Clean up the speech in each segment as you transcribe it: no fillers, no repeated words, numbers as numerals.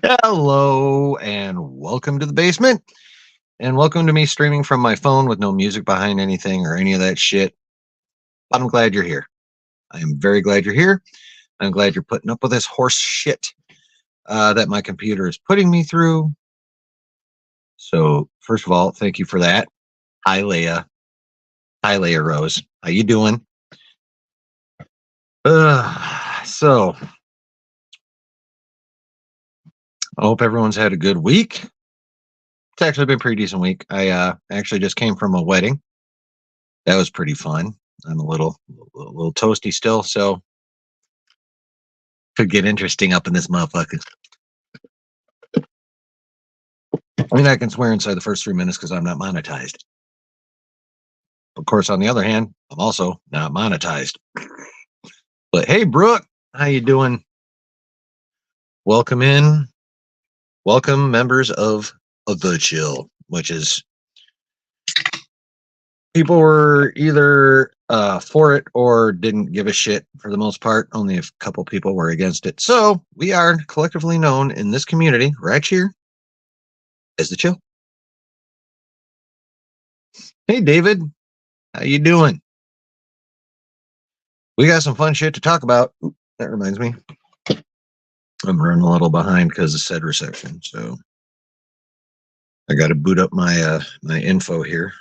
Hello and welcome to the basement. And welcome to me streaming from my phone with no music behind anything or any of that shit. But I'm glad you're here. I am very glad you're here. I'm glad you're putting up with this horse shit that my computer is putting me through. So first of all, thank you for that. Hi Leia. Hi Leia Rose. How you doing? So I hope everyone's had a good week. It's actually been a pretty decent week. I actually just came from a wedding. That was pretty fun. I'm a little toasty still, so could get interesting up in this motherfucker. I mean, I can swear inside the first 3 minutes because I'm not monetized. Of course, on the other hand, I'm also not monetized. But hey, Brooke, how you doing? Welcome in. Welcome, members of the Chill, which is people were either for it or didn't give a shit for the most part. Only a couple people were against it. So we are collectively known in this community right here as the Chill. Hey, David, how you doing? We got some fun shit to talk about. Oop, that reminds me, I'm running a little behind because of said reception, so I got to boot up my info here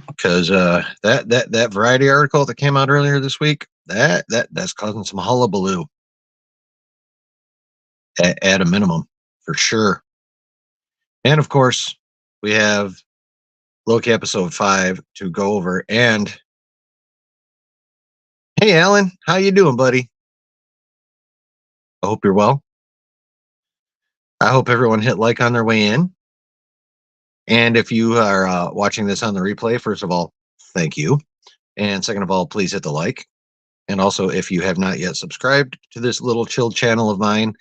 because that Variety article that came out earlier this week that's causing some hullabaloo at a minimum for sure. And of course, we have Loki episode 5 to go over. And hey, Alan, how you doing, buddy? I hope you're well. I hope everyone hit like on their way in. And if you are watching this on the replay, first of all, thank you. And second of all, please hit the like. And also, if you have not yet subscribed to this little chill channel of mine,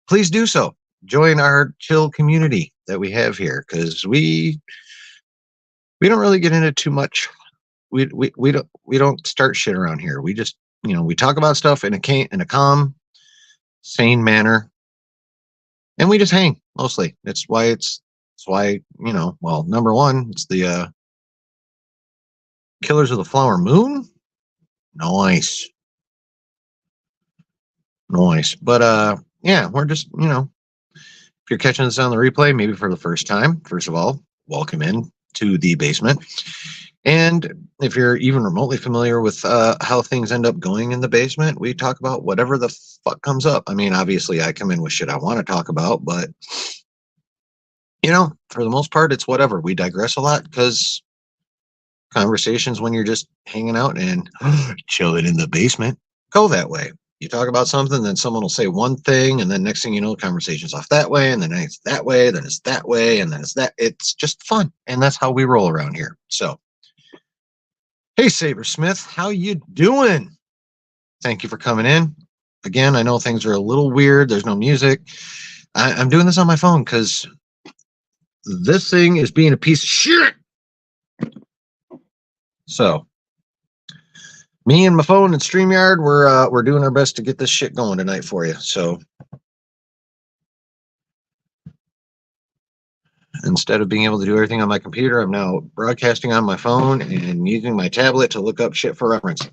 please do so. Join our chill community that we have here because we don't really get into too much. We don't start shit around here. We just we talk about stuff in a calm, sane manner, and we just hang mostly. It's why well, number one, it's the Killers of the Flower Moon. Nice. Nice. But yeah, we're just, if you're catching this on the replay, maybe for the first time, first of all, welcome in to the basement. And if you're even remotely familiar with how things end up going in the basement, we talk about whatever the fuck comes up. I mean, obviously, I come in with shit I want to talk about, but for the most part, it's whatever. We digress a lot because conversations when you're just hanging out and chilling in the basement go that way. You talk about something, then someone will say one thing, and then next thing you know, conversation's off that way, and then it's that way, then it's that way, and then it's that. It's just fun, and that's how we roll around here. So, hey, Saber Smith, how you doing? Thank you for coming in. Again, I know things are a little weird. There's no music. I'm doing this on my phone because this thing is being a piece of shit. So, me and my phone and StreamYard, we're doing our best to get this shit going tonight for you. So instead of being able to do everything on my computer, I'm now broadcasting on my phone and using my tablet to look up shit for reference.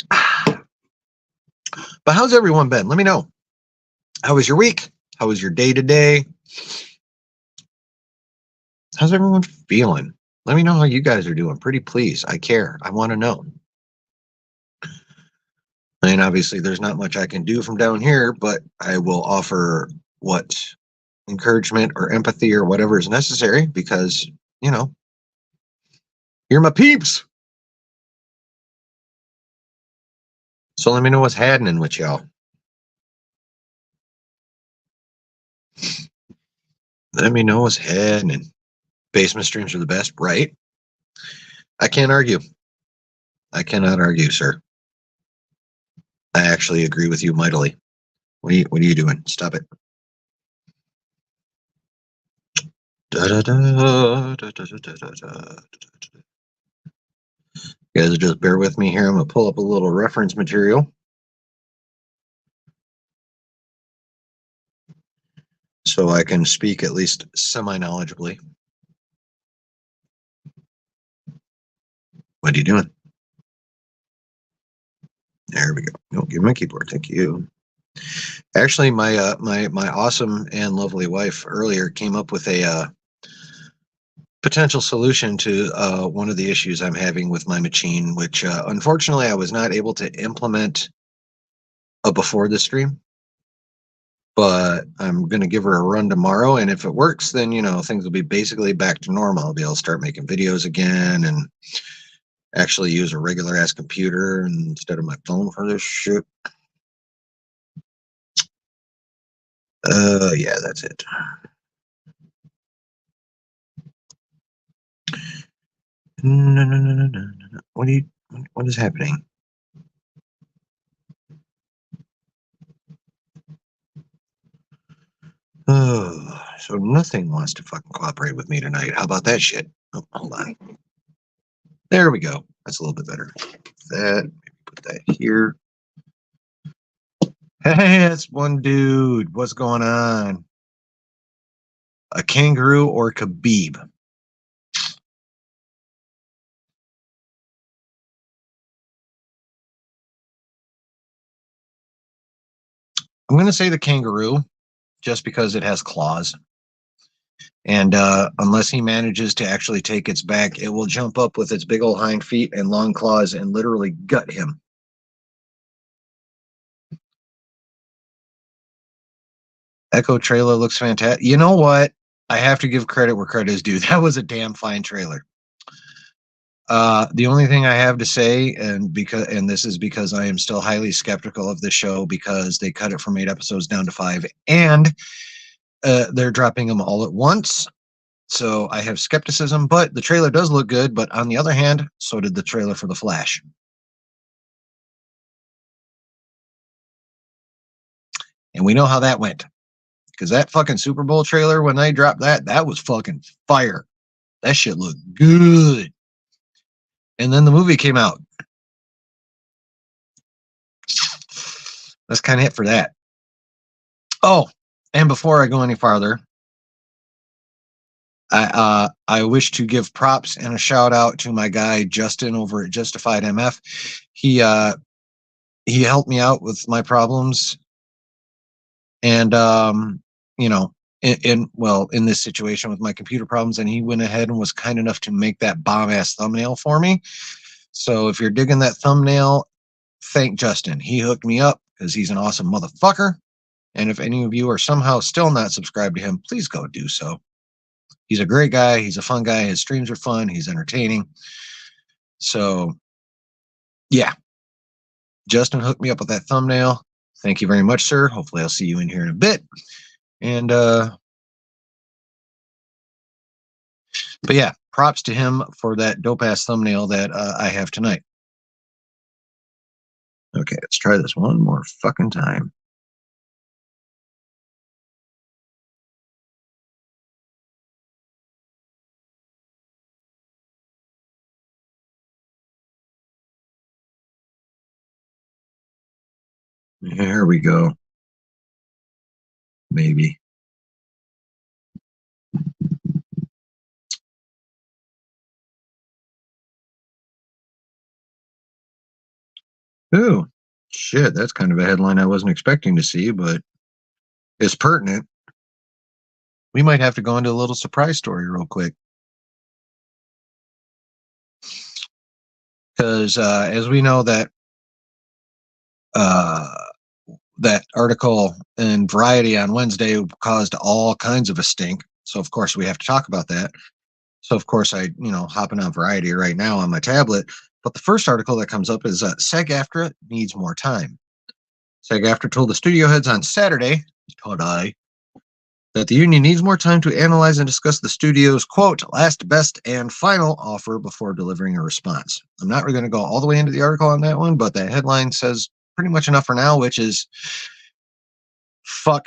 But how's everyone been? Let me know. How was your week? How was your day today? How's everyone feeling? Let me know how you guys are doing. Pretty please. I care. I want to know. And obviously, there's not much I can do from down here, but I will offer what encouragement or empathy or whatever is necessary because, you're my peeps. So let me know what's happening with y'all. Let me know what's happening. Basement streams are the best, right? I can't argue. I cannot argue, sir. I actually agree with you mightily. What are you doing? Stop it. Da, da, da, da, da, da, da, da. You guys just bear with me here. I'm going to pull up a little reference material so I can speak at least semi-knowledgeably. What are you doing? There we go. No, give me my keyboard. Thank you. Actually, my awesome and lovely wife earlier came up with a potential solution to one of the issues I'm having with my machine, which unfortunately I was not able to implement before the stream. But I'm going to give her a run tomorrow, and if it works, then things will be basically back to normal. I'll be able to start making videos again and actually use a regular ass computer instead of my phone for this shit. Yeah, that's it. No. What is happening? Oh, so nothing wants to fucking cooperate with me tonight. How about that shit? Oh, hold on. There we go. That's a little bit better. That, maybe put that here. Hey, that's one dude. What's going on? A kangaroo or Khabib? I'm going to say the kangaroo just because it has claws. And unless he manages to actually take its back, it will jump up with its big old hind feet and long claws and literally gut him. Echo trailer looks fantastic. You know what? I have to give credit where credit is due. That was a damn fine trailer. The only thing I have to say, and this is because I am still highly skeptical of the show because they cut it from 8 episodes down to 5, and they're dropping them all at once. So I have skepticism, but the trailer does look good. But on the other hand, so did the trailer for The Flash. And we know how that went. Because that fucking Super Bowl trailer, when they dropped that was fucking fire. That shit looked good. And then the movie came out. That's kind of it for that. Oh, and before I go any farther, I wish to give props and a shout out to my guy Justin over at Justified MF. He helped me out with my problems, and in this situation with my computer problems, and he went ahead and was kind enough to make that bomb ass thumbnail for me. So if you're digging that thumbnail, thank Justin. He hooked me up because he's an awesome motherfucker. And if any of you are somehow still not subscribed to him, please go do so. He's a great guy. He's a fun guy. His streams are fun. He's entertaining. So, yeah. Justin hooked me up with that thumbnail. Thank you very much, sir. Hopefully I'll see you in here in a bit. And, but yeah, props to him for that dope-ass thumbnail that I have tonight. Okay, let's try this one more fucking time. There we go. Maybe. Ooh, shit, that's kind of a headline I wasn't expecting to see, but it's pertinent. We might have to go into a little surprise story real quick. Because as we know that that article in Variety on Wednesday caused all kinds of a stink. So of course we have to talk about that. So of course I, hopping on Variety right now on my tablet. But the first article that comes up is SAG-AFTRA needs more time. SAG-AFTRA told the studio heads on Saturday, that the union needs more time to analyze and discuss the studio's, quote, last, best, and final offer before delivering a response. I'm not really going to go all the way into the article on that one, but that headline says pretty much enough for now, which is fuck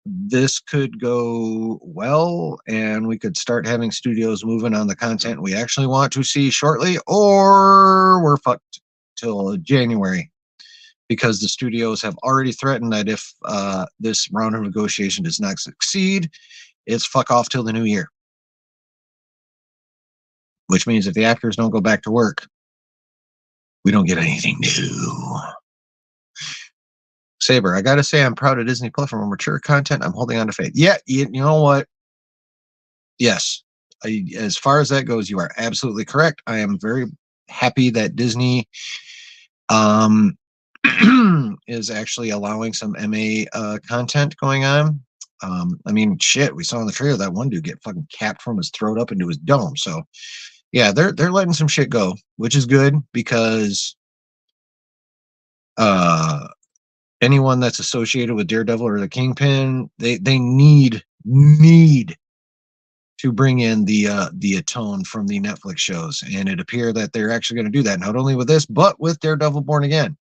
this could go well, and we could start having studios moving on the content we actually want to see shortly, or we're fucked till January, because the studios have already threatened that if this round of negotiation does not succeed, it's fuck off till the new year. Which means if the actors don't go back to work, we don't get anything new. Saber, I gotta say, I'm proud of Disney Plus for more mature content. I'm holding on to faith. Yeah, you know what? Yes, as far as that goes, you are absolutely correct. I am very happy that Disney um, is actually allowing some MA content going on. I mean, shit, we saw in the trailer that one dude get fucking capped from his throat up into his dome. So yeah, they're letting some shit go, which is good because uh anyone that's associated with Daredevil or the Kingpin, they need to bring in the atone from the Netflix shows, and it appears that they're actually going to do that not only with this but with Daredevil Born Again.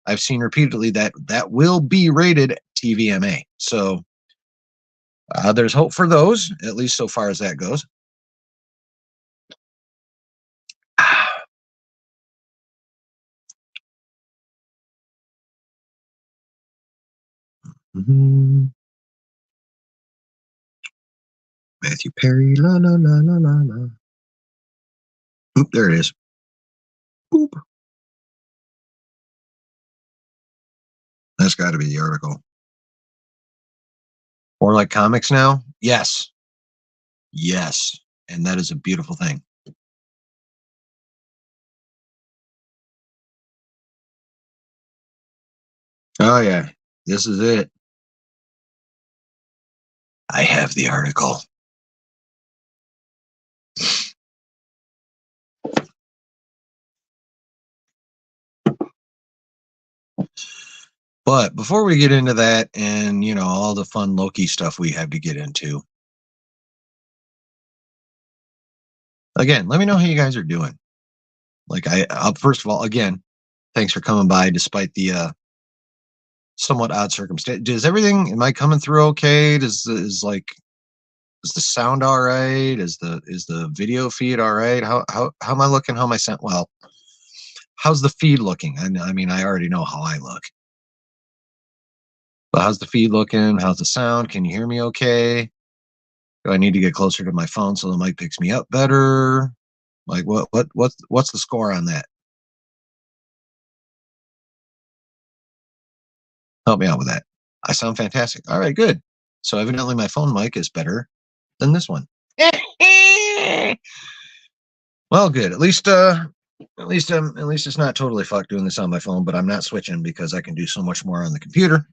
I've seen repeatedly that that will be rated TVMA. So there's hope for those, at least so far as that goes. Mhm. Matthew Perry, la la la la la la. Oop, there it is. Oop. That's got to be the article. Or like comics now? Yes. Yes. And that is a beautiful thing. Oh, yeah. This is it. I have the article. But before we get into that and, you know, all the fun Loki stuff we have to get into, again, let me know how you guys are doing. Like, first of all, again, thanks for coming by despite the somewhat odd circumstance. Does everything, am I coming through okay? Is the sound all right? Is the video feed all right? How am I looking? How am I sent? Well, how's the feed looking? I mean, I already know how I look. But how's the feed looking? How's the sound? Can you hear me okay? Do I need to get closer to my phone so the mic picks me up better? Like what's the score on that? Help me out with that. I sound fantastic. All right, good. So evidently my phone mic is better than this one. Well, good. At least it's not totally fucked doing this on my phone, but I'm not switching because I can do so much more on the computer.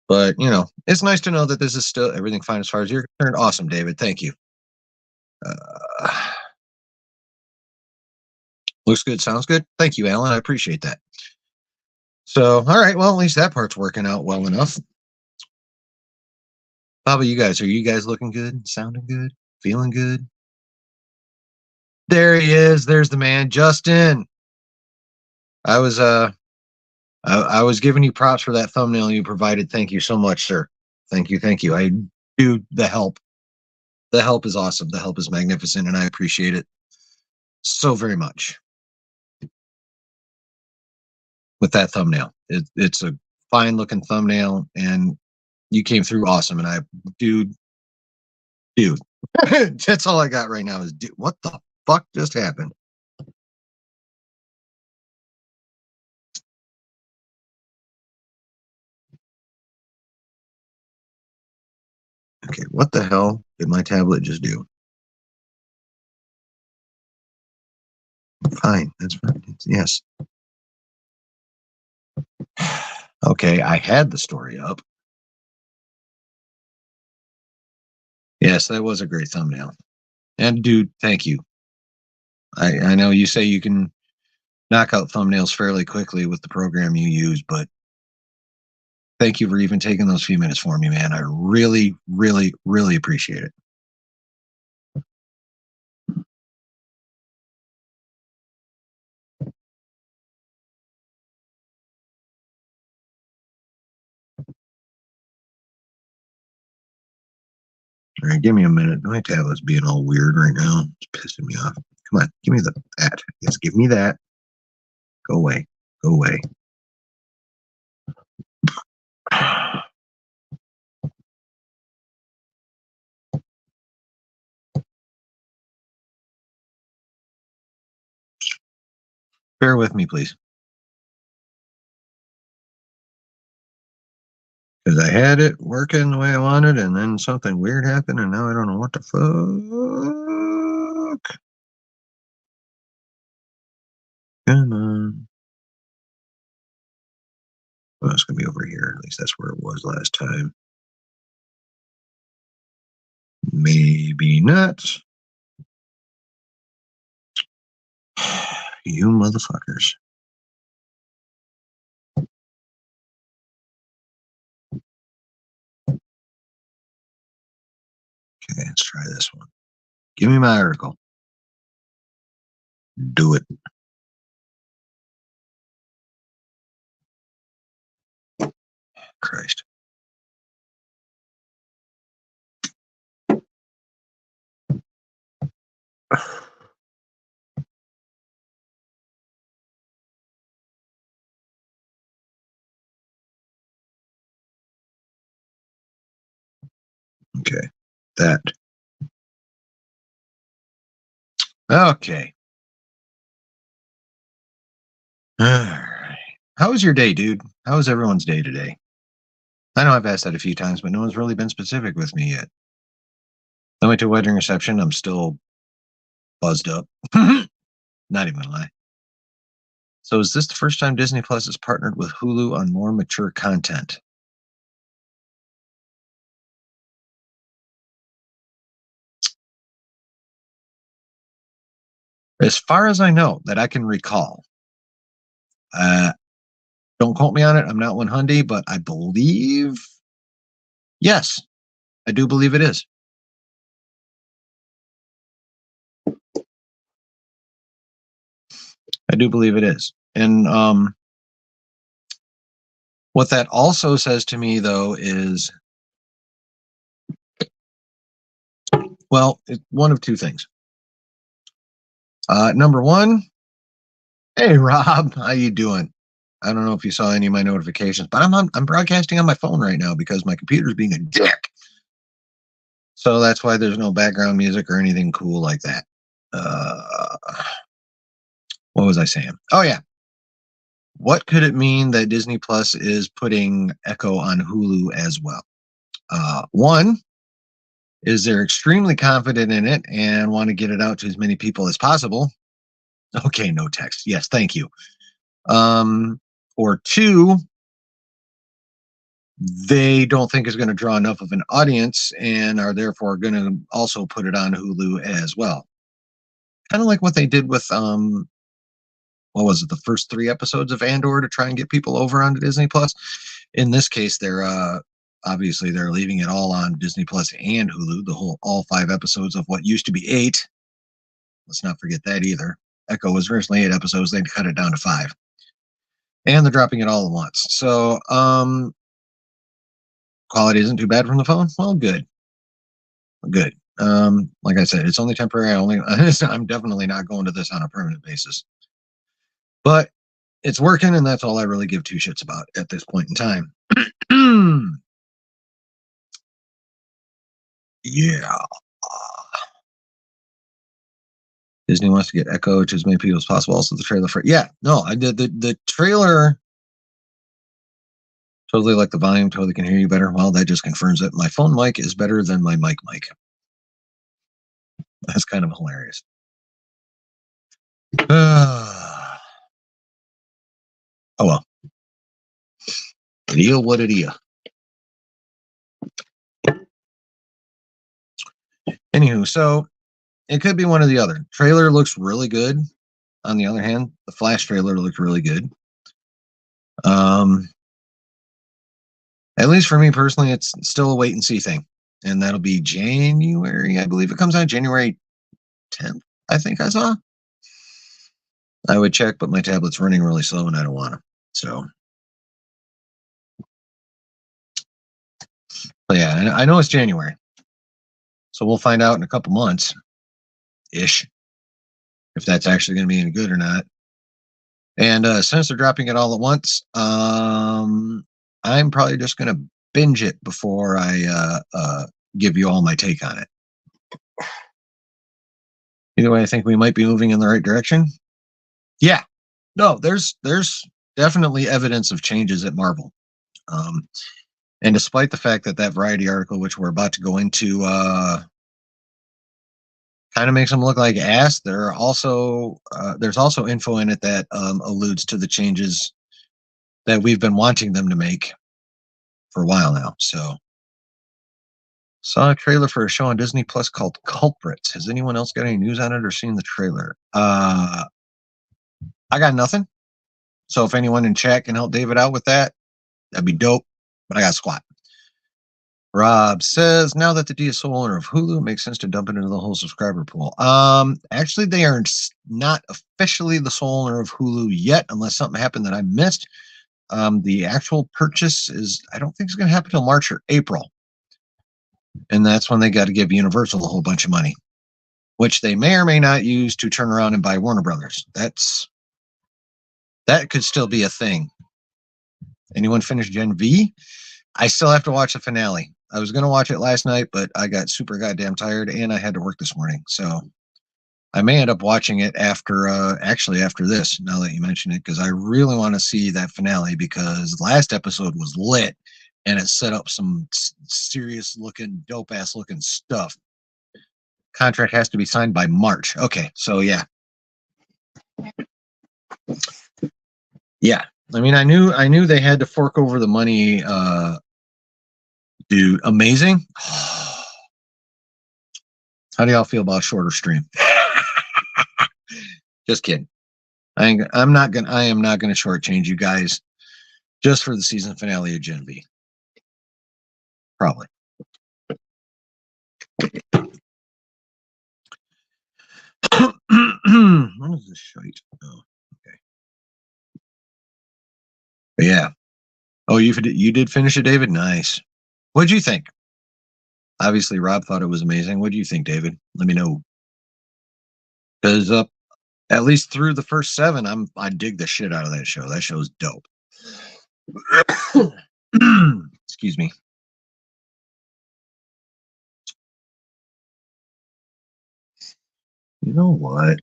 But you know, it's nice to know that this is still everything fine as far as you're concerned. Awesome, David. Thank you. Uh, looks good. Sounds good. Thank you, Alan. I appreciate that. So, all right. Well, at least that part's working out well enough. How about you guys? Are you guys looking good? Sounding good? Feeling good? There he is. There's the man, Justin. I was I was giving you props for that thumbnail you provided. Thank you so much, sir. Thank you, thank you. I do the help. The help is awesome. The help is magnificent, and I appreciate it so very much with that thumbnail. It's a fine looking thumbnail, and you came through awesome. And dude, that's all I got right now is, dude, what the fuck just happened? Okay, what the hell did my tablet just do? Fine, that's fine. Yes. Okay, I had the story up. Yes, that was a great thumbnail. And dude, thank you. I know you say you can knock out thumbnails fairly quickly with the program you use, but thank you for even taking those few minutes for me, man. I really, really, really appreciate it. All right, give me a minute. My tablet's being all weird right now. It's pissing me off. Come on, give me that. Yes, give me that. Go away. Go away. Bear with me, please. Because I had it working the way I wanted, and then something weird happened, and now I don't know what the fuck. Come on. Well, it's going to be over here. At least that's where it was last time. Maybe not. You motherfuckers. Okay, let's try this one. Give me my article. Do it. Christ. Okay, that. Okay. All right. How was your day, dude? How was everyone's day today? I know I've asked that a few times, but no one's really been specific with me yet. I went to a wedding reception. I'm still buzzed up. Not even gonna lie. So is this the first time Disney Plus has partnered with Hulu on more mature content? As far as I know, that I can recall. Don't quote me on it. I'm not 100, but I believe, yes, I do believe it is. I do believe it is. And what that also says to me, though, is, well, one of two things. Number one, hey Rob, how you doing? I don't know if you saw any of my notifications, but I'm broadcasting on my phone right now because my computer's being a dick. So that's why there's no background music or anything cool like that. What was I saying? Oh yeah. What could it mean that Disney Plus is putting Echo on Hulu as well? One is they're extremely confident in it and want to get it out to as many people as possible. Okay, no text. Yes, thank you. Or two, they don't think it's going to draw enough of an audience and are therefore going to also put it on Hulu as well. Kind of like what they did with what was it, the first 3 episodes of Andor to try and get people over onto Disney Plus. In this case, they're obviously they're leaving it all on Disney Plus and Hulu, all 5 episodes of what used to be 8. Let's not forget that either. Echo was originally 8 episodes, they cut it down to 5. And they're dropping it all at once. So quality isn't too bad from the phone. Well, good. Good. Like I said, it's only temporary. I'm definitely not going to this on a permanent basis. But it's working, and that's all I really give 2 shits about at this point in time. Yeah. Disney wants to get Echo to as many people as possible. Also, the trailer for I did the trailer. Totally like the volume. Totally can hear you better. Well, that just confirms it. My phone mic is better than my mic. That's kind of hilarious. Oh well. Deal what it is. Anywho, so it could be one or the other. Trailer looks really good. On the other hand, the Flash trailer looked really good. At least for me personally, it's still a wait and see thing. And that'll be January, I believe it comes out January 10th, I think I saw. I would check, but my tablet's running really slow and I don't want to. So, but yeah, I know it's January. So we'll find out in a couple months ish if that's actually going to be any good or not. And since they're dropping it all at once, I'm probably just going to binge it before I give you all my take on it. Either way, I think we might be moving in the right direction. Yeah, no, there's definitely evidence of changes at Marvel. And despite the fact that that Variety article, which we're about to go into, kind of makes them look like ass, there's also info in it that alludes to the changes that we've been wanting them to make for a while now. So, saw a trailer for a show on Disney Plus called Culprits. Has anyone else got any news on it or seen the trailer? I got nothing. So if anyone in chat can help David out with that, that'd be dope. But I got squat. Rob says, now that the D is sole owner of Hulu, it makes sense to dump it into the whole subscriber pool. Actually, they are not officially the sole owner of Hulu yet, unless something happened that I missed. The actual purchase is, I don't think it's going to happen until March or April. And that's when they got to give Universal a whole bunch of money, which they may or may not use to turn around and buy Warner Brothers. That could still be a thing. Anyone finish Gen V? I still have to watch the finale. I was going to watch it last night, but I got super goddamn tired and I had to work this morning. So I may end up watching it after this, now that you mention it, because I really want to see that finale, because last episode was lit and it set up some serious looking, dope ass looking stuff. Contract has to be signed by March. Okay, so yeah. Yeah. I mean, I knew they had to fork over the money. Dude, amazing. How do y'all feel about shorter stream? Just kidding. I am not gonna shortchange you guys just for the season finale of Gen V. Probably. What is this shite? Oh, okay. But yeah. Oh, you did finish it, David? Nice. What'd you think? Obviously, Rob thought it was amazing. What do you think, David? Let me know. Because at least through the first 7, I dig the shit out of that show. That show's dope. Excuse me. You know what?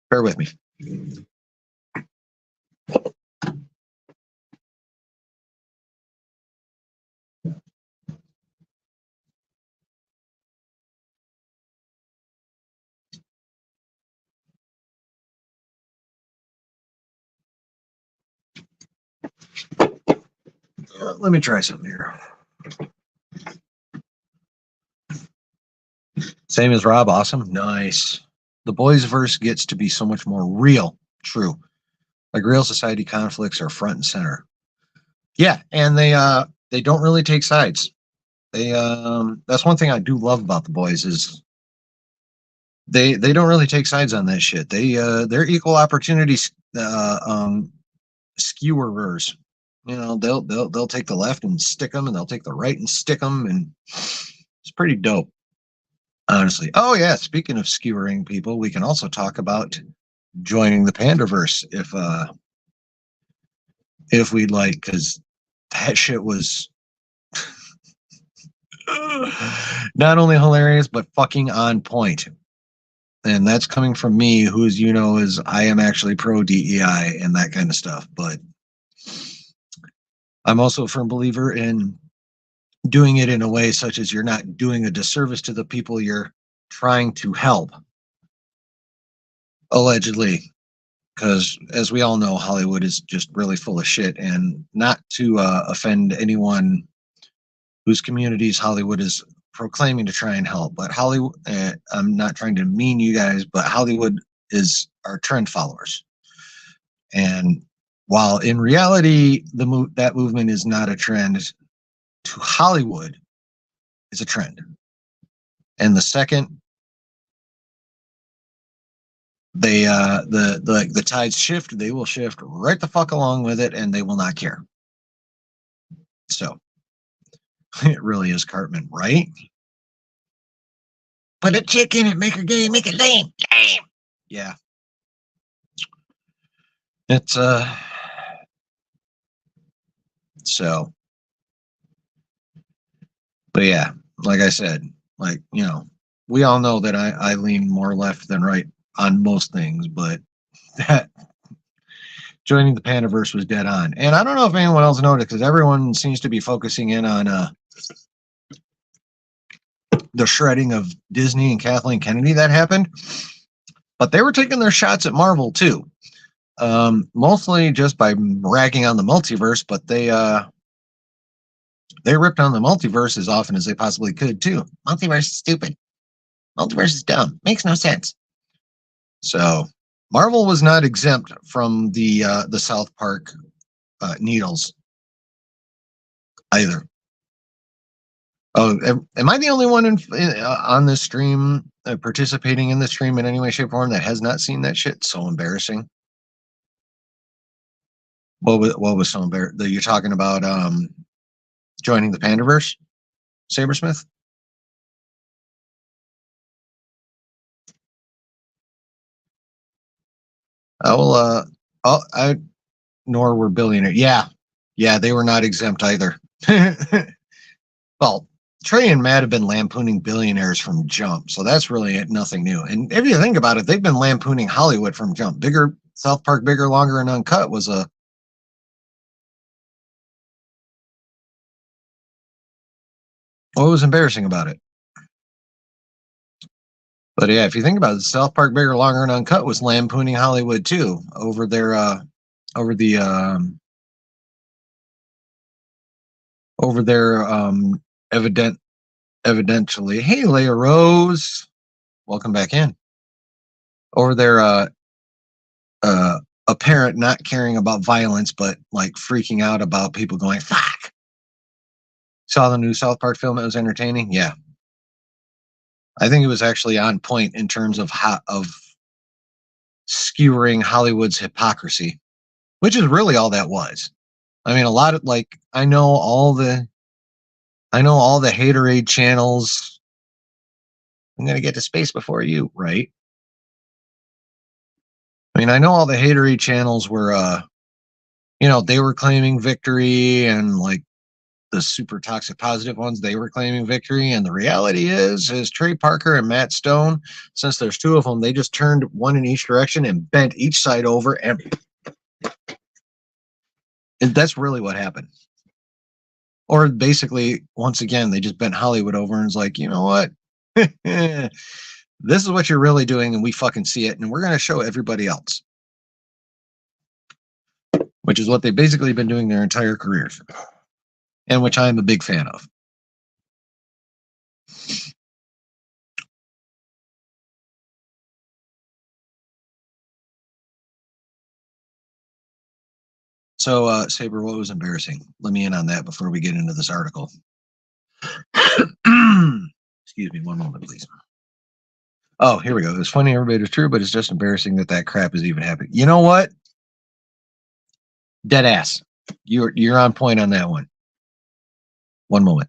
Bear with me. Let me try something here. Same as Rob. Awesome. Nice. The boys verse gets to be so much more real. True. Like real society conflicts are front and center. Yeah, and they don't really take sides. They that's one thing I do love about the boys is they don't really take sides on that shit. They're equal opportunity skewerers. You know, they'll take the left and stick them, and they'll take the right and stick them, and it's pretty dope, honestly. Oh yeah, speaking of skewering people, we can also talk about joining the Pandaverse if we'd like, because that shit was not only hilarious but fucking on point. And that's coming from me, who, as you know, is I am actually pro DEI and that kind of stuff. But I'm also a firm believer in doing it in a way such as you're not doing a disservice to the people you're trying to help, allegedly. Because as we all know, Hollywood is just really full of shit. And not to offend anyone whose communities Hollywood is proclaiming to try and help, but Hollywood, I'm not trying to mean you guys, but Hollywood are trend followers. And while in reality, that movement is not a trend, to Hollywood, it's a trend. And the second they the tides shift, they will shift right the fuck along with it, and they will not care. So it really is Cartman, right? Put a chick in it, make her gay, make it lame. Yeah. It's so, but yeah, like I said, like, you know, we all know that I lean more left than right on most things, but that joining the Pandaverse was dead on. And I don't know if anyone else noticed, because everyone seems to be focusing in on the shredding of Disney and Kathleen Kennedy that happened, but they were taking their shots at Marvel too, mostly just by ragging on the multiverse. But they ripped on the multiverse as often as they possibly could too. Multiverse is stupid. Multiverse is dumb. Makes no sense. So Marvel was not exempt from the South Park needles either. Oh, am I the only one on this stream participating in the stream in any way, shape, or form that has not seen that shit? So embarrassing. What was so embarrassing? You're talking about joining the Pandaverse, Sabersmith? I will. Nor were billionaire. Yeah, they were not exempt either. Well, Trey and Matt have been lampooning billionaires from jump, so that's really nothing new. And if you think about it, they've been lampooning Hollywood from jump. South Park, bigger, longer, and uncut was a. What was embarrassing about it? But yeah, if you think about it, South Park, bigger, longer, and uncut was lampooning Hollywood too over their over the over their evidently. Hey, Leia Rose, welcome back in. Over their apparent not caring about violence, but like freaking out about people going fuck. Saw the new South Park film? It was entertaining. Yeah, I think it was actually on point in terms of skewering Hollywood's hypocrisy, which is really all that was. I mean, a lot of like I know all the haterade channels. I'm gonna get to space before you, right? I mean, I know all the haterade channels were, they were claiming victory, and like the super toxic positive ones, they were claiming victory. And the reality is Trey Parker and Matt Stone, since there's two of them, they just turned one in each direction and bent each side over, and that's really what happened. Or basically, once again, they just bent Hollywood over and was like, you know what? This is what you're really doing, and we fucking see it, and we're going to show everybody else. Which is what they've basically been doing their entire careers, and which I'm a big fan of. So, Saber, what was embarrassing? Let me in on that before we get into this article. Excuse me, one moment, please. Oh, here we go. It's funny, everybody is true, but it's just embarrassing that crap is even happening. You know what? Dead ass. You're on point on that one. One moment.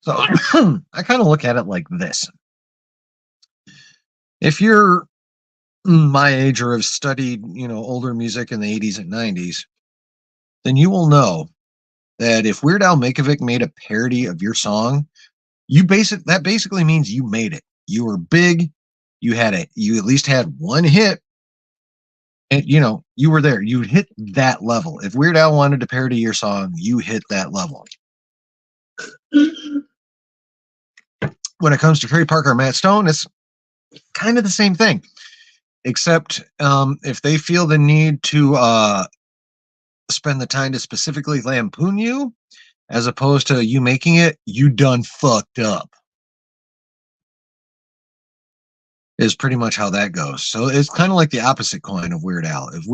So I kind of look at it like this. If you're my age or have studied, older music in the 80s and 90s, then you will know that if Weird Al Yankovic made a parody of your song, that basically means you made it. You were big. You at least had one hit, and you were there. You hit that level. If Weird Al wanted to parody your song, you hit that level. when it comes to Trey Parker and Matt Stone, it's kind of the same thing, except if they feel the need to spend the time to specifically lampoon you, as opposed to you making it, you done fucked up. Is pretty much how that goes. So it's kind of like the opposite coin of Weird Al. If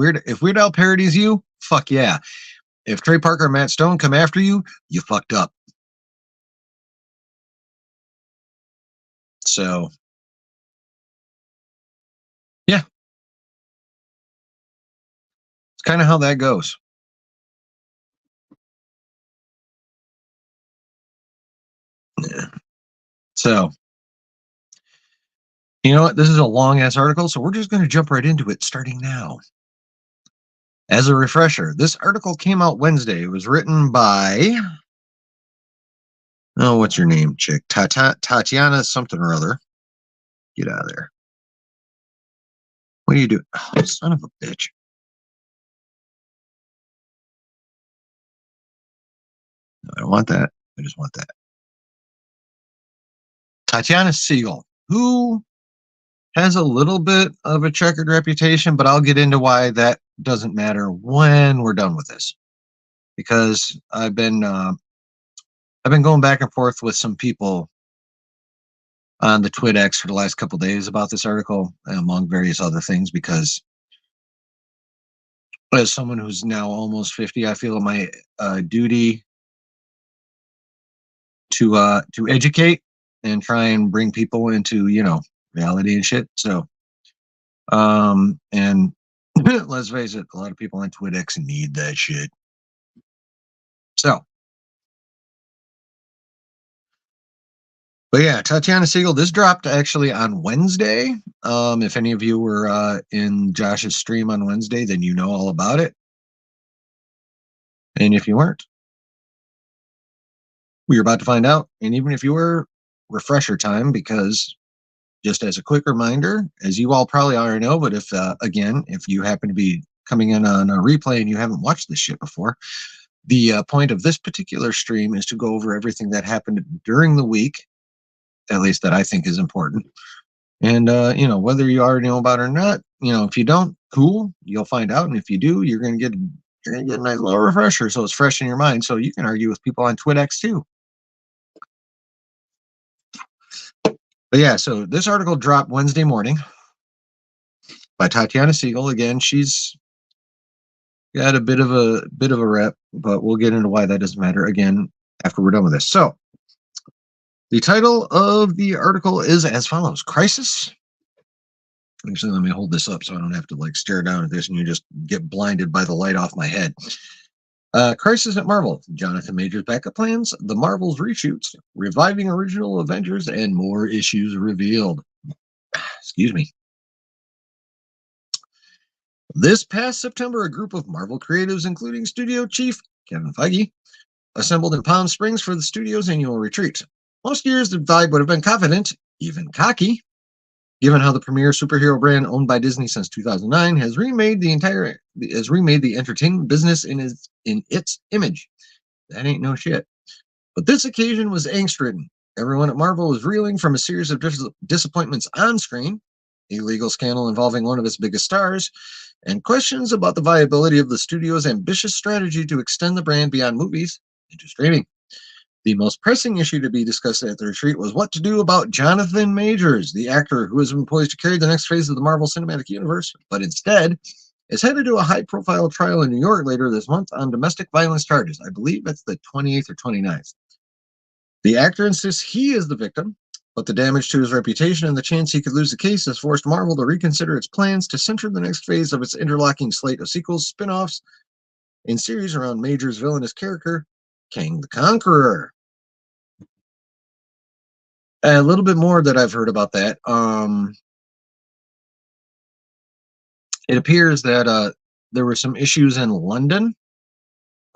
Weird Al parodies you, fuck yeah. If Trey Parker and Matt Stone come after you, you fucked up. So yeah, it's kind of how that goes. Yeah. So you know what? This is a long ass article, so we're just going to jump right into it starting now. As a refresher, this article came out Wednesday. It was written by, oh, what's your name, chick? Tatiana something or other. Get out of there. What do you do? Oh, son of a bitch. No, I don't want that. I just want that. Tatiana Siegel, who has a little bit of a checkered reputation, but I'll get into why that doesn't matter when we're done with this. Because I've been going back and forth with some people on the TwitX for the last couple of days about this article, among various other things, because as someone who's now almost 50, I feel my duty to educate and try and bring people into, reality and shit. So, and let's face it, a lot of people on TwitX need that shit. So, but yeah, Tatiana Siegel, this dropped actually on Wednesday. If any of you were in Josh's stream on Wednesday, then you know all about it. And if you weren't, we're about to find out. And even if you were, refresher time, because just as a quick reminder, as you all probably already know, but if again, if you happen to be coming in on a replay and you haven't watched this shit before, the point of this particular stream is to go over everything that happened during the week, at least that I think is important. And whether you already know about it or not, if you don't, cool, you'll find out. And if you do, you're gonna get a nice little refresher, so it's fresh in your mind, so you can argue with people on TwitX too. But yeah, so this article dropped Wednesday morning by Tatiana Siegel. Again, she's got a bit of a rep, but we'll get into why that doesn't matter again after we're done with this. So the title of the article is as follows: Crisis. Actually, let me hold this up so I don't have to stare down at this and you just get blinded by the light off my head. Crisis at Marvel, Jonathan Majors backup plans, the Marvels reshoots, reviving original Avengers, and more issues revealed. Excuse me. This past September, a group of Marvel creatives, including studio chief Kevin Feige, assembled in Palm Springs for the studio's annual retreat. Most years, the vibe would have been confident, even cocky, given how the premier superhero brand owned by Disney since 2009 has remade the entertainment business in its image. That ain't no shit. But this occasion was angst-ridden. Everyone at Marvel was reeling from a series of disappointments on screen, a legal scandal involving one of its biggest stars, and questions about the viability of the studio's ambitious strategy to extend the brand beyond movies into streaming. The most pressing issue to be discussed at the retreat was what to do about Jonathan Majors, the actor who has been poised to carry the next phase of the Marvel Cinematic Universe, but instead is headed to a high-profile trial in New York later this month on domestic violence charges. I believe that's the 28th or 29th. The actor insists he is the victim, but the damage to his reputation and the chance he could lose the case has forced Marvel to reconsider its plans to center the next phase of its interlocking slate of sequels, spin-offs, and series around Major's villainous character, Kang the Conqueror. A little bit more that I've heard about that. It appears that there were some issues in London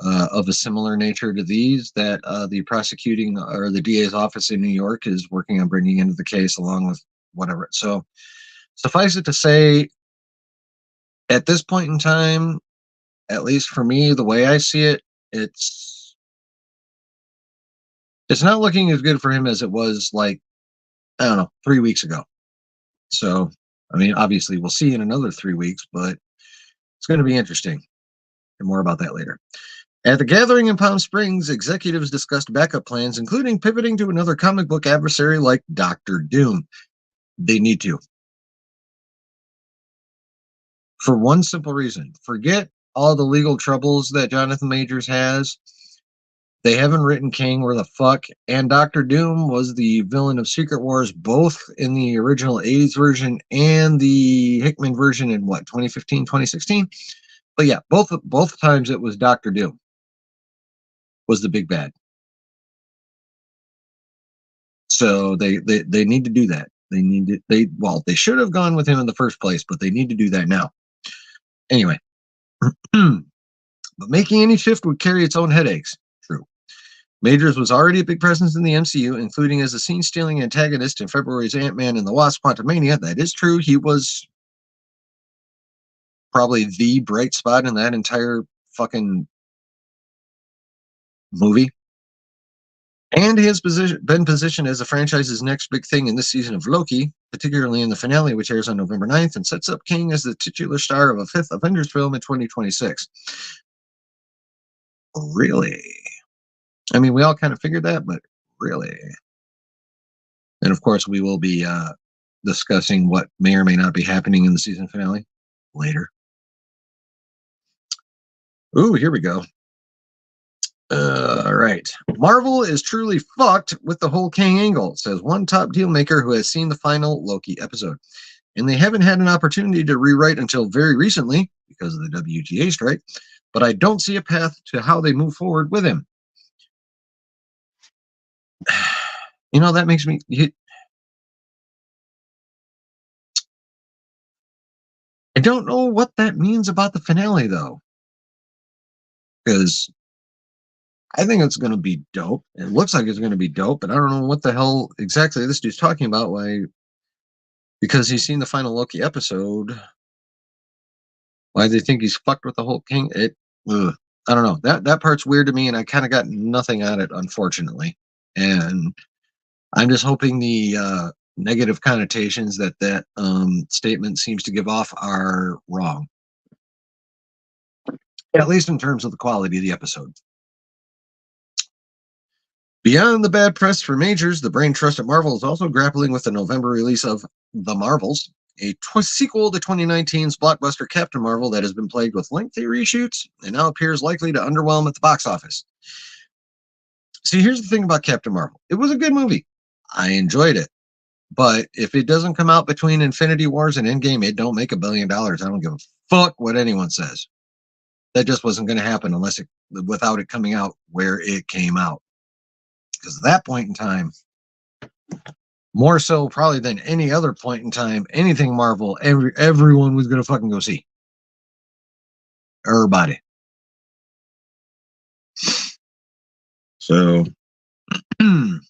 of a similar nature to these that the prosecuting or the DA's office in New York is working on bringing into the case along with whatever. So suffice it to say, at this point in time, at least for me, the way I see it, it's not looking as good for him as it was I don't know, 3 weeks ago. So, I mean, obviously, we'll see in another 3 weeks, but it's going to be interesting. And more about that later. At the gathering in Palm Springs, executives discussed backup plans, including pivoting to another comic book adversary like Doctor Doom. They need to. For one simple reason. Forget all the legal troubles that Jonathan Majors has. They haven't written King where the fuck. And Doctor Doom was the villain of Secret Wars, both in the original 80s version and the Hickman version in what, 2015, 2016? But yeah, both times it was Doctor Doom was the big bad. So they need to do that. They should have gone with him in the first place, but they need to do that now. Anyway. But making any shift would carry its own headaches. True. Majors was already a big presence in the MCU, including as a scene-stealing antagonist in February's Ant-Man and the Wasp: Quantumania. That is true. He was probably the bright spot in that entire fucking movie. And he has been positioned as the franchise's next big thing in this season of Loki, particularly in the finale, which airs on November 9th, and sets up King as the titular star of a fifth Avengers film in 2026. Really? I mean, we all kind of figured that, but really? And of course, we will be discussing what may or may not be happening in the season finale later. Ooh, here we go. All right. Marvel is truly fucked with the whole King angle, says one top deal maker who has seen the final Loki episode. And they haven't had an opportunity to rewrite until very recently because of the WGA strike, but I don't see a path to how they move forward with him. You know, that makes me... I don't know what that means about the finale, though. Because I think it's going to be dope. It looks like it's going to be dope, but I don't know what the hell exactly this dude's talking about. Why? Because he's seen the final Loki episode. Why do they think he's fucked with the whole King? I don't know. That part's weird to me, and I kind of got nothing on it, unfortunately. And I'm just hoping the negative connotations that statement seems to give off are wrong. At least in terms of the quality of the episode. Beyond the bad press for Majors, the brain trust at Marvel is also grappling with the November release of The Marvels, a sequel to 2019's blockbuster Captain Marvel that has been plagued with lengthy reshoots and now appears likely to underwhelm at the box office. See, here's the thing about Captain Marvel. It was a good movie. I enjoyed it. But if it doesn't come out between Infinity Wars and Endgame, it don't make $1 billion. I don't give a fuck what anyone says. That just wasn't going to happen without it coming out where it came out. Because at that point in time, more so probably than any other point in time, anything Marvel, everyone was going to fucking go see. Everybody. So, but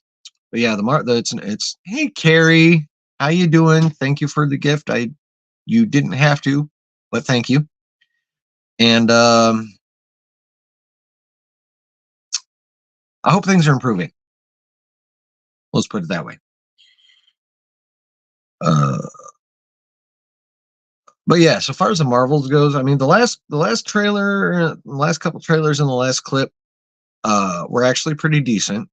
yeah, it's hey Carrie, how you doing? Thank you for the gift. You didn't have to, but thank you. And I hope things are improving. Let's put it that way. But yeah, so far as the Marvels goes, I mean, the last trailer, the last couple trailers in the last clip were actually pretty decent.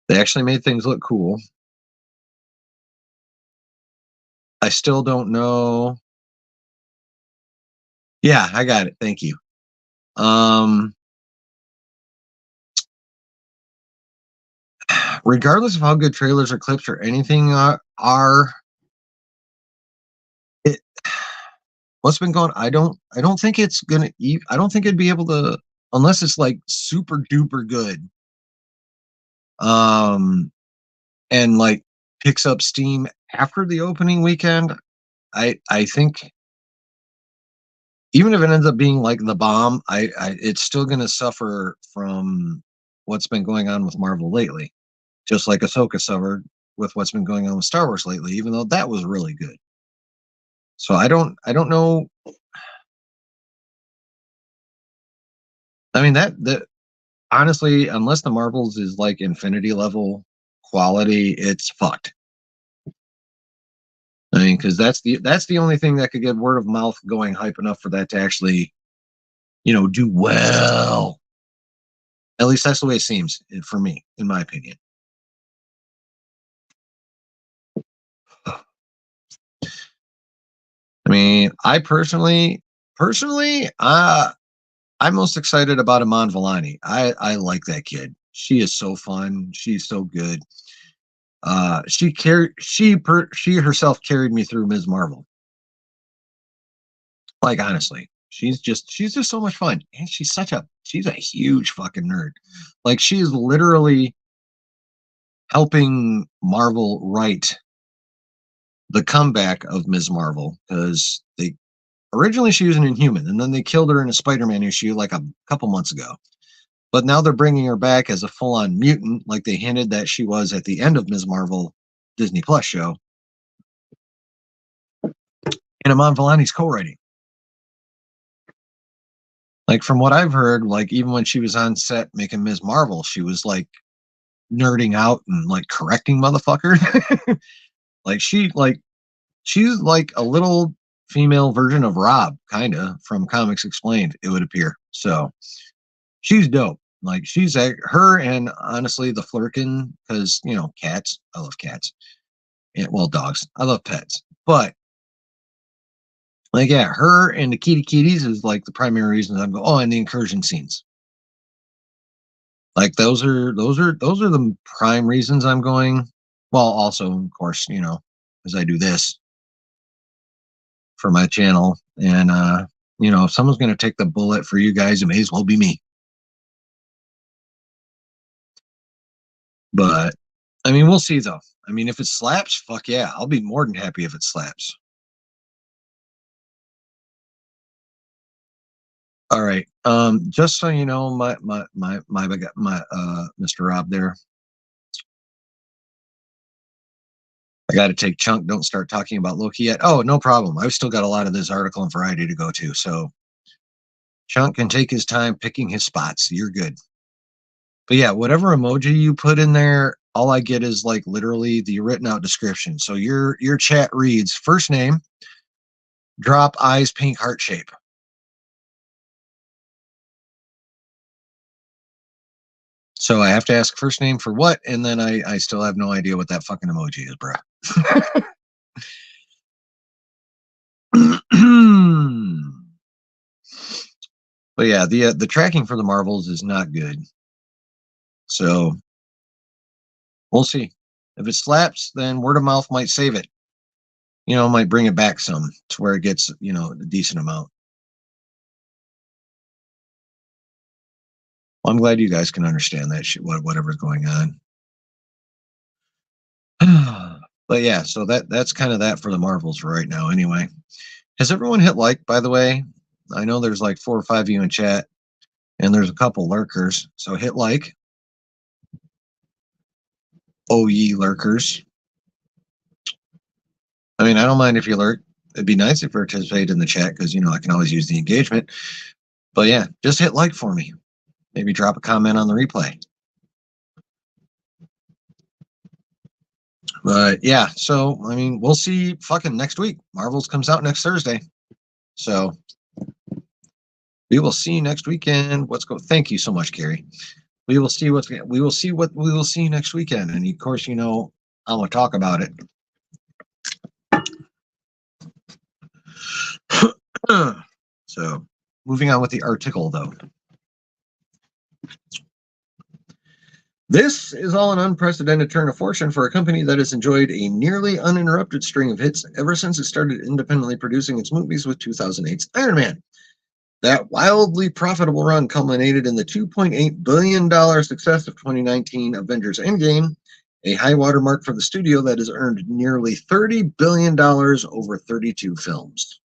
They actually made things look cool. I still don't know. Yeah, I got it. Thank you. Regardless of how good trailers or clips or anything are, what's been going? I don't think it's gonna. I don't think it'd be able to, unless it's like super duper good. And like picks up steam after the opening weekend. I think even if it ends up being like the bomb, it's still gonna suffer from what's been going on with Marvel lately. Just like Ahsoka suffered with what's been going on with Star Wars lately, even though that was really good. So I don't know. I mean that honestly, unless the Marvels is like Infinity level quality, it's fucked. I mean, because that's the only thing that could get word of mouth going hype enough for that to actually, do well. At least that's the way it seems for me, in my opinion. I mean, I personally, I'm most excited about Iman Vellani. I like that kid. She is so fun. She's so good. She herself carried me through Ms. Marvel. Like honestly, she's just so much fun, and she's a huge fucking nerd. Like she is literally helping Marvel write the comeback of Ms. Marvel because they originally she was an Inhuman, and then they killed her in a Spider-Man issue like a couple months ago. But now they're bringing her back as a full-on mutant, like they hinted that she was at the end of Ms. Marvel Disney Plus show. And Iman Vellani's co-writing. Like from what I've heard, like even when she was on set making Ms. Marvel, she was like nerding out and like correcting motherfucker. She's like a little female version of Rob, kinda from Comics Explained, it would appear. So she's dope. Like she's her and honestly the Flurkin, because cats. I love cats. Yeah, well, dogs. I love pets, but like yeah, her and the kitty kitties is like the primary reasons I'm going. Oh, and the incursion scenes. Like those are the prime reasons I'm going. Well, also of course as I do this for my channel, and if someone's going to take the bullet for you guys, it may as well be me. But I mean, we'll see though. I mean, if it slaps, fuck yeah, I'll be more than happy if it slaps. All right. Just so you know, my Mr. Rob there. I got to take chunk. Don't start talking about Loki yet. Oh, no problem. I've still got a lot of this article and Variety to go to. So Chunk can take his time picking his spots. You're good. But yeah, whatever emoji you put in there, all I get is like literally the written out description. So your chat reads first name, drop eyes, pink heart shape. So I have to ask first name for what, and then I still have no idea what that fucking emoji is, bro. But yeah, the tracking for the Marvels is not good. So we'll see. If it slaps, then word of mouth might save it. Might bring it back some to where it gets, a decent amount. Well, I'm glad you guys can understand that shit, whatever's going on. But yeah, so that's kind of that for the Marvels for right now. Anyway, has everyone hit like? By the way, I know there's like 4 or 5 of you in chat, and there's a couple lurkers. So hit like. Oh ye lurkers! I mean, I don't mind if you lurk. It'd be nice if you participate in the chat because I can always use the engagement. But yeah, just hit like for me. Maybe drop a comment on the replay. But yeah, so I mean, we'll see fucking next week. Marvels comes out next Thursday. So we will see next weekend. Thank you so much, Carrie. We will see what we will see next weekend. And of course, I'm gonna talk about it. So moving on with the article though. This is all an unprecedented turn of fortune for a company that has enjoyed a nearly uninterrupted string of hits ever since it started independently producing its movies with 2008's Iron Man. That wildly profitable run culminated in the $2.8 billion success of 2019 Avengers Endgame, a high watermark for the studio that has earned nearly $30 billion over 32 films.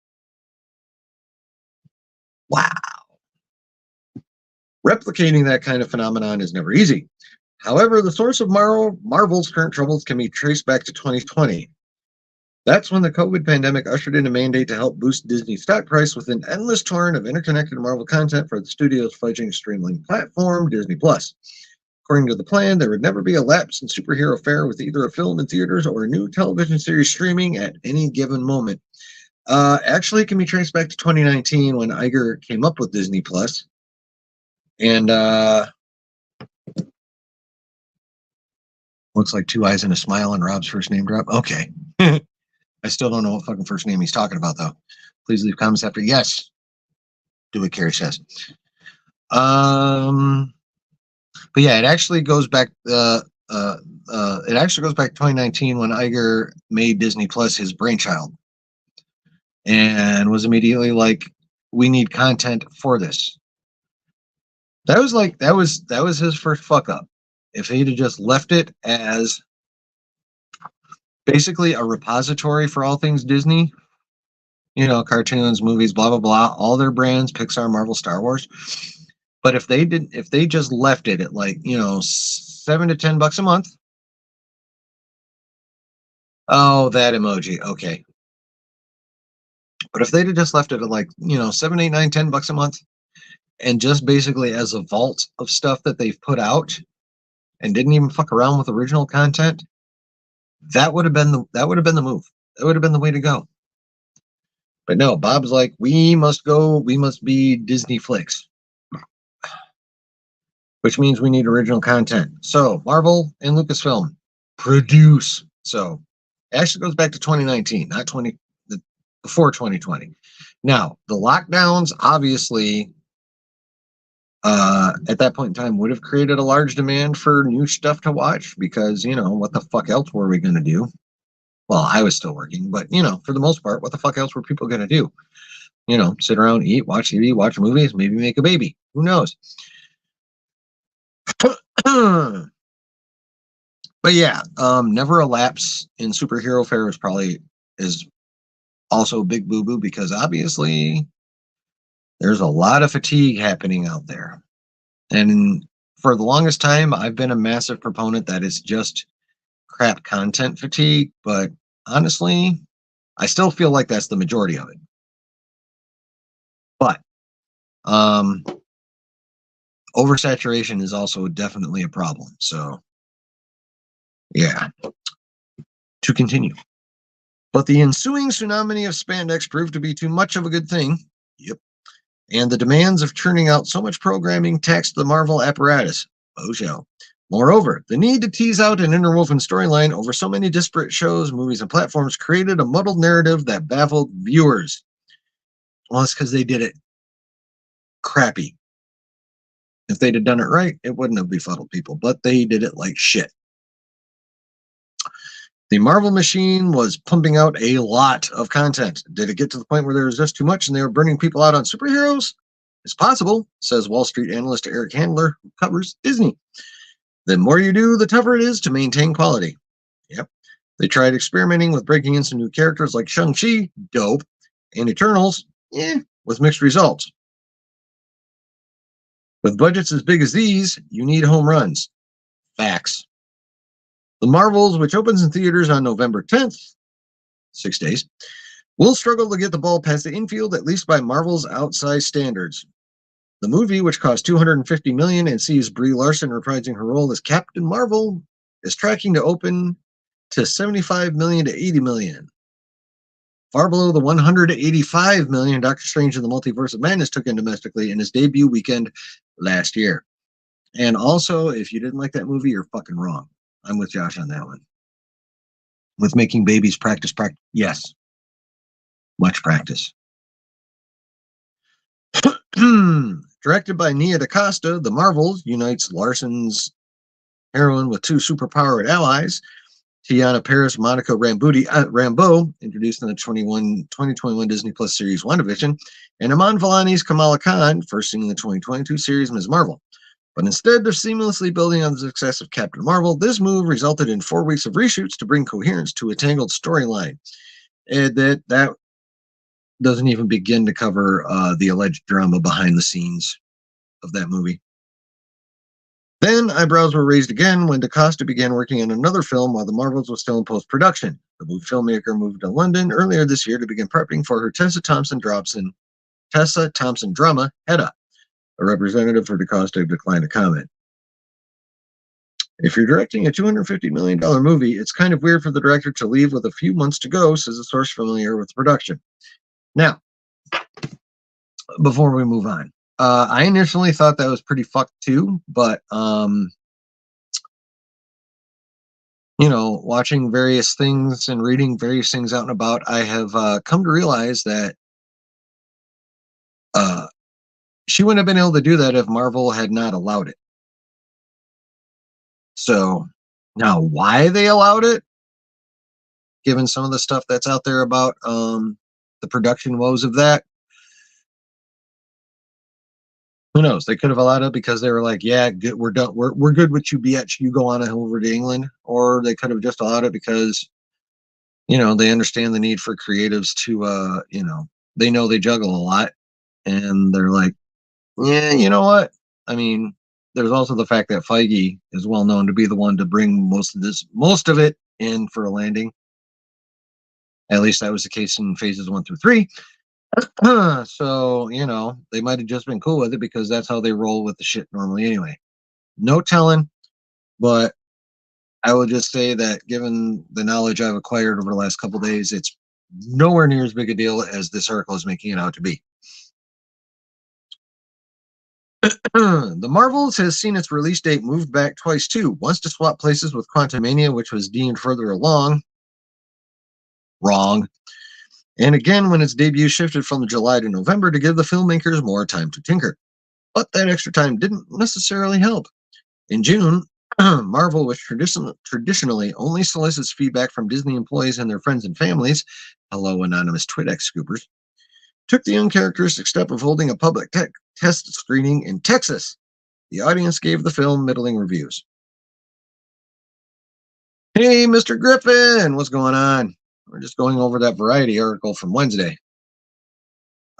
Wow. Replicating that kind of phenomenon is never easy. However, the source of Marvel's current troubles can be traced back to 2020. That's when the COVID pandemic ushered in a mandate to help boost Disney's stock price with an endless torrent of interconnected Marvel content for the studio's fledgling streaming platform, Disney Plus. According to the plan, there would never be a lapse in superhero fare with either a film in theaters or a new television series streaming at any given moment. Actually, it can be traced back to 2019 when Iger came up with Disney Plus. And looks like two eyes and a smile and Rob's first name drop. Okay. I still don't know what fucking first name he's talking about, though. Please leave comments after yes. Do what Carrie says. But yeah, it actually goes back. It actually goes back to 2019 when Iger made Disney Plus his brainchild, and was immediately like, "We need content for this." That was his first fuck up. If he'd have just left it as basically a repository for all things Disney, cartoons, movies, blah blah blah, all their brands, Pixar, Marvel, Star Wars. But if they just left it at like, $7 to $10 a month. Oh, that emoji. Okay. But if they'd have just left it at like, $7, $8, $9, $10 a month, and just basically as a vault of stuff that they've put out and didn't even fuck around with original content, that would have been the move. That would have been the way to go. But no, Bob's like, we must be Disney flicks. Which means we need original content. So Marvel and Lucasfilm produce. So it actually goes back to 2019, not before 2020. Now, the lockdowns obviously at that point in time would have created a large demand for new stuff to watch because, what the fuck else were we going to do? Well, I was still working, but, for the most part, what the fuck else were people going to do? Sit around, eat, watch TV, watch movies, maybe make a baby. Who knows? But yeah, never a lapse in superhero fare is also a big boo-boo because obviously there's a lot of fatigue happening out there. And for the longest time, I've been a massive proponent that it's just crap content fatigue, but honestly, I still feel like that's the majority of it. But oversaturation is also definitely a problem. So, yeah. To continue. But the ensuing tsunami of spandex proved to be too much of a good thing. Yep. And the demands of churning out so much programming taxed the Marvel apparatus. Bojo. Moreover, the need to tease out an interwoven storyline over so many disparate shows, movies, and platforms created a muddled narrative that baffled viewers. Well, it's because they did it crappy. If they'd have done it right, it wouldn't have befuddled people, but they did it like shit. The Marvel machine was pumping out a lot of content. Did it get to the point where there was just too much and they were burning people out on superheroes? It's possible, says Wall Street analyst Eric Handler, who covers Disney. The more you do, the tougher it is to maintain quality. Yep. They tried experimenting with breaking in some new characters like Shang-Chi, dope, and Eternals, with mixed results. With budgets as big as these, you need home runs. Facts. The Marvels, which opens in theaters on November 10th, 6 days, will struggle to get the ball past the infield, at least by Marvel's outsized standards. The movie, which cost $250 million and sees Brie Larson reprising her role as Captain Marvel, is tracking to open to $75 million to $80 million. Far below the $185 million Doctor Strange in the Multiverse of Madness took in domestically in his debut weekend last year. And also, if you didn't like that movie, you're fucking wrong. I'm with Josh on that one. With making babies practice. Yes. Much practice. Directed by Nia DaCosta, The Marvels unites Larson's heroine with two superpowered allies, Tiana Paris, Monica Rambeau, introduced in the 2021 Disney Plus series WandaVision, and Aman Vellani's Kamala Khan, first seen in the 2022 series Ms. Marvel. But instead of seamlessly building on the success of Captain Marvel, this move resulted in 4 weeks of reshoots to bring coherence to a tangled storyline. And that doesn't even begin to cover the alleged drama behind the scenes of that movie. Then eyebrows were raised again when DaCosta began working on another film while the Marvels was still in post-production. The filmmaker moved to London earlier this year to begin prepping for her Tessa Thompson drama, Hedda. A representative for DaCosta declined to comment. If you're directing a $250 million movie, it's kind of weird for the director to leave with a few months to go, says a source familiar with the production. Now, before we move on, I initially thought that was pretty fucked too, but watching various things and reading various things out and about, I have come to realize that she wouldn't have been able to do that if Marvel had not allowed it. So now why they allowed it, given some of the stuff that's out there about the production woes of that, who knows? They could have allowed it because they were like, yeah, good, we're done. We're good with you, bitch. You go on over to England. Or they could have just allowed it because, they understand the need for creatives to, they know they juggle a lot. And they're like, yeah, you know what? I mean, there's also the fact that Feige is well known to be the one to bring most of it in for a landing. At least that was the case in phases 1 through 3. So, they might have just been cool with it because that's how they roll with the shit normally anyway. No telling, but I will just say that given the knowledge I've acquired over the last couple of days, it's nowhere near as big a deal as this article is making it out to be. The Marvels has seen its release date moved back twice too. Once to swap places with Quantumania, which was deemed further along. Wrong. And again, when its debut shifted from July to November to give the filmmakers more time to tinker. But that extra time didn't necessarily help. In June, Marvel, which traditionally only solicits feedback from Disney employees and their friends and families, hello anonymous TwitX scoopers, took the uncharacteristic step of holding a public test screening in Texas. The audience gave the film middling reviews. Hey, Mr. Griffin, what's going on? We're just going over that Variety article from Wednesday.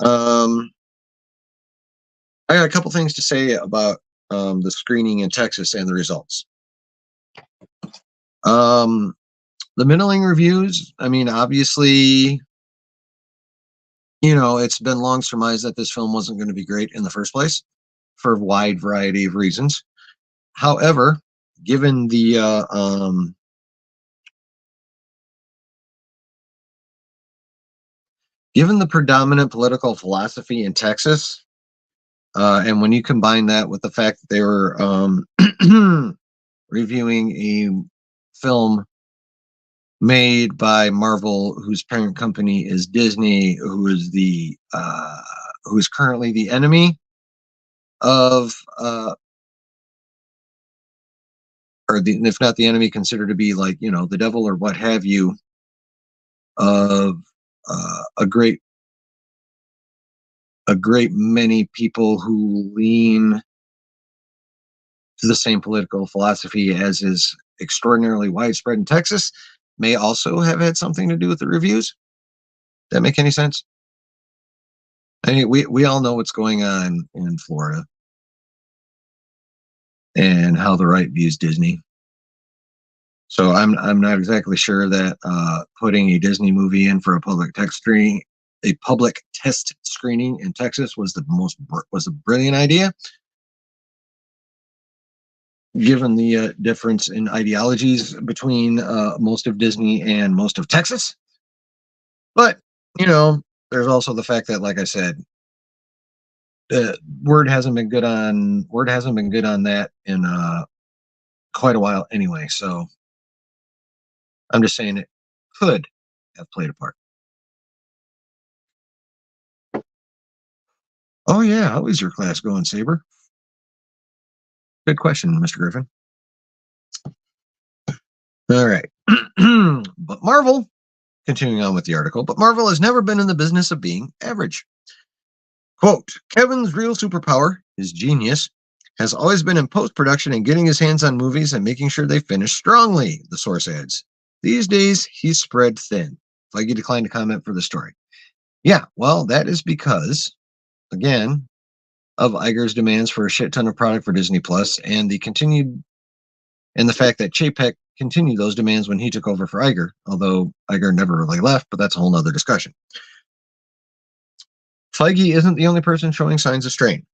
I got a couple things to say about the screening in Texas and the results. The middling reviews, I mean, obviously, it's been long surmised that this film wasn't going to be great in the first place for a wide variety of reasons. However, given the predominant political philosophy in Texas, and when you combine that with the fact that they were reviewing a film made by Marvel, whose parent company is Disney, who is currently the enemy of, if not the enemy, considered to be like the devil or what have you, of a great many people who lean to the same political philosophy as is extraordinarily widespread in Texas, may also have had something to do with the reviews. Does that make any sense? I mean, we all know what's going on in Florida and how the right views Disney. So I'm not exactly sure that putting a Disney movie in for a public test screening in Texas was a brilliant idea, given the difference in ideologies between most of Disney and most of Texas. But there's also the fact that, like I said, word hasn't been good on that in quite a while anyway. So I'm just saying it could have played a part. Oh yeah, how is your class going, Saber? Good question, Mr. Griffin. All right. But Marvel, continuing on with the article, but Marvel has never been in the business of being average. Quote, Kevin's real superpower, his genius, has always been in post-production and getting his hands on movies and making sure they finish strongly, the source adds. These days, he's spread thin. Feige declined to comment for the story. Yeah, well, that is because, again, of Iger's demands for a shit ton of product for Disney Plus, and the fact that Chapek continued those demands when he took over for Iger, although Iger never really left, but that's a whole nother discussion. Feige isn't the only person showing signs of strain.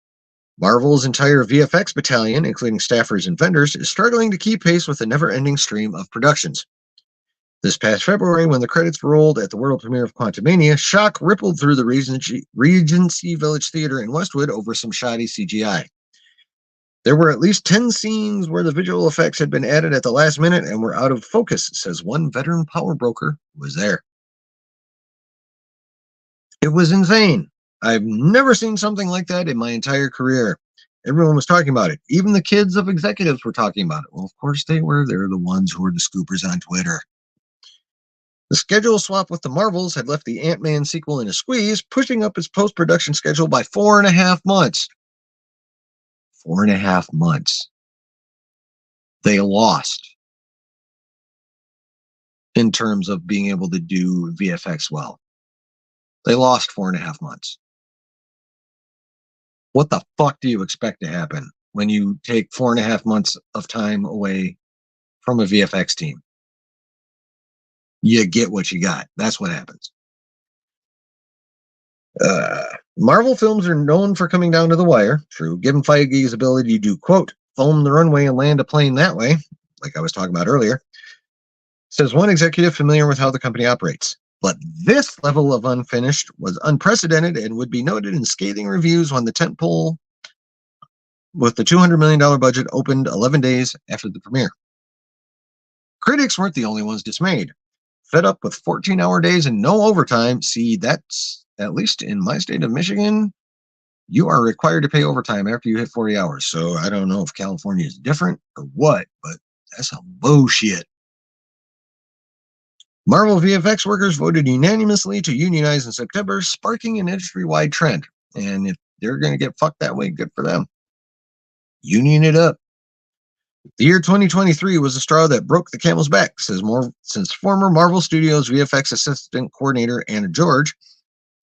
Marvel's entire VFX battalion, including staffers and vendors, is struggling to keep pace with the never-ending stream of productions. This past February, when the credits rolled at the world premiere of Quantumania, shock rippled through the Regency Village Theater in Westwood over some shoddy CGI. There were at least 10 scenes where the visual effects had been added at the last minute and were out of focus, says one veteran power broker who was there. It was insane. I've never seen something like that in my entire career. Everyone was talking about it. Even the kids of executives were talking about it. Well, of course they were. They're the ones who were the scoopers on Twitter. The schedule swap with the Marvels had left the Ant-Man sequel in a squeeze, pushing up its post-production schedule by 4.5 months. 4.5 months. They lost in terms of being able to do VFX well. They lost 4.5 months. What the fuck do you expect to happen when you take 4.5 months of time away from a VFX team? You get what you got. That's what happens. Marvel films are known for coming down to the wire. True. Given Feige's ability to, quote, foam the runway and land a plane that way, like I was talking about earlier, says one executive familiar with how the company operates. But this level of unfinished was unprecedented and would be noted in scathing reviews when the tentpole with the $200 million budget opened 11 days after the premiere. Critics weren't the only ones dismayed. Fed up with 14-hour days and no overtime, see, that's, at least in my state of Michigan, you are required to pay overtime after you hit 40 hours. So I don't know if California is different or what, but that's some bullshit. Marvel VFX workers voted unanimously to unionize in September, sparking an industry-wide trend. And if they're going to get fucked that way, good for them. Union it up. The year 2023 was the straw that broke the camel's back, since former Marvel Studios VFX assistant coordinator Anna George,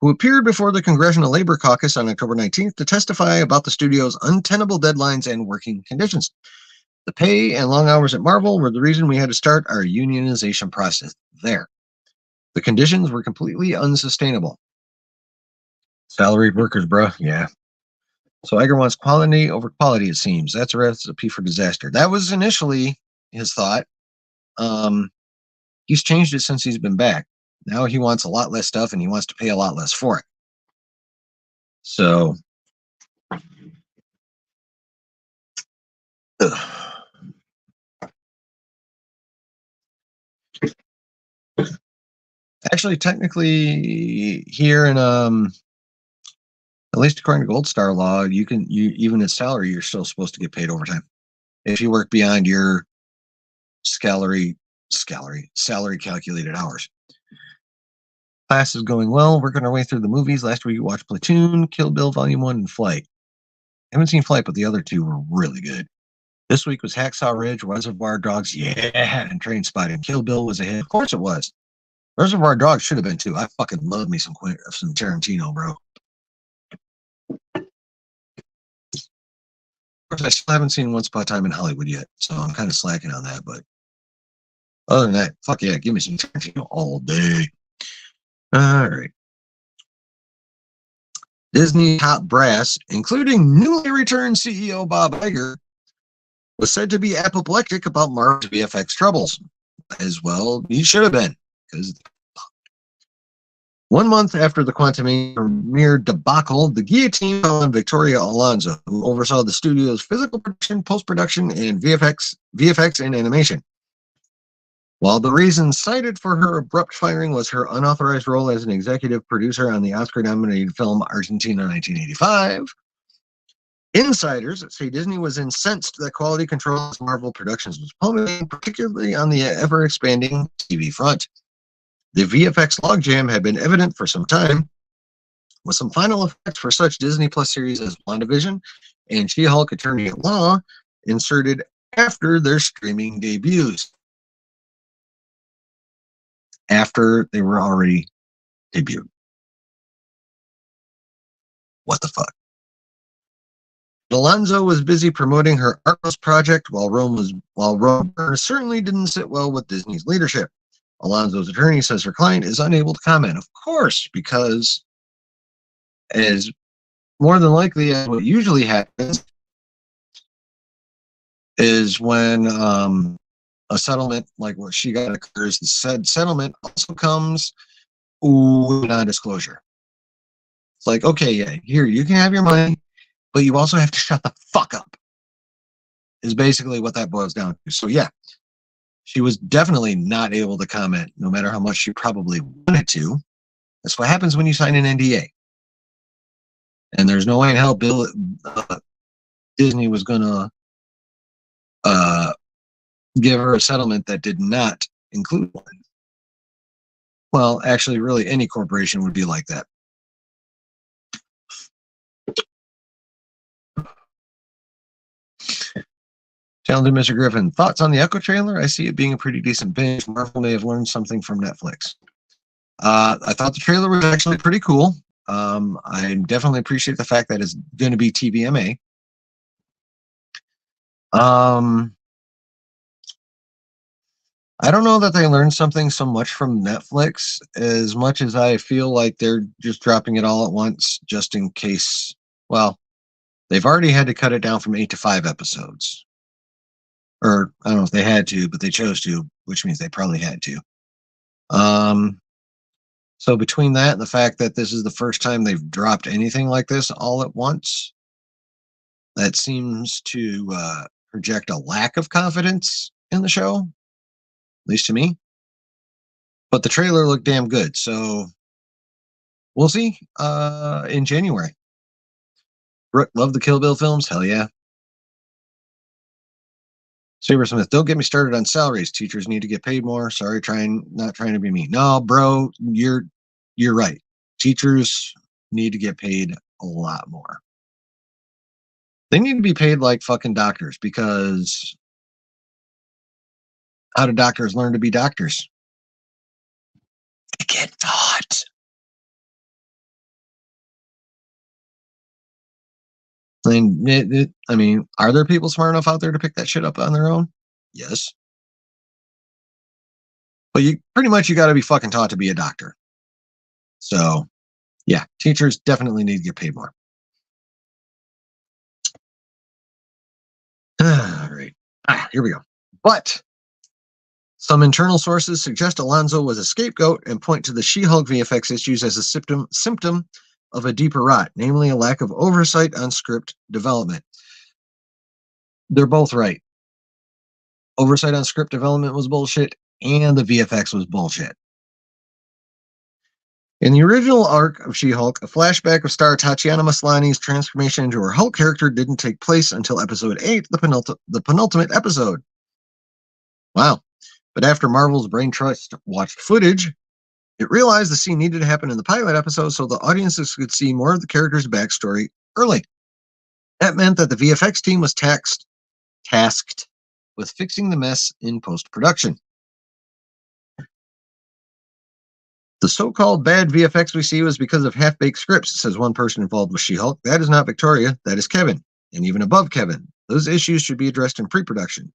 who appeared before the Congressional Labor Caucus on October 19th to testify about the studio's untenable deadlines and working conditions. The pay and long hours at Marvel were the reason we had to start our unionization process there. The conditions were completely unsustainable. Salaried workers, bro. Yeah. So Iger wants quality over quality, it seems. That's a recipe for disaster. That was initially his thought. He's changed it since he's been back. Now he wants a lot less stuff and he wants to pay a lot less for it. So, actually, technically, here in at least according to Gold Star law, you even at salary, you're still supposed to get paid overtime if you work beyond your salary calculated hours. Class is going well, working our way through the movies. Last week we watched Platoon, Kill Bill Volume 1, and Flight. I haven't seen Flight, but the other two were really good. This week was Hacksaw Ridge, Reservoir Dogs, yeah, and Trainspotting. Kill Bill was a hit. Of course it was. Reservoir Dogs should have been too. I fucking love me some Tarantino, bro. Of course, I still haven't seen Once Upon a Time in Hollywood yet, so I'm kind of slacking on that. But other than that, fuck yeah, give me some Tarantino all day. All right. Disney top brass, including newly returned CEO Bob Iger, was said to be apoplectic about Marvel's VFX troubles. As well, he should have been, because 1 month after the Quantumania premiere debacle, the guillotine fell on Victoria Alonso, who oversaw the studio's physical production, post-production, and VFX and animation. While the reason cited for her abrupt firing was her unauthorized role as an executive producer on the Oscar-nominated film Argentina 1985, insiders say Disney was incensed that quality control of Marvel Productions was plummeting, particularly on the ever-expanding TV front. The VFX logjam had been evident for some time, with some final effects for such Disney Plus series as WandaVision and She-Hulk Attorney at Law inserted after their streaming debuts. After they were already debuted. What the fuck? Alonzo was busy promoting her Arthouse project while Rome certainly didn't sit well with Disney's leadership. Alonzo's attorney says her client is unable to comment. Of course, because as more than likely as what usually happens is when a settlement like what she got occurs, the said settlement also comes with non-disclosure. It's like, okay, yeah, here, you can have your money, but you also have to shut the fuck up, is basically what that boils down to. So yeah, she was definitely not able to comment, no matter how much she probably wanted to. That's what happens when you sign an NDA. And there's no way in hell Disney was going to give her a settlement that did not include one. Well, actually, really, any corporation would be like that. Talented Mr. Griffin, thoughts on the Echo trailer? I see it being a pretty decent binge. Marvel may have learned something from Netflix. I thought the trailer was actually pretty cool. I definitely appreciate the fact that it's going to be TVMA. I don't know that they learned something so much from Netflix as much as I feel like they're just dropping it all at once just in case. Well, they've already had to cut it down from 8 to 5 episodes. Or I don't know if they had to, but they chose to, which means they probably had to. So between that and the fact that this is the first time they've dropped anything like this all at once, that seems to project a lack of confidence in the show, at least to me. But the trailer looked damn good, so we'll see in January. Brooke, love the Kill Bill films? Hell yeah. Saber Smith, don't get me started on salaries. Teachers need to get paid more. Sorry, not trying to be mean. No, bro, you're right. Teachers need to get paid a lot more. They need to be paid like fucking doctors, because how do doctors learn to be doctors? They get taught. I mean, are there people smart enough out there to pick that shit up on their own? Yes. But you got to be fucking taught to be a doctor. So, yeah, teachers definitely need to get paid more. All right. Here we go. But some internal sources suggest Alonzo was a scapegoat and point to the She-Hulk VFX issues as a symptom of a deeper rot, namely a lack of oversight on script development. They're both right. Oversight on script development was bullshit, and the VFX was bullshit. In the original arc of She-Hulk, a flashback of star Tatiana Maslany's transformation into her Hulk character didn't take place until episode 8, the penultimate episode. Wow. But after Marvel's Brain Trust watched footage, it realized the scene needed to happen in the pilot episode so the audiences could see more of the character's backstory early. That meant that the VFX team was tasked with fixing the mess in post-production. The so-called bad VFX we see was because of half-baked scripts, says one person involved with She-Hulk. That is not Victoria, that is Kevin. And even above Kevin, those issues should be addressed in pre-production.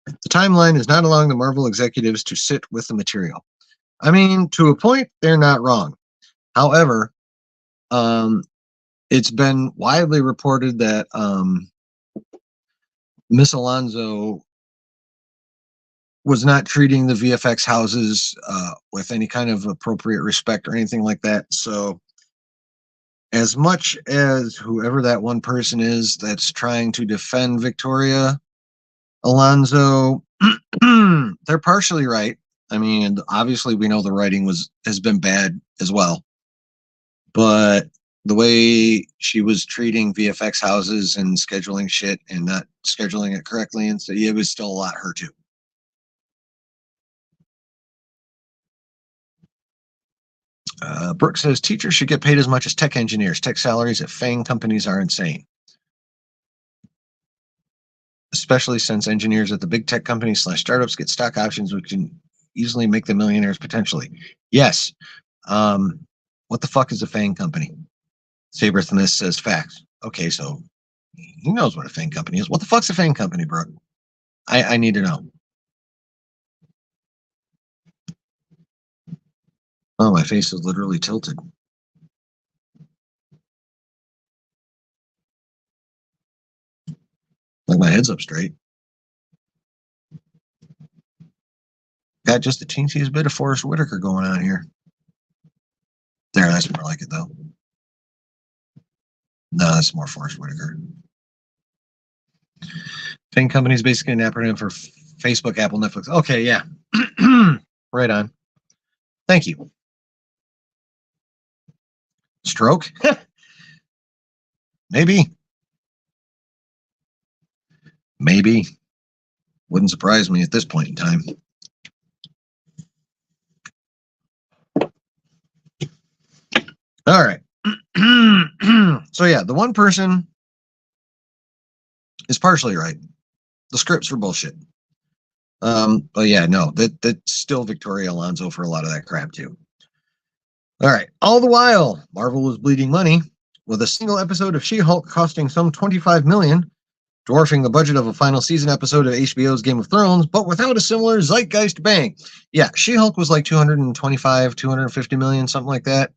The timeline is not allowing the Marvel executives to sit with the material. I mean, to a point, they're not wrong. However, it's been widely reported that Miss Alonzo was not treating the VFX houses with any kind of appropriate respect or anything like that. So as much as whoever that one person is that's trying to defend Victoria Alonzo, they're partially right. I mean, obviously we know the writing has been bad as well. But the way she was treating VFX houses and scheduling shit and not scheduling it correctly, and so it was still a lot her too. Brooke says teachers should get paid as much as tech engineers. Tech salaries at FANG companies are insane. Especially since engineers at the big tech companies / startups get stock options, which can easily make them millionaires potentially. Yes. What the fuck is a FANG company? Sabersmith says facts. Okay, so he knows what a fan company is. What the fuck's a fan company, bro? I need to know. Oh, my face is literally tilted. Like my head's up straight. Got just the teensiest bit of Forrest Whitaker going on here. There, that's more like it though. No, that's more Forrest Whitaker. Fan company is basically an acronym for Facebook, Apple, Netflix. Okay, yeah. Right on. Thank you. Stroke? Maybe. Maybe. Wouldn't surprise me at this point in time. All right. So yeah, the one person is partially right. The scripts were bullshit. But yeah, no, that's still Victoria Alonso for a lot of that crap too. All right. All the while, Marvel was bleeding money with a single episode of She-Hulk costing some $25 million, dwarfing the budget of a final season episode of HBO's Game of Thrones, but without a similar zeitgeist bang. Yeah, She-Hulk was like 225, 250 million, something like that.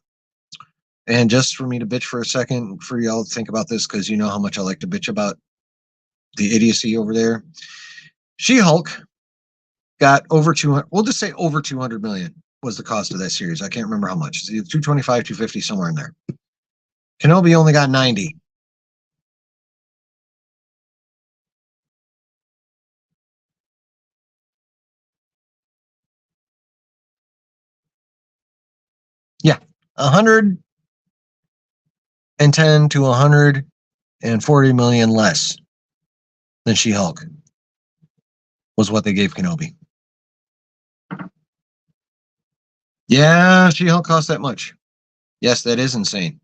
And just for me to bitch for a second, for y'all to think about this, because you know how much I like to bitch about the idiocy over there. She-Hulk got over 200, we'll just say over 200 million was the cost of that series. I can't remember how much. It's either 225, 250, somewhere in there. Kenobi only got 90. Yeah, 110 to 140 million less than She-Hulk was what they gave Kenobi. Yeah, She-Hulk cost that much. Yes, that is insane.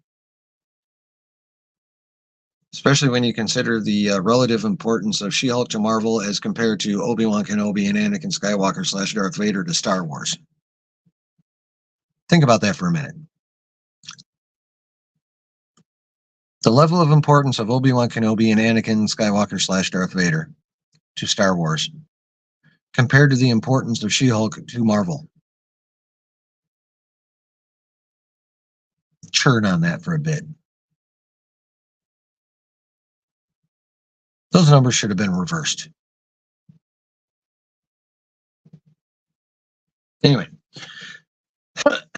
Especially when you consider the relative importance of She-Hulk to Marvel as compared to Obi-Wan Kenobi and Anakin Skywalker / Darth Vader to Star Wars. Think about that for a minute. The level of importance of Obi-Wan Kenobi and Anakin Skywalker / Darth Vader to Star Wars compared to the importance of She-Hulk to Marvel. Churn on that for a bit. Those numbers should have been reversed. Anyway.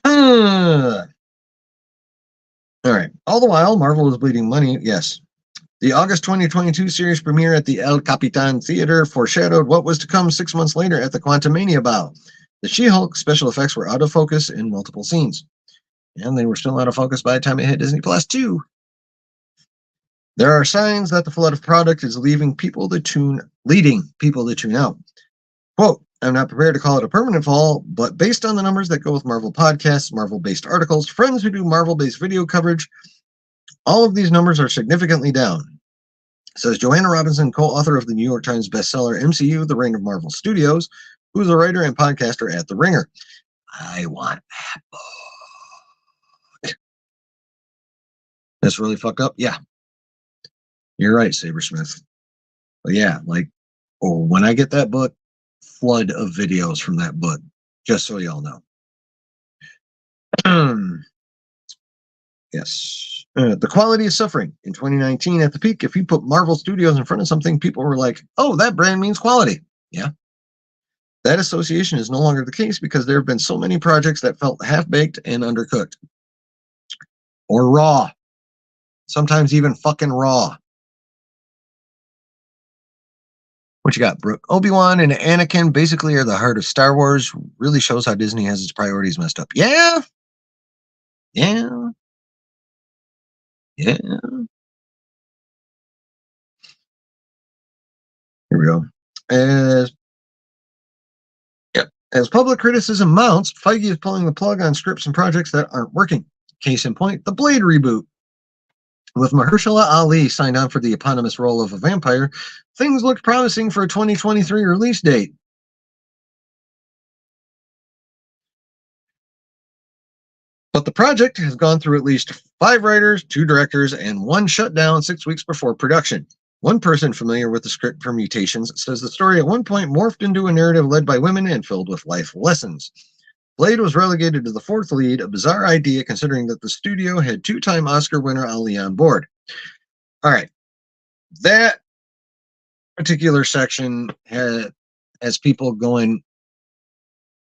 All right. All the while, Marvel was bleeding money. Yes. The August 2022 series premiere at the El Capitan Theater foreshadowed what was to come 6 months later at the Quantumania Bow. The She-Hulk special effects were out of focus in multiple scenes. And they were still out of focus by the time it hit Disney Plus too. There are signs that the flood of product is leading people to tune out. Quote, I'm not prepared to call it a permanent fall, but based on the numbers that go with Marvel podcasts, Marvel-based articles, friends who do Marvel-based video coverage, all of these numbers are significantly down. Says Joanna Robinson, co-author of the New York Times bestseller MCU, The Reign of Marvel Studios, who's a writer and podcaster at The Ringer. I want that book. That's really fucked up? Yeah. You're right, Sabersmith. But yeah, like, when I get that book, flood of videos from that book, just so y'all know. Yes. The quality is suffering. In 2019, at the peak, if you put Marvel Studios in front of something, people were like, oh, that brand means quality. Yeah. That association is no longer the case because there have been so many projects that felt half-baked and undercooked. Or raw. Sometimes even fucking raw. What you got, Brooke? Obi-Wan and Anakin basically are the heart of Star Wars. Really shows how Disney has its priorities messed up. Yeah. Yeah. Yeah. Here we go. As public criticism mounts, Feige is pulling the plug on scripts and projects that aren't working. Case in point, the Blade reboot. With Mahershala Ali signed on for the eponymous role of a vampire, things looked promising for a 2023 release date. But the project has gone through at least 5 writers, 2 directors, and 1 shutdown 6 weeks before production. One person familiar with the script permutations says the story at one point morphed into a narrative led by women and filled with life lessons. Blade was relegated to the 4th lead, a bizarre idea considering that the studio had 2-time Oscar winner Ali on board. All right. That particular section has people going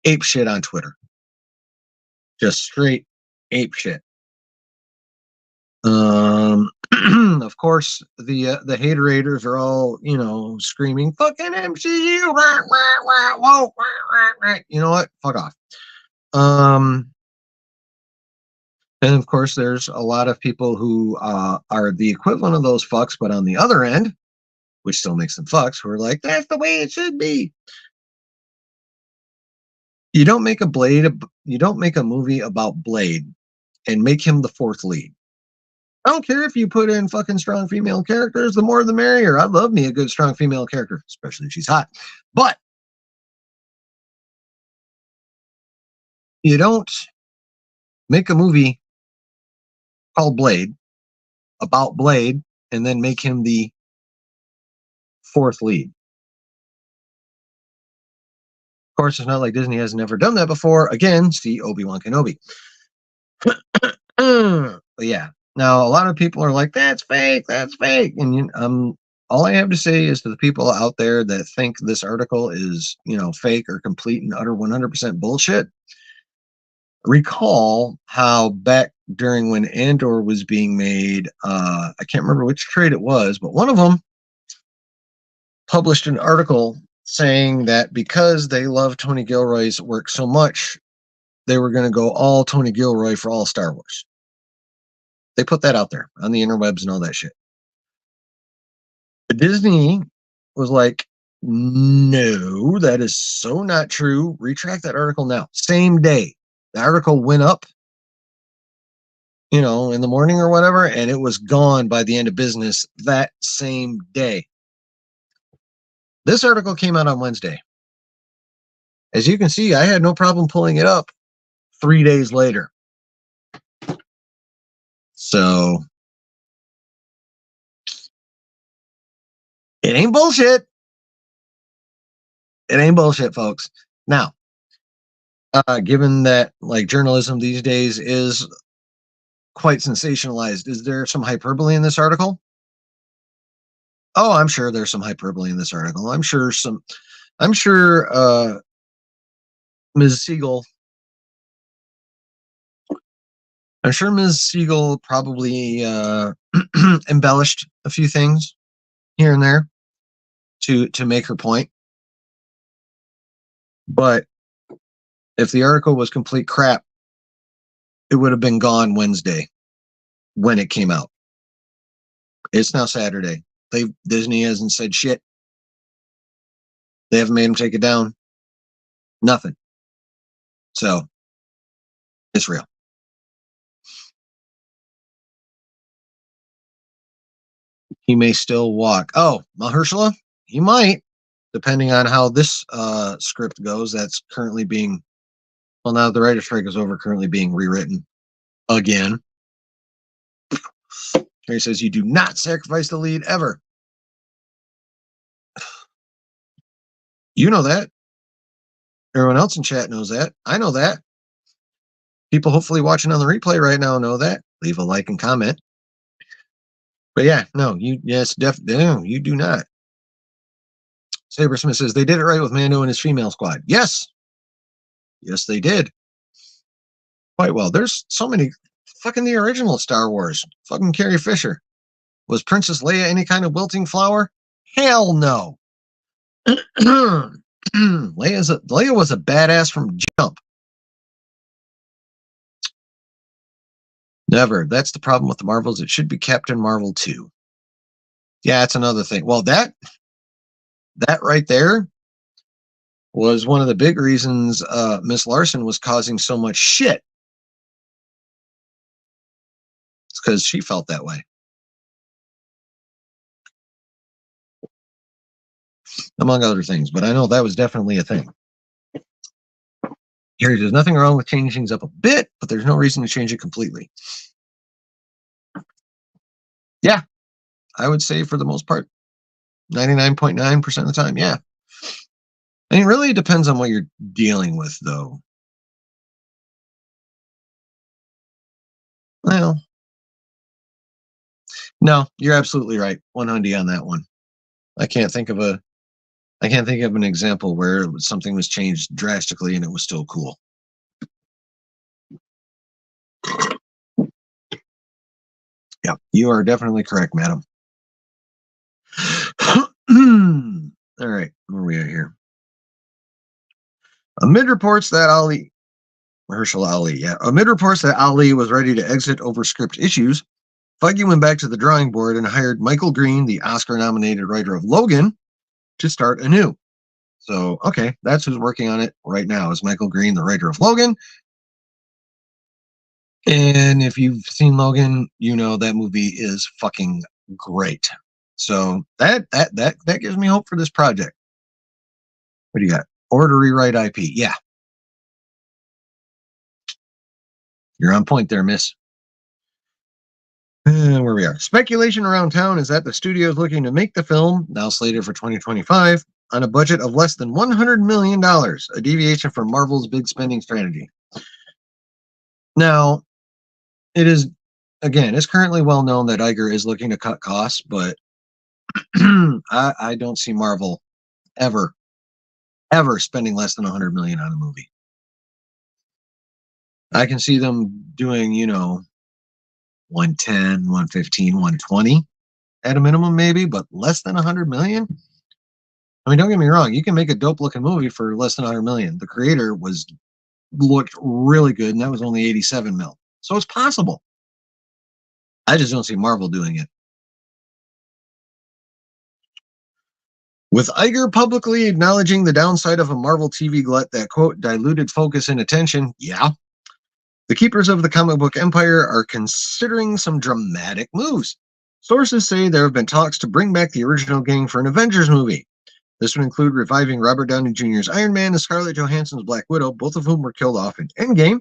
ape shit on Twitter. Just straight ape shit. Of course, the haterators are all, screaming, fucking MCU, rah, rah, rah, whoa, rah, rah, rah. You know what? Fuck off. And of course, there's a lot of people who are the equivalent of those fucks, but on the other end, which still makes them fucks, who are like, that's the way it should be. You don't make a movie about Blade and make him the 4th lead. I don't care if you put in fucking strong female characters, the more the merrier. I love me a good strong female character, especially if she's hot. But you don't make a movie called Blade about Blade and then make him the 4th lead. Of course, it's not like Disney has never done that before. Again, see Obi-Wan Kenobi. But yeah. Now, a lot of people are like, that's fake, that's fake. And all I have to say is to the people out there that think this article is, fake or complete and utter 100% bullshit, recall how back during when Andor was being made, I can't remember which trade it was, but one of them published an article saying that because they love Tony Gilroy's work so much, they were going to go all Tony Gilroy for all Star Wars. They put that out there on the interwebs and all that shit. But Disney was like, no, that is so not true. Retract that article now. Same day. The article went up, in the morning or whatever, and it was gone by the end of business that same day. This article came out on Wednesday. As you can see, I had no problem pulling it up 3 days later. So it ain't bullshit. It ain't bullshit, folks. Now, given that like journalism these days is quite sensationalized, is there some hyperbole in this article? Oh, I'm sure there's some hyperbole in this article. I'm sure Ms. Siegel. I'm sure Ms. Siegel probably embellished a few things here and there to make her point. But if the article was complete crap, it would have been gone Wednesday when it came out. It's now Saturday. Disney hasn't said shit. They haven't made him take it down. Nothing. So it's real. He may still walk. Oh, Mahershala? He might, depending on how this script goes. That's currently being, well, now the writer's strike is over, currently being rewritten again. He says, you do not sacrifice the lead ever. You know that. Everyone else in chat knows that. I know that. People hopefully watching on the replay right now know that. Leave a like and comment. But yeah, no, you do not. Sabersmith says they did it right with Mando and his female squad. Yes, they did. Quite well. There's so many. Fucking the original Star Wars. Fucking Carrie Fisher. Was Princess Leia any kind of wilting flower? Hell no. Leia was a badass from jump. Never. That's the problem with the Marvels. It should be Captain Marvel 2. Yeah, that's another thing. Well, that right there was one of the big reasons Miss Larson was causing so much shit. It's because she felt that way. Among other things, but I know that was definitely a thing. Here, there's nothing wrong with changing things up a bit, but there's no reason to change it completely. Yeah, I would say for the most part, 99.9% of the time, yeah. I mean, it really depends on what you're dealing with, though. Well, no, you're absolutely right. 100 on that one. I can't think of a I can't think of an example where something was changed drastically and it was still cool. Yeah, you are definitely correct, madam. All right, where are we at here? Amid reports that Herschel Ali, yeah. Amid reports that Ali was ready to exit over script issues, Feige went back to the drawing board and hired Michael Green, the Oscar-nominated writer of Logan, to start anew. So, okay, that's who's working on it right now is Michael Green, the writer of Logan. And if you've seen Logan, you know that movie is fucking great. So that gives me hope for this project. What do you got? Or to rewrite IP. Yeah, you're on point there, miss. Where we are. Speculation around town is that the studio is looking to make the film, now slated for 2025, on a budget of less than $100 million, a deviation from Marvel's big spending strategy. Now, it is, again, it's currently well known that Iger is looking to cut costs, but I don't see Marvel ever, ever spending less than $100 million on a movie. I can see them doing, 110, 115, 120 at a minimum, maybe, but less than 100 million. I mean, don't get me wrong. You can make a dope looking movie for less than 100 million. The Creator looked really good, and that was only 87 mil. So it's possible. I just don't see Marvel doing it. With Iger publicly acknowledging the downside of a Marvel TV glut that, quote, diluted focus and attention, yeah, the keepers of the comic book empire are considering some dramatic moves. Sources say there have been talks to bring back the original gang for an Avengers movie. This would include reviving Robert Downey Jr.'s Iron Man and Scarlett Johansson's Black Widow, both of whom were killed off in Endgame.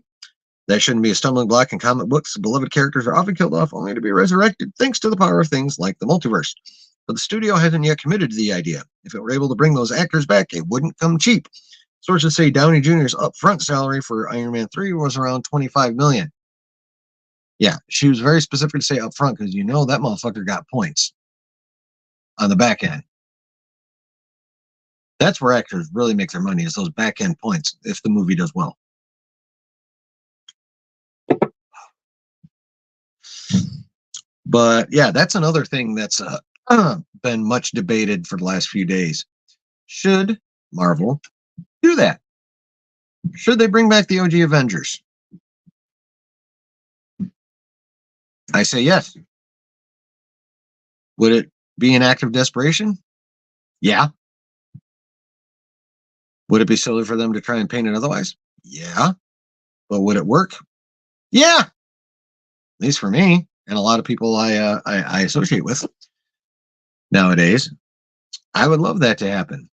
That shouldn't be a stumbling block in comic books. Beloved characters are often killed off only to be resurrected thanks to the power of things like the multiverse. But the studio hasn't yet committed to the idea. If it were able to bring those actors back, it wouldn't come cheap. Sources say Downey Jr.'s upfront salary for Iron Man 3 was around $25 million. Yeah, she was very specific to say upfront because you know that motherfucker got points on the back end. That's where actors really make their money, is those back end points if the movie does well. But yeah, that's another thing that's been much debated for the last few days. Should Marvel do that? Should they bring back the OG Avengers? I say yes. Would it be an act of desperation? Yeah. Would it be silly for them to try and paint it otherwise? Yeah. But would it work? Yeah. At least for me and a lot of people I associate with nowadays. I would love that to happen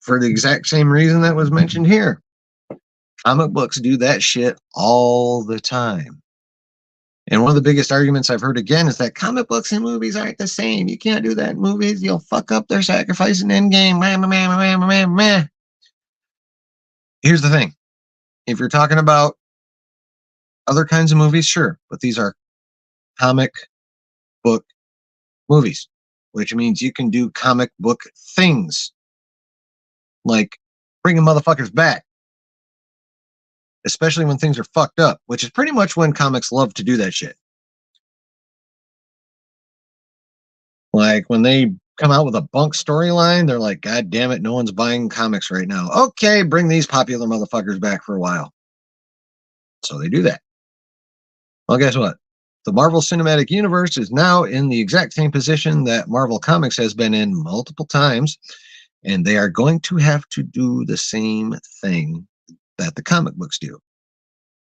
for the exact same reason that was mentioned here. Comic books do that shit all the time. And one of the biggest arguments I've heard again is that comic books and movies aren't the same. You can't do that in movies. You'll fuck up their sacrifice in Endgame. Here's the thing. If you're talking about other kinds of movies, sure. But these are comic book movies, which means you can do comic book things. Like bringing motherfuckers back. Especially when things are fucked up, which is pretty much when comics love to do that shit. Like when they come out with a bunk storyline, they're like, God damn it, no one's buying comics right now. Okay, bring these popular motherfuckers back for a while. So they do that. Well, guess what? The Marvel Cinematic Universe is now in the exact same position that Marvel Comics has been in multiple times, and they are going to have to do the same thing that the comic books do.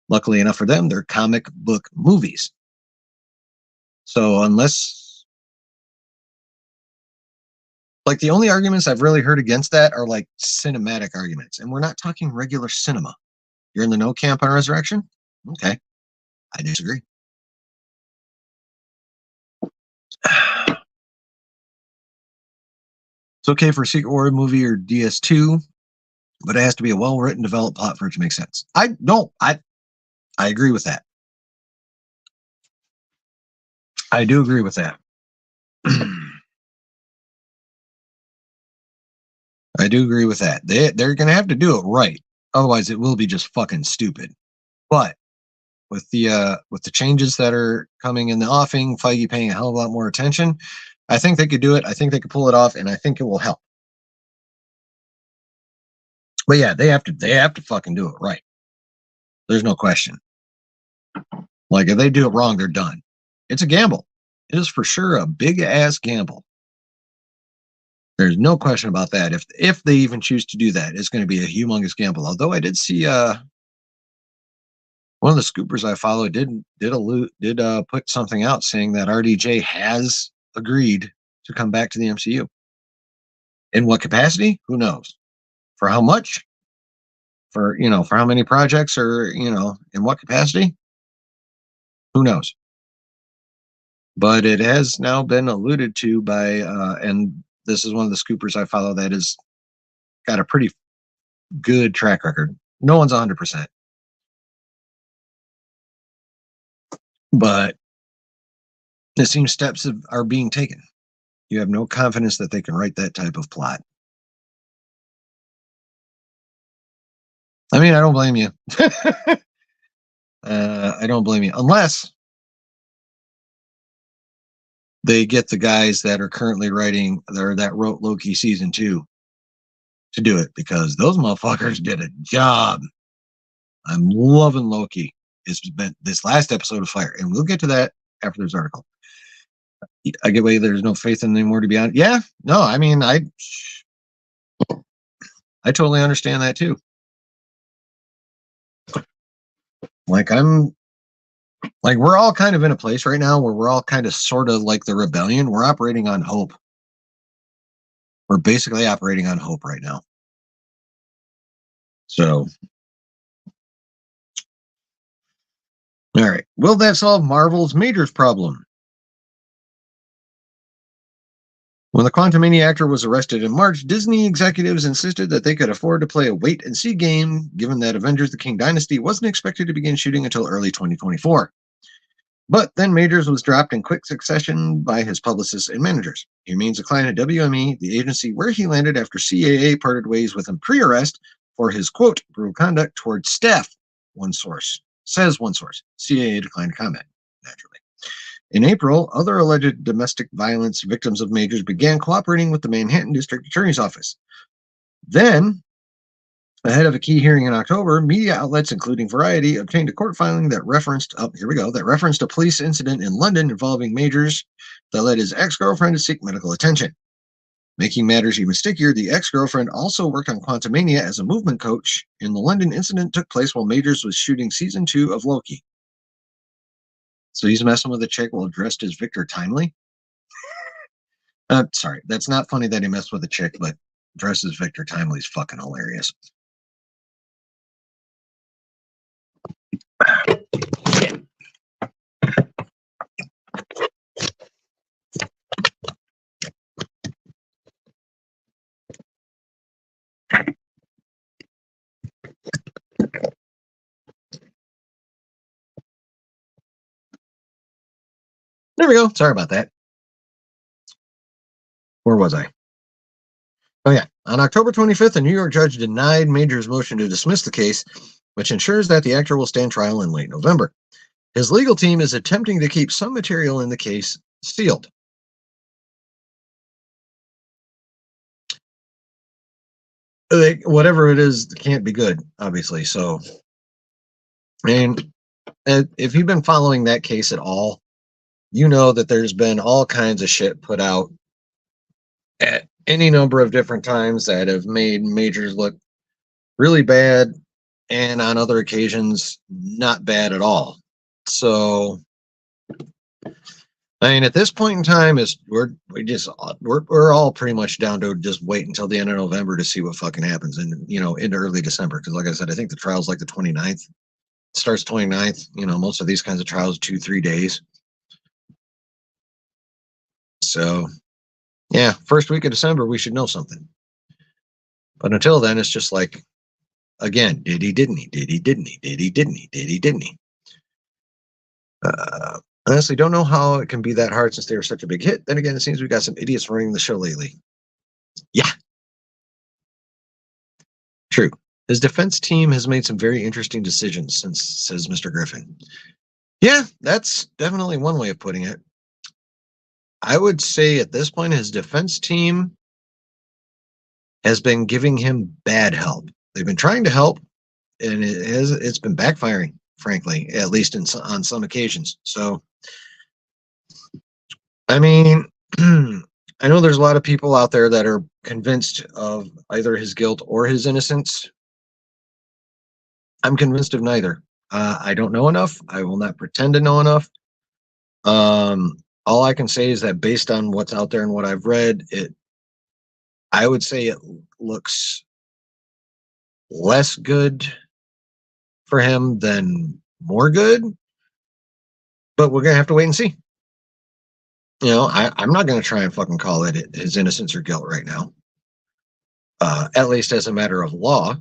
Luckily enough for them, they're comic book movies. So unless, like, the only arguments I've really heard against that are like cinematic arguments, and we're not talking regular cinema. You're in the no camp on Resurrection? Okay. I disagree. It's okay for a Secret War movie or DS2, but it has to be a well-written, developed plot for it to make sense. I agree with that. I do agree with that. I do agree with that. They're going to have to do it right, otherwise it will be just fucking stupid. But with the changes that are coming in the offing, Feige paying a hell of a lot more attention, I think they could do it. I think they could pull it off, and I think it will help. But yeah, they have to fucking do it right. There's no question. Like if they do it wrong, they're done. It's a gamble. It is for sure a big ass gamble. There's no question about that. If they even choose to do that, it's going to be a humongous gamble. Although I did see one of the scoopers I follow did put something out saying that RDJ has agreed to come back to the MCU. In what capacity? Who knows? For how much? For how many projects, or in what capacity? Who knows? But it has now been alluded to by, and this is one of the scoopers I follow that has got a pretty good track record. No one's 100%, but it seems steps are being taken. You have no confidence that they can write that type of plot. I mean, I don't blame you. I don't blame you, unless they get the guys that are currently writing or that wrote Loki season 2 to do it, because those motherfuckers did a job. I'm loving Loki. It's been this last episode of Fire, and we'll get to that after this article. I get why there's no faith in anymore, to be honest. Yeah, no, I mean, I totally understand that too. Like we're all kind of in a place right now where we're all kind of sort of like the rebellion. We're operating on hope. We're basically operating on hope right now. So, all right. Will that solve Marvel's Majors problem? When the Quantumania actor was arrested in March, Disney executives insisted that they could afford to play a wait-and-see game, given that Avengers: The King Dynasty wasn't expected to begin shooting until early 2024. But then Majors was dropped in quick succession by his publicists and managers. He remains a client at WME, the agency where he landed after CAA parted ways with him pre-arrest for his, quote, brutal conduct towards staff, one source. CAA declined to comment, naturally. In April, other alleged domestic violence victims of Majors began cooperating with the Manhattan District Attorney's Office. Then, ahead of a key hearing in October, media outlets, including Variety, obtained a court filing that referenced a police incident in London involving Majors that led his ex-girlfriend to seek medical attention. Making matters even stickier, the ex-girlfriend also worked on Quantumania as a movement coach, and the London incident took place while Majors was shooting season 2 of Loki. So he's messing with a chick while dressed as Victor Timely? Sorry, that's not funny that he messed with a chick, but dressed as Victor Timely is fucking hilarious. There we go. Sorry about that. Where was I? Oh, yeah. On October 25th, a New York judge denied Majors' motion to dismiss the case, which ensures that the actor will stand trial in late November. His legal team is attempting to keep some material in the case sealed. Whatever it is, can't be good, obviously. So, and if you've been following that case at all, you know that there's been all kinds of shit put out at any number of different times that have made Majors look really bad, and on other occasions, not bad at all. So I mean, at this point in time, we're all pretty much down to just wait until the end of November to see what fucking happens, and into early December. Because, like I said, I think the trial's like the 29th. It starts 29th. Most of these kinds of trials 2-3 days. So, yeah, first week of December we should know something. But until then, it's just like, again, did he? Didn't he? Did he? Didn't he? Did he? Didn't he? Did he? Didn't he? Honestly, don't know how it can be that hard since they were such a big hit. Then again, it seems we got some idiots running the show lately. Yeah, true. His defense team has made some very interesting decisions since, says Mr. Griffin. Yeah, that's definitely one way of putting it. I would say at this point, his defense team has been giving him bad help. They've been trying to help, and it's been backfiring, frankly, at least on some occasions. So, I mean, I know there's a lot of people out there that are convinced of either his guilt or his innocence. I'm convinced of neither. I don't know enough. I will not pretend to know enough. All I can say is that based on what's out there and what I've read, I would say it looks less good for him than more good. But we're gonna have to wait and see. I'm not gonna try and fucking call it his innocence or guilt right now. At least as a matter of law.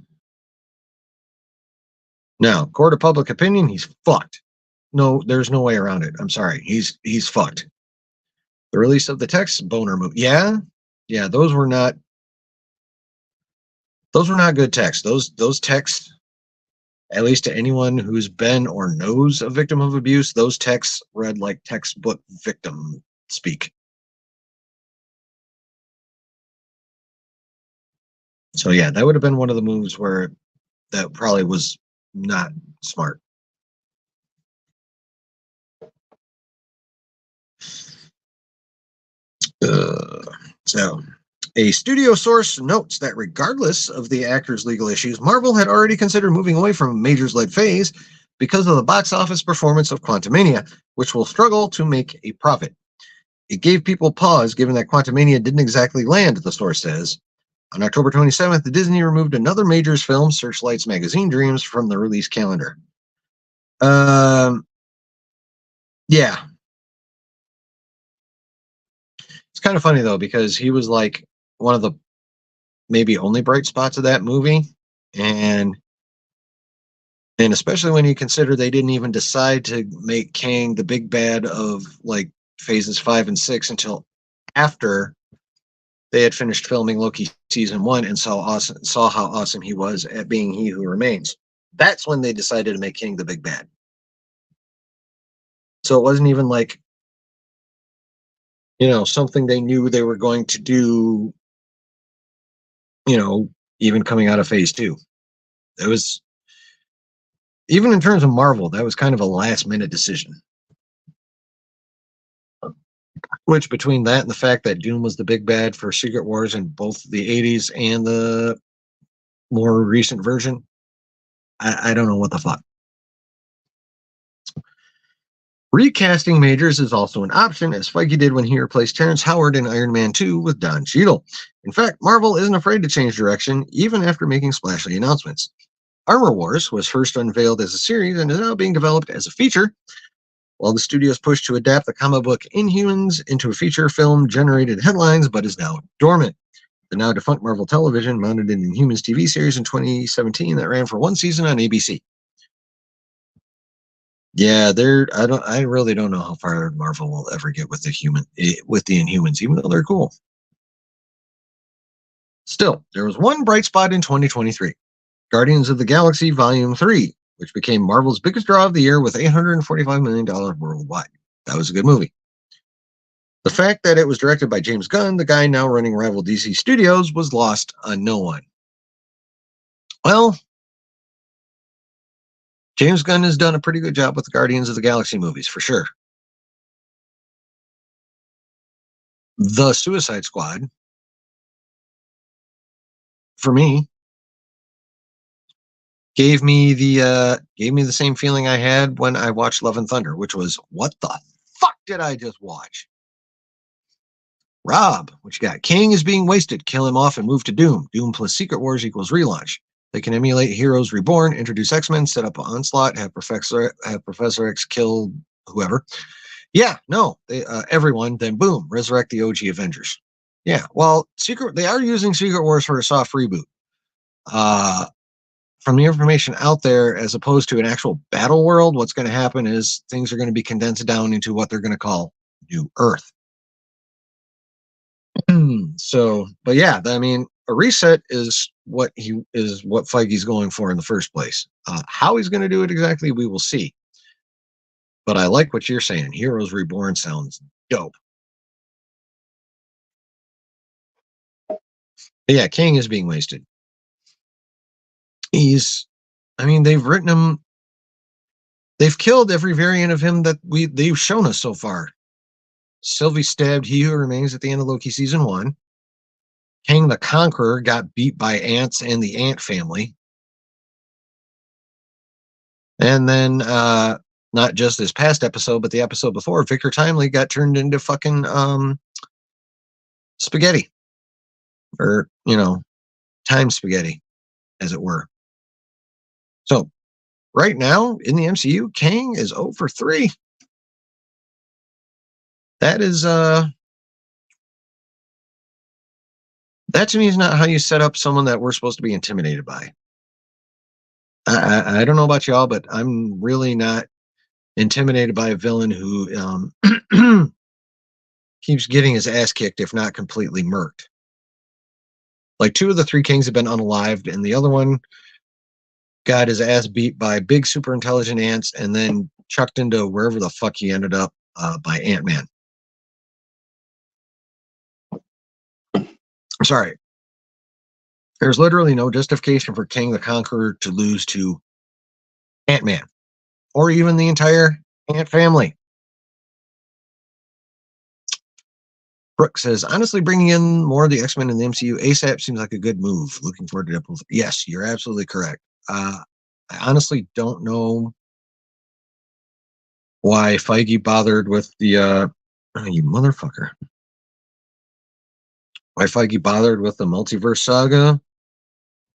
Now, court of public opinion, he's fucked. No, there's no way around it. I'm sorry. He's fucked. The release of the text boner move. Yeah. Those were not good texts. Those texts, at least to anyone who's been or knows a victim of abuse, those texts read like textbook victim speak. So yeah, that would have been one of the moves where that probably was not smart. So, a studio source notes that regardless of the actor's legal issues, Marvel had already considered moving away from Majors-led phase because of the box office performance of Quantumania, which will struggle to make a profit. It gave people pause given that Quantumania didn't exactly land, the source says. On October 27th, Disney removed another Majors film, Searchlight's Magazine Dreams, from the release calendar. Yeah. It's kind of funny, though, because he was like one of the maybe only bright spots of that movie. And especially when you consider they didn't even decide to make Kang the big bad of like phases 5 and 6 until after they had finished filming Loki season 1 and saw how awesome he was at being He Who Remains. That's when they decided to make Kang the big bad. So it wasn't even like, something they knew they were going to do, even coming out of phase 2. It was, even in terms of Marvel, that was kind of a last minute decision. Which, between that and the fact that Doom was the big bad for Secret Wars in both the 80s and the more recent version, I don't know what the fuck. Recasting Majors is also an option, as Feige did when he replaced Terrence Howard in Iron Man 2 with Don Cheadle. In fact, Marvel isn't afraid to change direction, even after making splashy announcements. Armor Wars was first unveiled as a series and is now being developed as a feature, while the studio's push to adapt the comic book Inhumans into a feature film generated headlines but is now dormant. The now defunct Marvel Television mounted an Inhumans TV series in 2017 that ran for one season on ABC. Yeah, I really don't know how far Marvel will ever get with the Inhumans, even though they're cool. Still, there was one bright spot in 2023. Guardians of the Galaxy Volume 3, which became Marvel's biggest draw of the year with $845 million worldwide. That was a good movie. The fact that it was directed by James Gunn, the guy now running rival DC Studios, was lost on no one. Well, James Gunn has done a pretty good job with the Guardians of the Galaxy movies, for sure. The Suicide Squad, for me, gave me the same feeling I had when I watched Love and Thunder, which was, what the fuck did I just watch? Rob, what you got? King is being wasted. Kill him off and move to Doom. Doom plus Secret Wars equals relaunch. They can emulate Heroes Reborn, introduce X-Men, set up an onslaught, have Professor X kill whoever. Yeah, no, everyone. Then boom, resurrect the OG Avengers. Yeah, well, they are using Secret Wars for a soft reboot. From the information out there, as opposed to an actual battle world, what's going to happen is things are going to be condensed down into what they're going to call New Earth. So, but yeah, I mean, a reset is what Feige's going for in the first place. How he's going to do it exactly, we will see. But I like what you're saying. Heroes Reborn sounds dope. But yeah, King is being wasted. They've written him. They've killed every variant of him that they've shown us so far. Sylvie stabbed He Who Remains at the end of Loki season 1. Kang the Conqueror got beat by ants and the ant family. And then, not just this past episode, but the episode before, Victor Timely got turned into fucking spaghetti. Or, time spaghetti, as it were. So, right now, in the MCU, Kang is 0 for 3. That is, that to me is not how you set up someone that we're supposed to be intimidated by. I don't know about y'all, but I'm really not intimidated by a villain who keeps getting his ass kicked, if not completely murked. Like 2 of the 3 kings have been unalived, and the other one got his ass beat by big super intelligent ants and then chucked into wherever the fuck he ended up by Ant-Man. I'm sorry. There's literally no justification for Kang the Conqueror to lose to Ant-Man or even the entire Ant family. Brooke says, honestly, bringing in more of the X-Men in the MCU ASAP seems like a good move. Looking forward to Deadpool. Yes, you're absolutely correct. I honestly don't know why Feige bothered with the you motherfucker. Why Feige bothered with the multiverse saga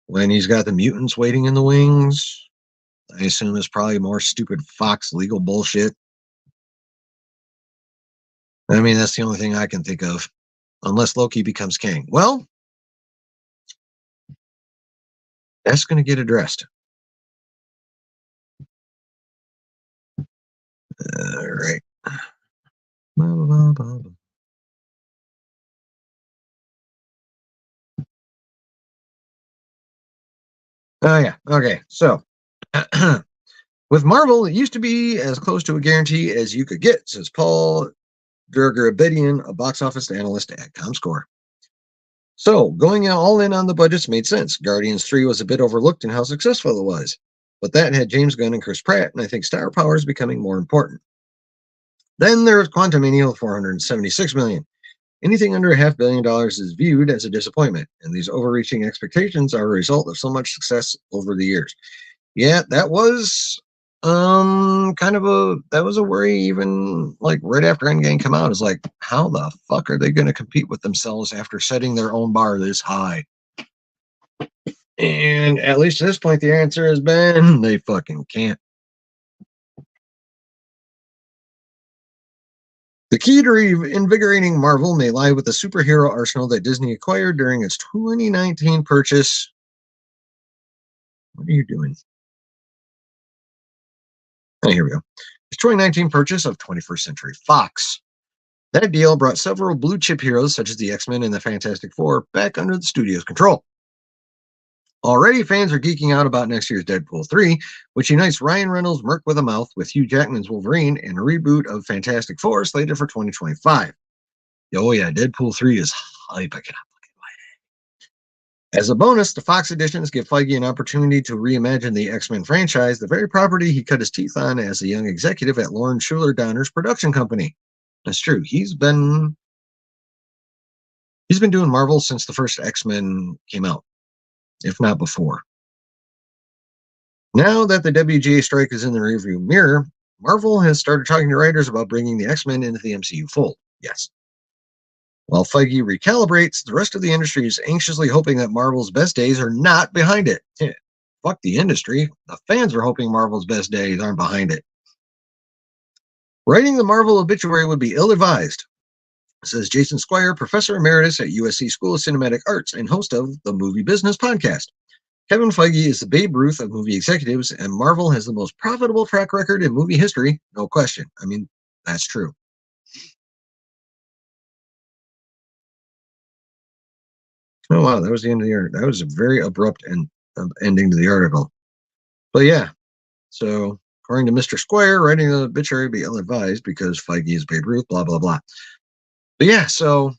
when he's got the mutants waiting in the wings. I assume it's probably more stupid Fox legal bullshit. I mean, that's the only thing I can think of. Unless Loki becomes king. Well, that's going to get addressed. All right. Oh, yeah. Okay. So, with Marvel, it used to be as close to a guarantee as you could get, says Paul Durgarabedian, a box office analyst at ComScore. So, going all in on the budgets made sense. Guardians 3 was a bit overlooked in how successful it was. But that had James Gunn and Chris Pratt, and I think star power is becoming more important. Then there's Quantumania with $476 million. Anything under $500 million is viewed as a disappointment, and these overreaching expectations are a result of so much success over the years. Yeah, that was that was a worry even like right after Endgame came out. Is like, how the fuck are they going to compete with themselves after setting their own bar this high? And at least to this point, the answer has been they fucking can't. The key to reinvigorating Marvel may lie with the superhero arsenal that Disney acquired during its 2019 purchase. What are you doing? Oh, here we go. Its 2019 purchase of 21st Century Fox. That deal brought several blue chip heroes, such as the X-Men and the Fantastic Four, back under the studio's control. Already, fans are geeking out about next year's Deadpool 3, which unites Ryan Reynolds' Merc with a Mouth with Hugh Jackman's Wolverine and a reboot of Fantastic Four slated for 2025. Oh yeah, Deadpool 3 is hype. I cannot As a bonus, the Fox editions give Feige an opportunity to reimagine the X-Men franchise, the very property he cut his teeth on as a young executive at Lauren Schuler Donner's production company. That's true. He's been doing Marvel since the first X-Men came out, if not before. Now that the WGA strike is in the rearview mirror, Marvel has started talking to writers about bringing the X-Men into the MCU fold. Yes. While Feige recalibrates, the rest of the industry is anxiously hoping that Marvel's best days are not behind it. Fuck the industry. The fans are hoping Marvel's best days aren't behind it. Writing the Marvel obituary would be ill-advised, says Jason Squire, professor emeritus at USC School of Cinematic Arts and host of the Movie Business Podcast. Kevin Feige is the Babe Ruth of movie executives, and Marvel has the most profitable track record in movie history. No question. I mean, that's true. Oh, wow. That was the end of the article. That was a very abrupt ending to the article. But yeah, so according to Mr. Squire, writing the obituary would be ill-advised because Feige is Babe Ruth, blah, blah, blah. But yeah, so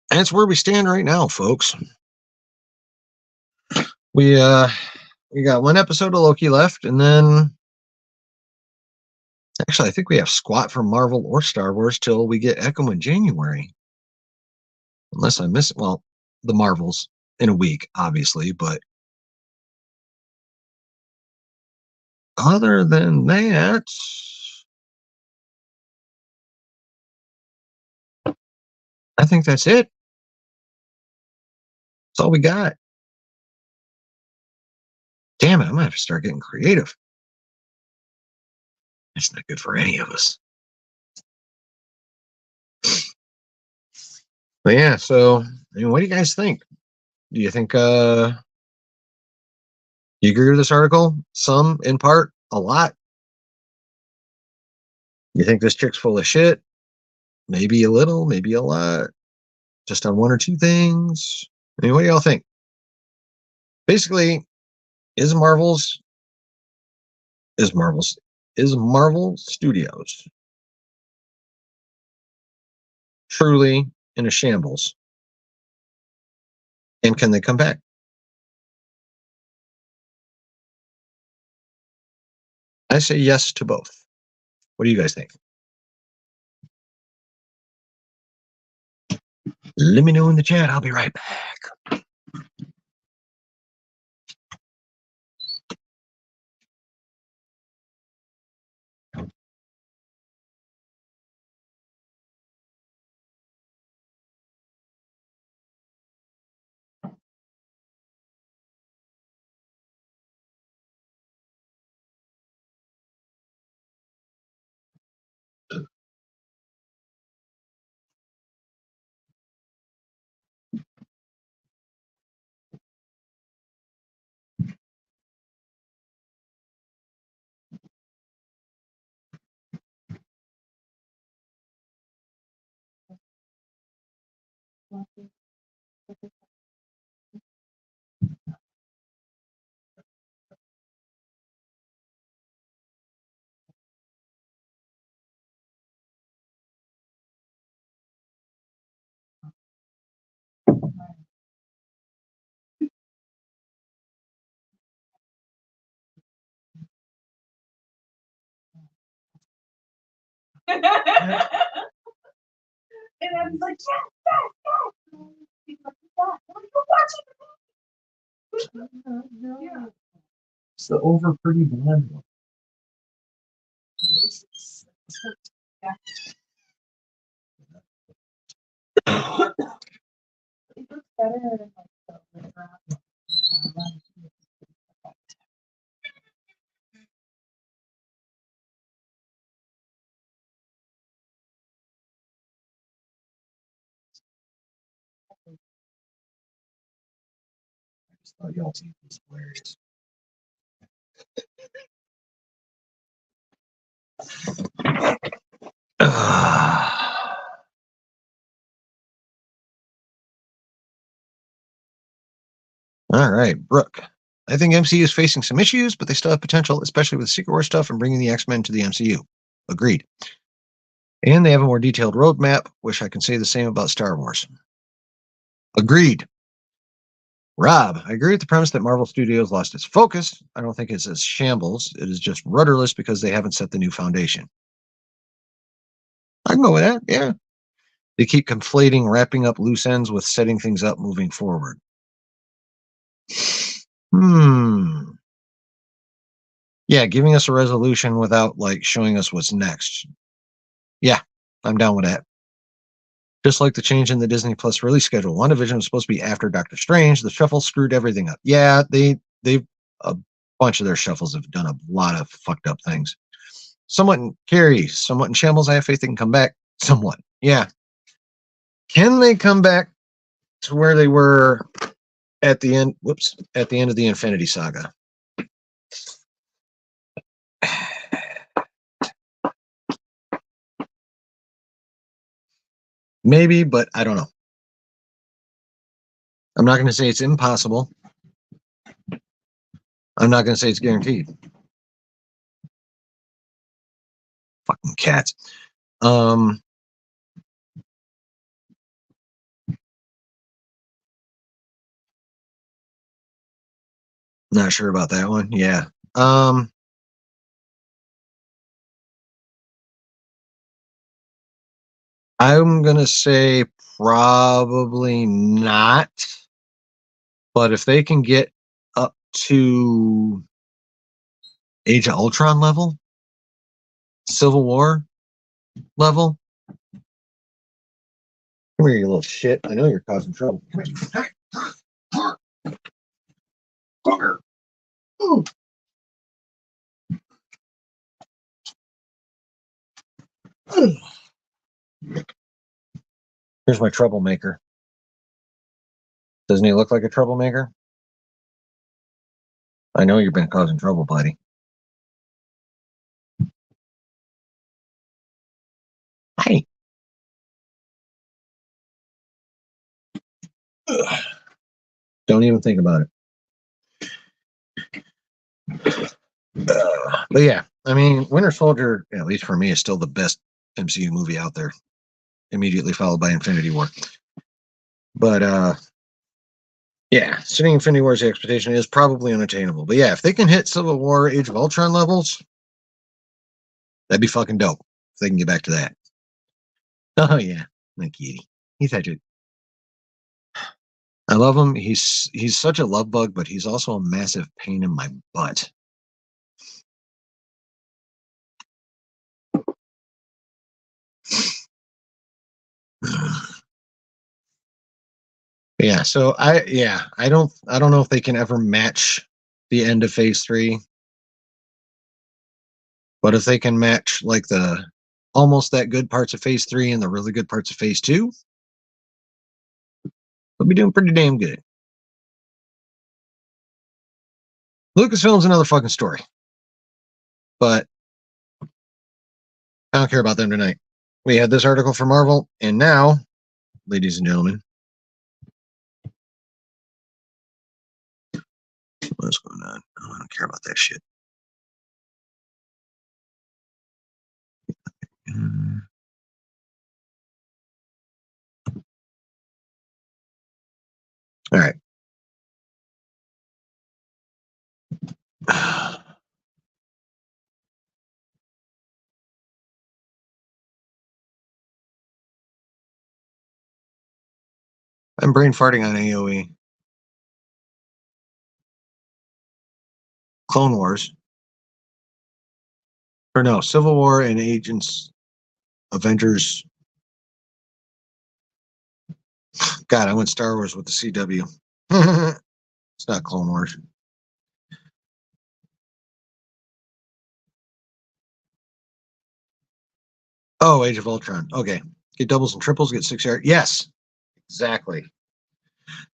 that's where we stand right now, folks. We got one episode of Loki left, and then actually I think we have squat from Marvel or Star Wars till we get Echo in January. Unless I miss it. Well, the Marvels in a week, obviously, but other than that, I think that's it. That's all we got. Damn it, I'm gonna have to start getting creative. That's not good for any of us. But yeah, so I mean, what do you guys think? Do you think you agree with this article? Some, in part, a lot. You think this chick's full of shit? Maybe a little, maybe a lot. Just on one or two things. I mean, what do y'all think? Basically, is Marvel Studios truly in a shambles? And can they come back? I say yes to both. What do you guys think? Let me know in the chat. I'll be right back. And I was like, yes. He's like, what are you watching? Yeah. It's the over pretty blonde one. Yeah. It looks better than like the I just thought y'all team was hilarious. All right, Brooke. I think MCU is facing some issues, but they still have potential, especially with Secret War stuff and bringing the X-Men to the MCU. Agreed. And they have a more detailed roadmap. Wish I could say the same about Star Wars. Agreed. Rob, I agree with the premise that Marvel Studios lost its focus. I don't think it's as shambles. It is just rudderless because they haven't set the new foundation. I can go with that. Yeah. They keep conflating wrapping up loose ends with setting things up moving forward. Yeah, giving us a resolution without like showing us what's next. Yeah, I'm down with that. Just like the change in the Disney Plus release schedule. WandaVision was supposed to be after Doctor Strange. The shuffle screwed everything up. Yeah, they've a bunch of their shuffles have done a lot of fucked up things. Somewhat in Carrie, somewhat in shambles. I have faith they can come back. Somewhat. Yeah. Can they come back to where they were at the end? Whoops. At the end of the Infinity Saga. Maybe, but I don't know. I'm not going to say it's impossible. I'm not going to say it's guaranteed. Fucking cats. Not sure about that one. Yeah. I'm gonna say probably not. But if they can get up to Age of Ultron level, Civil War level, come here, you little shit. I know you're causing trouble. Come here. Ooh. Here's my troublemaker. Doesn't he look like a troublemaker? I know you've been causing trouble, buddy. Hey. Ugh. Don't even think about it. But yeah, I mean, Winter Soldier, at least for me, is still the best MCU movie out there. Immediately followed by Infinity War. But yeah, sitting Infinity War's expectation is probably unattainable. But yeah, if they can hit Civil War, Age of Ultron levels, that'd be fucking dope. If they can get back to that. Oh yeah, my kitty. He's such a. I love him. He's such a love bug, but he's also a massive pain in my butt. Yeah, so I don't know if they can ever match the end of phase 3, but if they can match like the almost that good parts of phase 3 and the really good parts of phase 2, they'll be doing pretty damn good. Lucasfilm's another fucking story. But I don't care about them tonight. We had this article for Marvel, and now, ladies and gentlemen, what's going on? Oh, I don't care about that shit. All right. I'm brain farting on AOE. Clone Wars. Or no, Civil War and Agents, Avengers. God, I went Star Wars with the CW. It's not Clone Wars. Oh, Age of Ultron. Okay. Get doubles and triples, get 6 yard. Yes, exactly.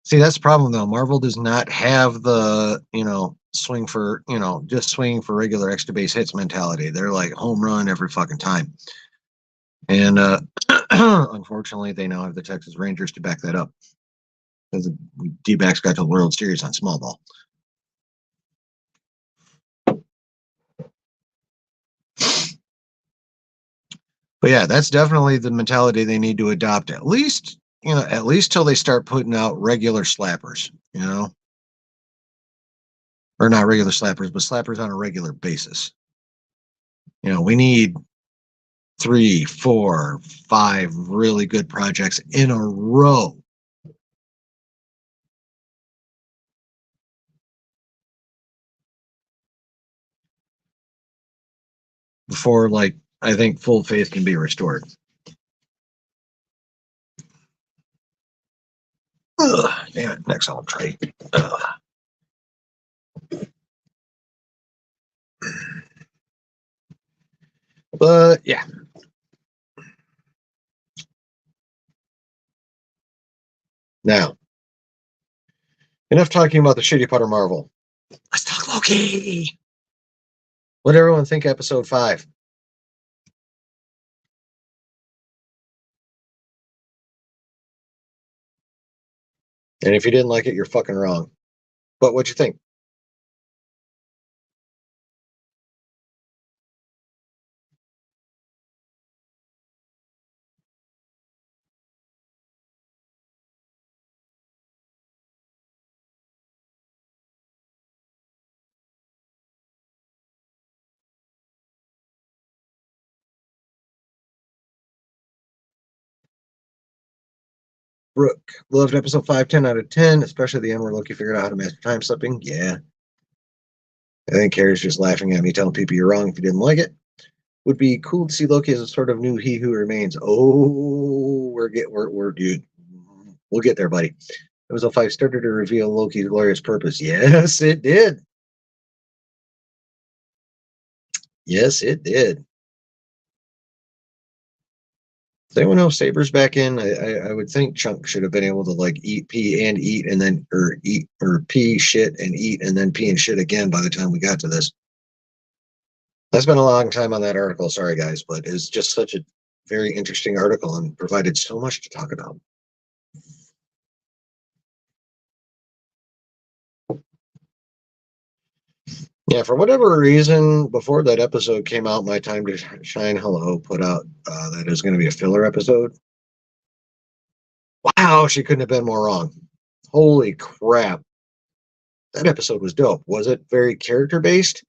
See, that's the problem though. Marvel does not have the, swing for, just swinging for regular extra base hits mentality. They're like home run every fucking time. And unfortunately, they now have the Texas Rangers to back that up. Because the D-backs got to the World Series on small ball. But yeah, that's definitely the mentality they need to adopt. At least till they start putting out regular slappers, or not regular slappers, but slappers on a regular basis. We need 3, 4, 5 really good projects in a row. before, like, I think full faith can be restored. Ugh, damn it, next I'll try. But yeah. Now, enough talking about the shitty Potter Marvel. Let's talk Loki. What did everyone think episode 5? And if you didn't like it, you're fucking wrong. But what'd you think? Brooke, loved episode 5, 10 out of 10, especially the end where Loki figured out how to master time slipping. Yeah. I think Carrie's just laughing at me, telling people you're wrong if you didn't like it. Would be cool to see Loki as a sort of new He Who Remains. Oh, we're dude. We'll get there, buddy. Episode 5 started to reveal Loki's glorious purpose. Yes, it did. Yes, it did. Does anyone know Saber's back in? I would think Chunk should have been able to like eat, pee, and eat, and then or eat or pee, shit, and eat, and then pee and shit again by the time we got to this. I spent a long time on that article. Sorry, guys, but it's just such a very interesting article and provided so much to talk about. Yeah, for whatever reason, before that episode came out, My Time to Shine Hello put out that it was going to be a filler episode. Wow, she couldn't have been more wrong. Holy crap. That episode was dope. Was it very character based?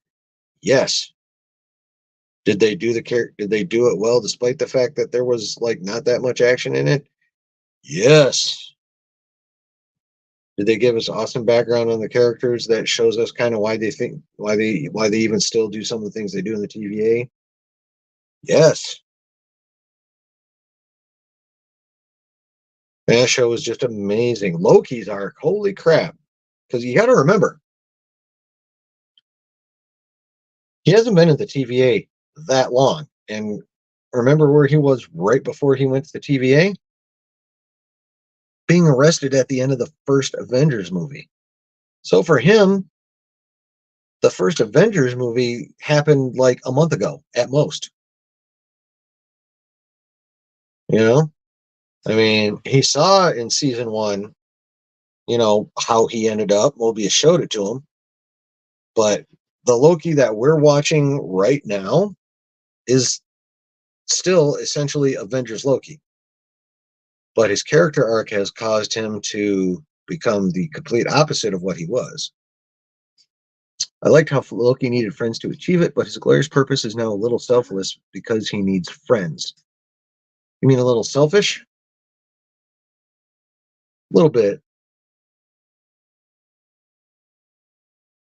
Yes. Did they do did they do it well despite the fact that there was like not that much action in it? Yes. Did they give us awesome background on the characters that shows us kind of why they even still do some of the things they do in the TVA? Yes. That show was just amazing. Loki's arc, holy crap. Because you got to remember, he hasn't been at the TVA that long. And remember where he was right before he went to the TVA? Being arrested at the end of the first Avengers movie. So for him, the first Avengers movie happened like a month ago at most. You know? I mean, he saw in season 1, you know, how he ended up. Mobius showed it to him. But the Loki that we're watching right now is still essentially Avengers Loki. But his character arc has caused him to become the complete opposite of what he was. I liked how Loki needed friends to achieve it, but his glorious purpose is now a little selfless because he needs friends. You mean a little selfish? A little bit.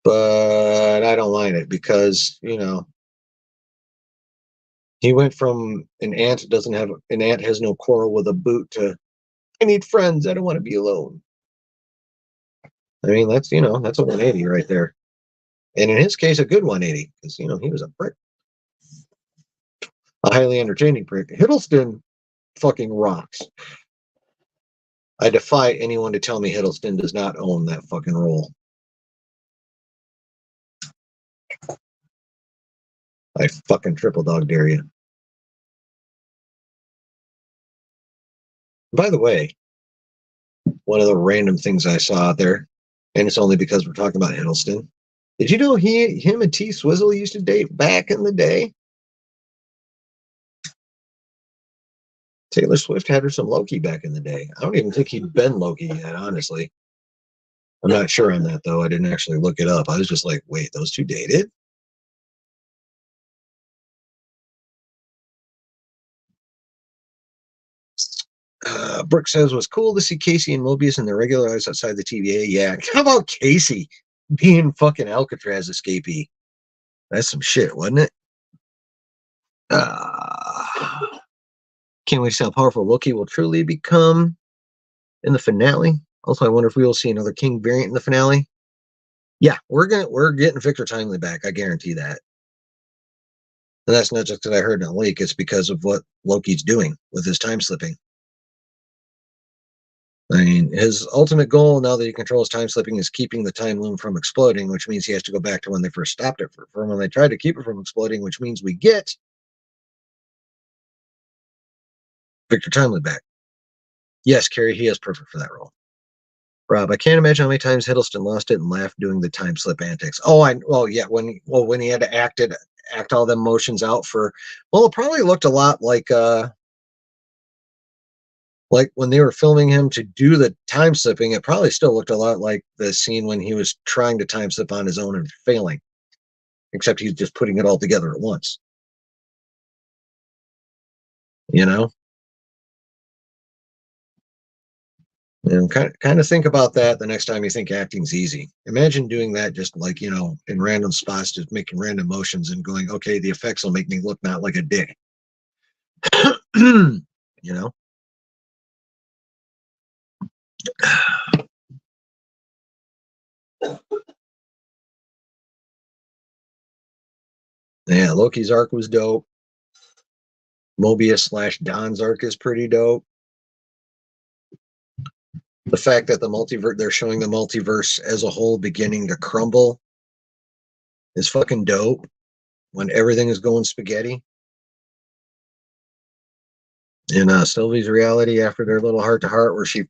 But I don't mind it because, you know, he went from an ant has no quarrel with a boot to I need friends. I don't want to be alone. I mean, that's, you know, that's a 180 right there. And in his case, a good 180 because, you know, he was a prick. A highly entertaining prick. Hiddleston fucking rocks. I defy anyone to tell me Hiddleston does not own that fucking role. I fucking triple dog dare you. By the way, one of the random things I saw out there, and it's only because we're talking about Hiddleston. Did you know him and T Swizzle used to date back in the day? Taylor Swift had her some Loki back in the day. I don't even think he'd been Loki yet, honestly. I'm not sure on that though. I didn't actually look it up. I was just like, wait, those two dated? Brooke says was cool to see Casey and Mobius in their regular lives outside the TVA. Yeah, how about Casey being fucking Alcatraz escapee? That's some shit, wasn't it? Can't wait to see how powerful Loki will truly become in the finale. Also, I wonder if we will see another King variant in the finale. Yeah, we're getting Victor Timely back. I guarantee that. And that's not just because I heard in a leak; it's because of what Loki's doing with his time slipping. I mean, his ultimate goal now that he controls time slipping is keeping the time loom from exploding, which means he has to go back to when they first stopped it from when they tried to keep it from exploding, which means we get Victor Timely back. Yes, Carrie, he is perfect for that role. Rob, I can't imagine how many times Hiddleston lost it and laughed doing the time slip antics. Yeah, when he had to act all the motions out for, it probably looked a lot like when they were filming him to do the time slipping, it probably still looked a lot like the scene when he was trying to time slip on his own and failing, except he's just putting it all together at once. You know, and kind of think about that the next time you think acting's easy. Imagine doing that just like in random spots, just making random motions and going, okay, the effects will make me look not like a dick. you know. Yeah, Loki's arc was dope. Mobius / Don's arc is pretty dope. The fact that they're showing the multiverse as a whole beginning to crumble is fucking dope when everything is going spaghetti. In Sylvie's reality, after their little heart to heart, where she,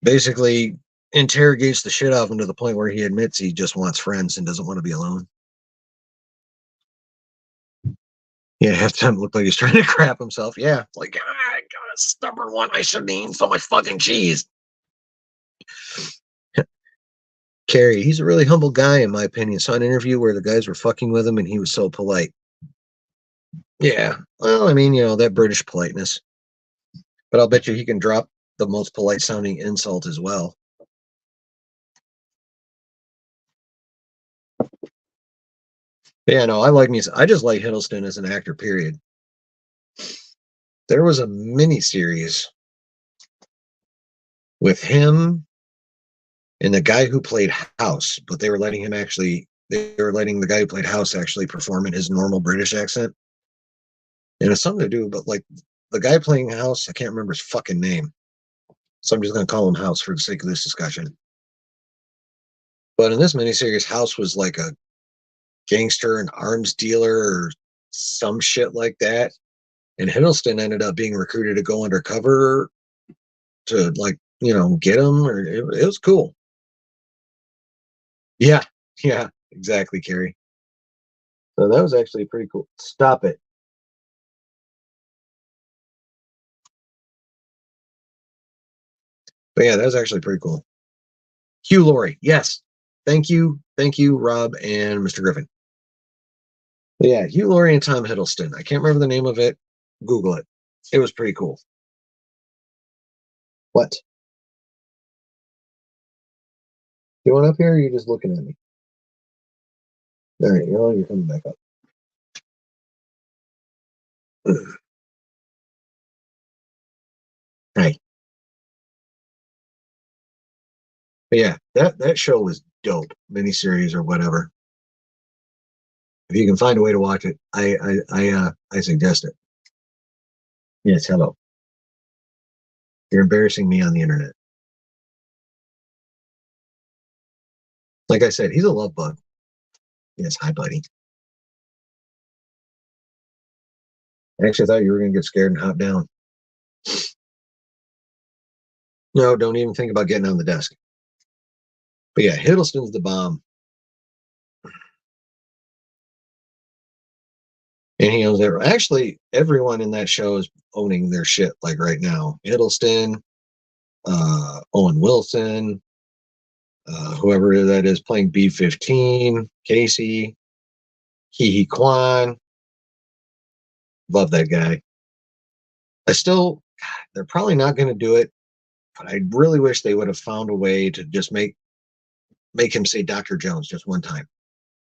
basically interrogates the shit out of him to the point where he admits he just wants friends and doesn't want to be alone. Yeah, half the time it looked like he's trying to crap himself. Yeah, like, I got a stubborn one. I shouldn't eat so much fucking cheese. Carrie, he's a really humble guy, in my opinion. Saw an interview where the guys were fucking with him and he was so polite. Yeah, well, I mean, that British politeness. But I'll bet you he can drop the most polite sounding insult as well. Yeah, no, I like me. I just like Hiddleston as an actor, period. There was a mini series with him and the guy who played House, but they were letting the guy who played House actually perform in his normal British accent. And it's something to do, but like the guy playing House, I can't remember his fucking name. So I'm just going to call him House for the sake of this discussion. But in this miniseries, House was like a gangster, an arms dealer, or some shit like that. And Hiddleston ended up being recruited to go undercover to get him. Or it was cool. Yeah, yeah, exactly, Carrie. So that was actually pretty cool. Stop it. But yeah, that was actually pretty cool. Hugh Laurie, yes. Thank you, Rob and Mr. Griffin. But yeah, Hugh Laurie and Tom Hiddleston. I can't remember the name of it. Google it. It was pretty cool. What? You want up here? Or are you just looking at me? All right, you're coming back up. Hey. But yeah, that show was dope, miniseries or whatever. If you can find a way to watch it, I suggest it. Yes, hello. You're embarrassing me on the internet. Like I said, he's a love bug. Yes, hi, buddy. I actually thought you were going to get scared and hop down. No, don't even think about getting on the desk. But yeah, Hiddleston's the bomb. And he owns it. Actually, everyone in that show is owning their shit like right now. Hiddleston, Owen Wilson, whoever that is playing B-15, Casey, Hee Kwan. Love that guy. They're probably not going to do it, but I really wish they would have found a way to just make him say Dr. Jones just one time.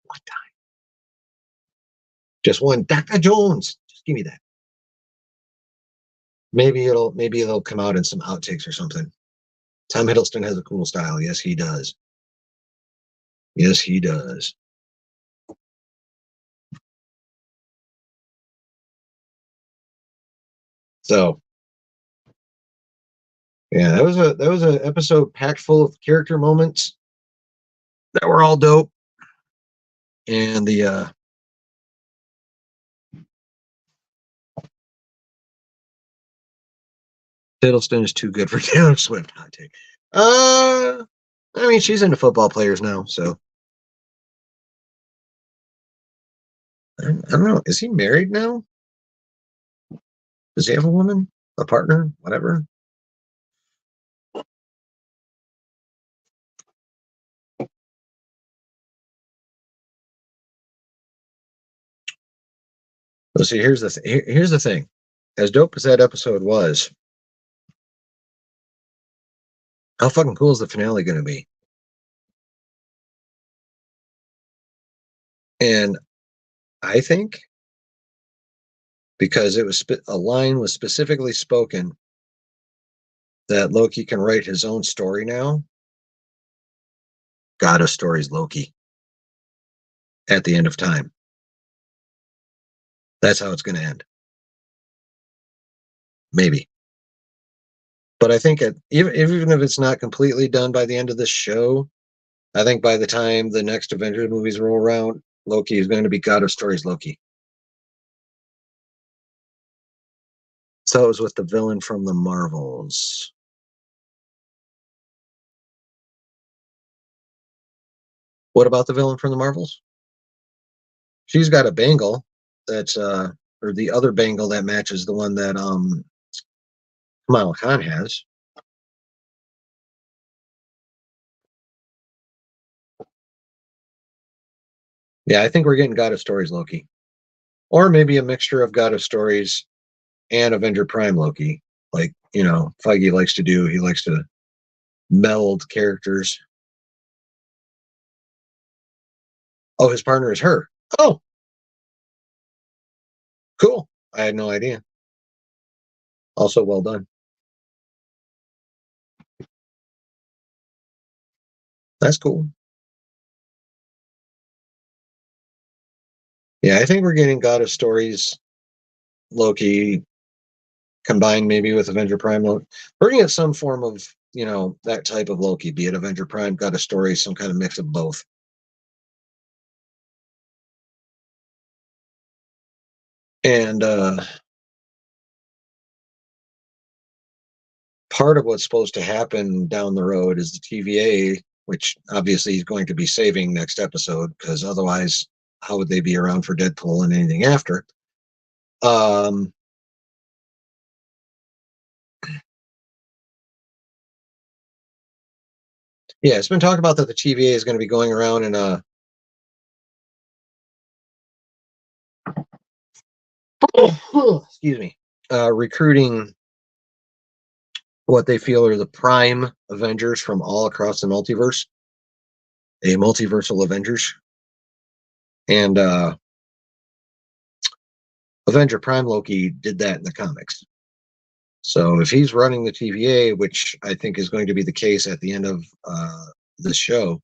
One time. Just one Dr. Jones. Just give me that. Maybe it'll come out in some outtakes or something. Tom Hiddleston has a cool style. Yes, he does. Yes, he does. So, yeah, that was a episode packed full of character moments that were all dope, and the Hiddleston is too good for Taylor Swift. Hot take. I mean, she's into football players now, so I don't know. Is he married now? Does he have a woman, a partner, whatever? Let's see. Here's the thing. As dope as that episode was, how fucking cool is the finale going to be? And I think because a line was specifically spoken that Loki can write his own story now. God of stories, Loki. At the end of time, that's how it's going to end. Maybe, but I think even if it's not completely done by the end of this show, I think by the time the next Avengers movies roll around, Loki is going to be God of stories, Loki. So it was with the villain from the Marvels. What about the villain from the Marvels? She's got a bangle that's or the other bangle that matches the one that Kamala Khan has. Yeah, I think we're getting God of Stories Loki. Or maybe a mixture of God of Stories and Avenger Prime Loki. Like, Feige likes to do. He likes to meld characters. Oh, his partner is her. Oh, cool. I had no idea. Also, well done. That's cool. Yeah, I think we're getting God of Stories Loki combined maybe with Avenger Prime Loki. We're getting some form of, that type of Loki, be it Avenger Prime, God of Stories, some kind of mix of both. And part of what's supposed to happen down the road is the TVA, which obviously he's going to be saving next episode, because otherwise, how would they be around for Deadpool and anything after? Um, yeah, it's been talked about that the TVA is going to be going around and excuse me, recruiting what they feel are the prime Avengers from all across the multiverse, a multiversal Avengers. And Avenger Prime Loki did that in the comics. So if he's running the TVA, which I think is going to be the case at the end of this show,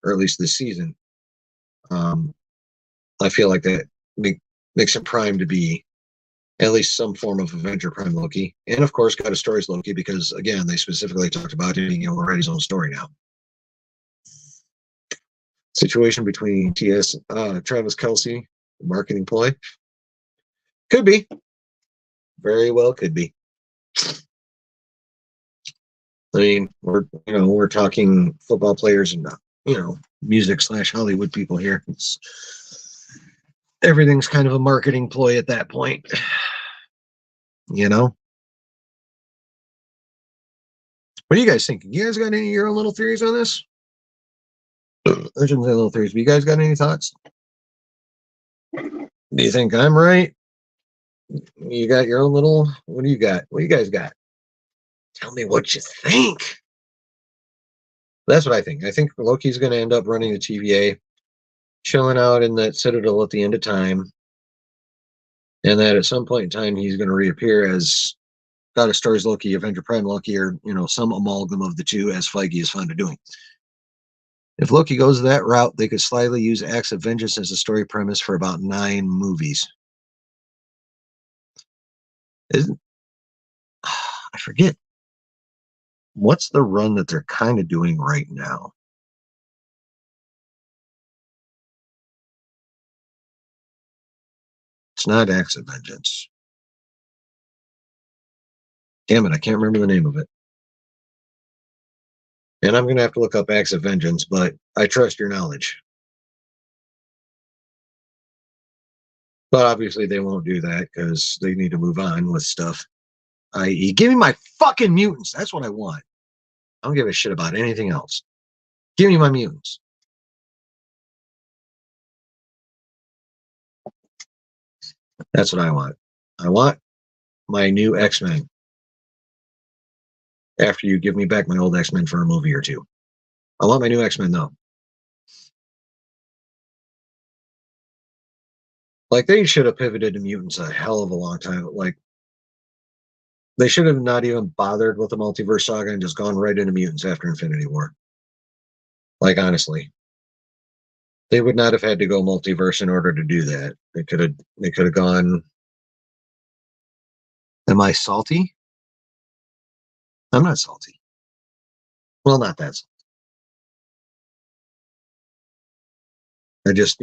or at least this season, um, I feel like that makes him prime to be at least some form of Avenger Prime Loki. And of course, God of Stories Loki, because again, they specifically talked about him being able to write his own story now. Situation between Travis Kelsey, marketing ploy. Could be. Very well could be. I mean, we're talking football players and music / Hollywood people here. Everything's kind of a marketing ploy at that point. What do you guys think? You guys got any of your own little theories on this? I shouldn't say little theories, but you guys got any thoughts? Do you think I'm right? You got your own little. What do you got? What do you guys got? Tell me what you think. That's what I think. I think Loki's going to end up running the TVA, chilling out in that Citadel at the end of time. and that at some point in time he's going to reappear as God of Stars Loki, Avenger Prime Loki, or some amalgam of the two, as Feige is fond of doing. If Loki goes that route, they could slyly use Acts of Vengeance as a story premise for about 9 movies. Isn't I forget what's the run that they're kind of doing right now? It's not Acts of Vengeance. Damn it, I can't remember the name of it. And I'm going to have to look up Acts of Vengeance, but I trust your knowledge. But obviously they won't do that because they need to move on with stuff. I.e., give me my fucking mutants. That's what I want. I don't give a shit about anything else. Give me my mutants. That's what I want. I want my new X-Men. After you give me back my old X-Men for a movie or two. I want my new X-Men though. Like they should have pivoted to mutants a hell of a long time. Like they should have not even bothered with the multiverse saga and just gone right into mutants after Infinity War. Like honestly. They would not have had to go multiverse in order to do that. They could have gone. Am I salty? I'm not salty. Well, not that salty. I just,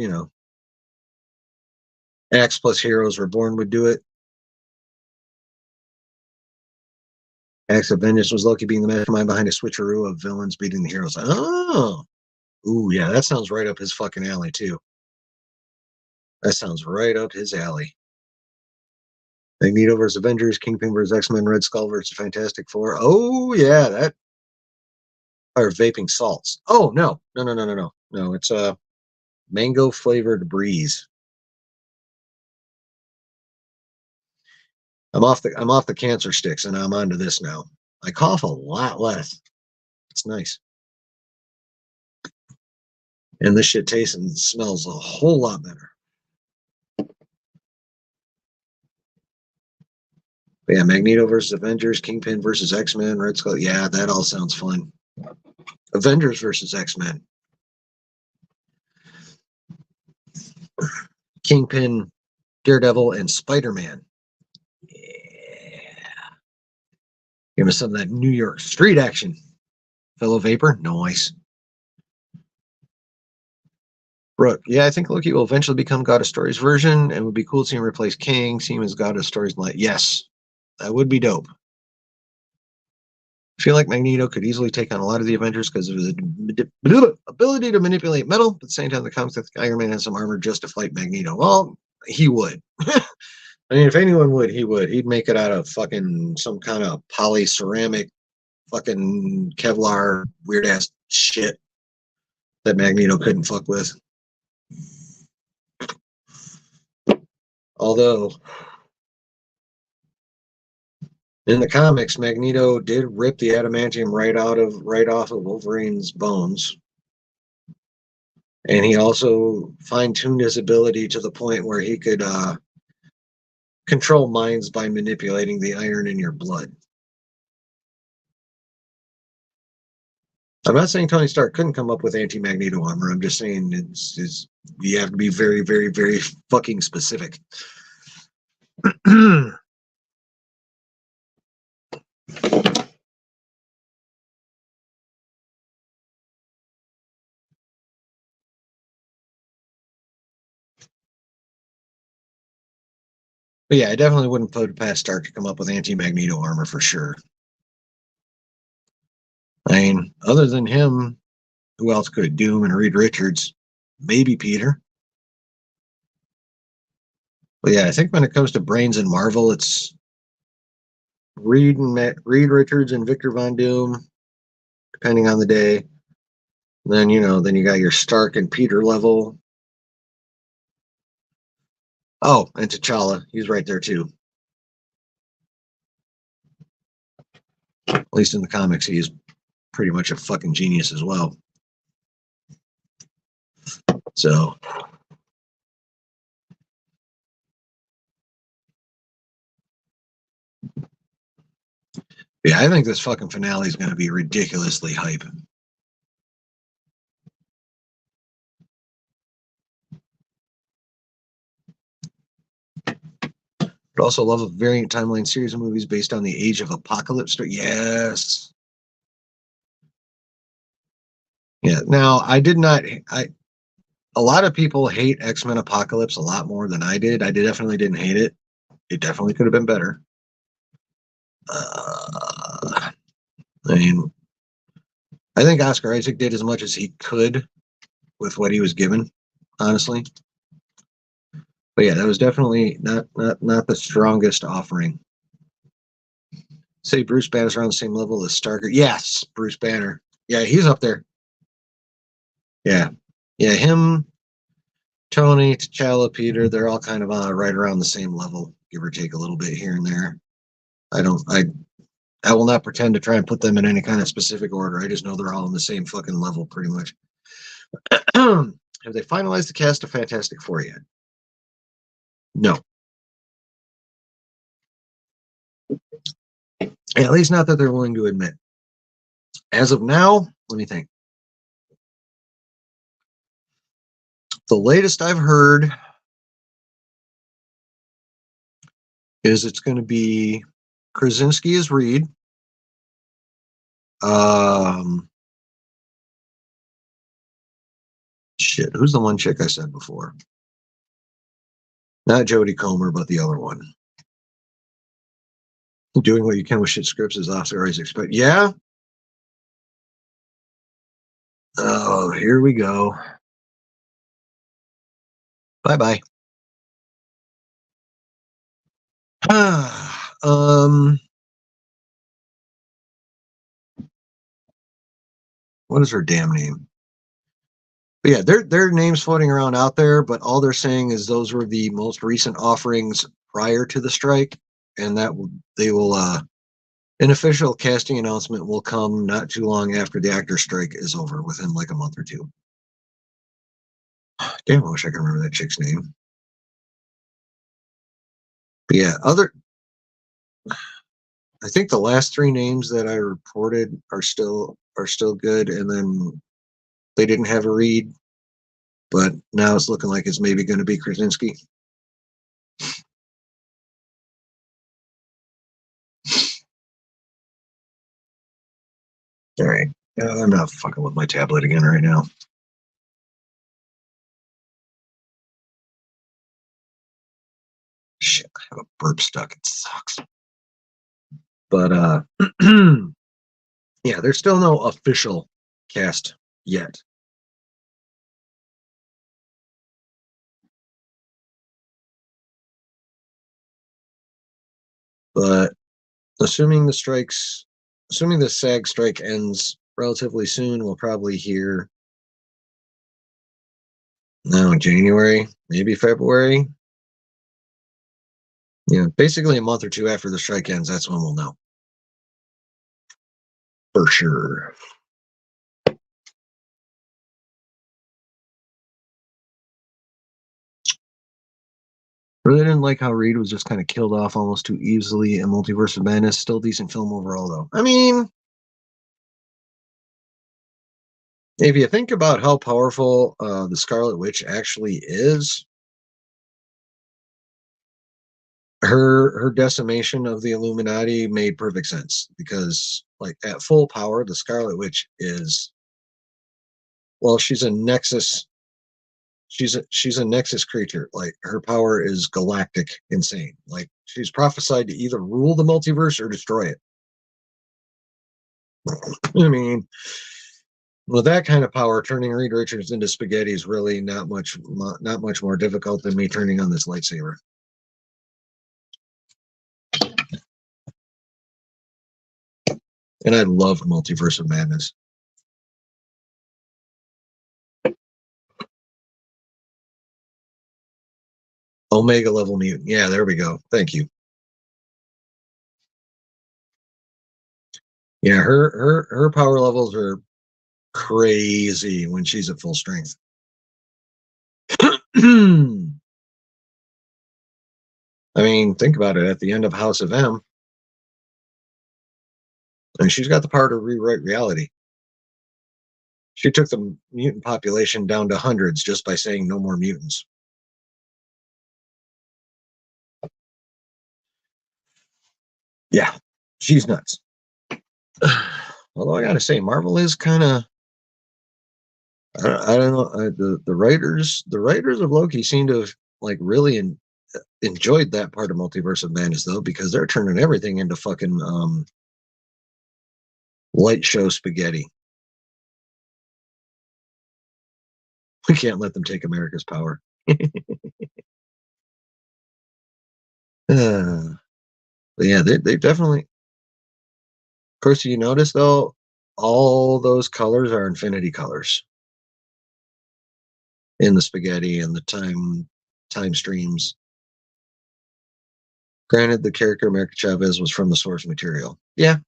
Acts plus Heroes Reborn would do it. Acts of Vengeance was Loki being the mastermind behind a switcheroo of villains beating the heroes. Oh, ooh, yeah, that sounds right up his fucking alley too. That sounds right up his alley. Magneto versus Avengers, Kingpin versus X-Men, Red Skull versus Fantastic Four. Oh yeah, that or vaping salts. Oh no. It's a mango flavored breeze. I'm off the cancer sticks and I'm onto this now. I cough a lot less. It's nice. And this shit tastes and smells a whole lot better. But yeah, Magneto versus Avengers, Kingpin versus X-Men, Red Skull. Yeah, that all sounds fun. Avengers versus X-Men. Kingpin, Daredevil, and Spider-Man. Yeah. Give us some of that New York street action. Fellow Vapor, nice. Brooke, yeah, I think Loki will eventually become God of Stories version, and it would be cool to see him replace King, see him as God of Stories. Yes, that would be dope. I feel like Magneto could easily take on a lot of the Avengers because of his ability to manipulate metal. But at the same time, the comics think Iron Man has some armor just to fight Magneto. Well, he would. I mean, if anyone would, he would. He'd make it out of fucking some kind of polyceramic, fucking Kevlar, weird ass shit that Magneto couldn't fuck with. Although in the comics, Magneto did rip the adamantium right off of Wolverine's bones. And he also fine-tuned his ability to the point where he could control minds by manipulating the iron in your blood. I'm not saying Tony Stark couldn't come up with anti-Magneto armor. I'm just saying you have to be very, very, very fucking specific. But yeah, I definitely wouldn't put it past Stark to come up with anti-Magneto armor for sure. I mean, other than him, who else could? Doom and Reed Richards, maybe Peter. But yeah, I think when it comes to brains and Marvel, it's Reed Richards and Victor Von Doom, depending on the day. Then then you got your Stark and Peter level. Oh, and T'Challa, he's right there too. At least in the comics, he is pretty much a fucking genius as well. So Yeah, I think this fucking finale is going to be ridiculously hype. But also love a variant timeline series of movies based on the Age of Apocalypse story. Yes. Yeah. Now, I did not. A lot of people hate X-Men Apocalypse a lot more than I did. I definitely didn't hate it. It definitely could have been better. I mean, I think Oscar Isaac did as much as he could with what he was given, honestly. But yeah, that was definitely not the strongest offering. Say Bruce Banner's around the same level as Starker. Yes, Bruce Banner. Yeah, he's up there. Yeah, yeah, him, Tony, T'Challa, Peter, they're all kind of right around the same level, give or take a little bit here and there. I don't, I will not pretend to try and put them in any kind of specific order. I just know they're all on the same fucking level, pretty much. Have they finalized the cast of Fantastic Four yet? No. At least not that they're willing to admit. As of now, let me think. The latest I've heard is it's going to be Krasinski as Reed. Um, shit, who's the one chick I said before? Not Jodie Comer, but the other one. Doing what you can with shit scripts is Oscar Isaac. But yeah. Oh, here we go. Bye bye. What is her damn name? But yeah, their names floating around out there, but all they're saying is those were the most recent offerings prior to the strike, and that they will an official casting announcement will come not too long after the actor strike is over, within like a month or two. Damn, I wish I could remember that chick's name. But yeah, I think the last three names that I reported are still good, and then they didn't have a read, but now it's looking like it's maybe going to be Krasinski. All right, I'm not fucking with my tablet again right now. Shit, I have a burp stuck. It sucks. But yeah, there's still no official cast yet. But assuming assuming the SAG strike ends relatively soon, we'll probably hear no January, maybe February. Yeah, basically a month or two after the strike ends, that's when we'll know for sure. Really didn't like how Reed was just kind of killed off almost too easily in Multiverse of Madness. Still decent film overall, though. I mean, if you think about how powerful the Scarlet Witch actually is, her decimation of the Illuminati made perfect sense because, like, at full power, the Scarlet Witch is, well, she's a Nexus. She's a Nexus creature. Like, her power is galactic, insane. Like, she's prophesied to either rule the multiverse or destroy it. I mean, with that kind of power, turning Reed Richards into spaghetti is really not much more difficult than me turning on this lightsaber. And I love Multiverse of Madness. Omega level mutant. Yeah, there we go. Thank you. Yeah, her power levels are crazy when she's at full strength. I mean, think about it. At the end of House of M, And she's got the power to rewrite reality. She took the mutant population down to hundreds just by saying no more mutants. Yeah, she's nuts. Although I gotta say, Marvel is kind of, I don't know, the writers of Loki seem to have like really enjoyed that part of Multiverse of Madness though, because they're turning everything into fucking light show spaghetti. We can't let them take America's power. But yeah, they definitely. Of course, you notice though, all those colors are infinity colors in the spaghetti and the time streams. Granted, the character America Chavez was from the source material. Yeah.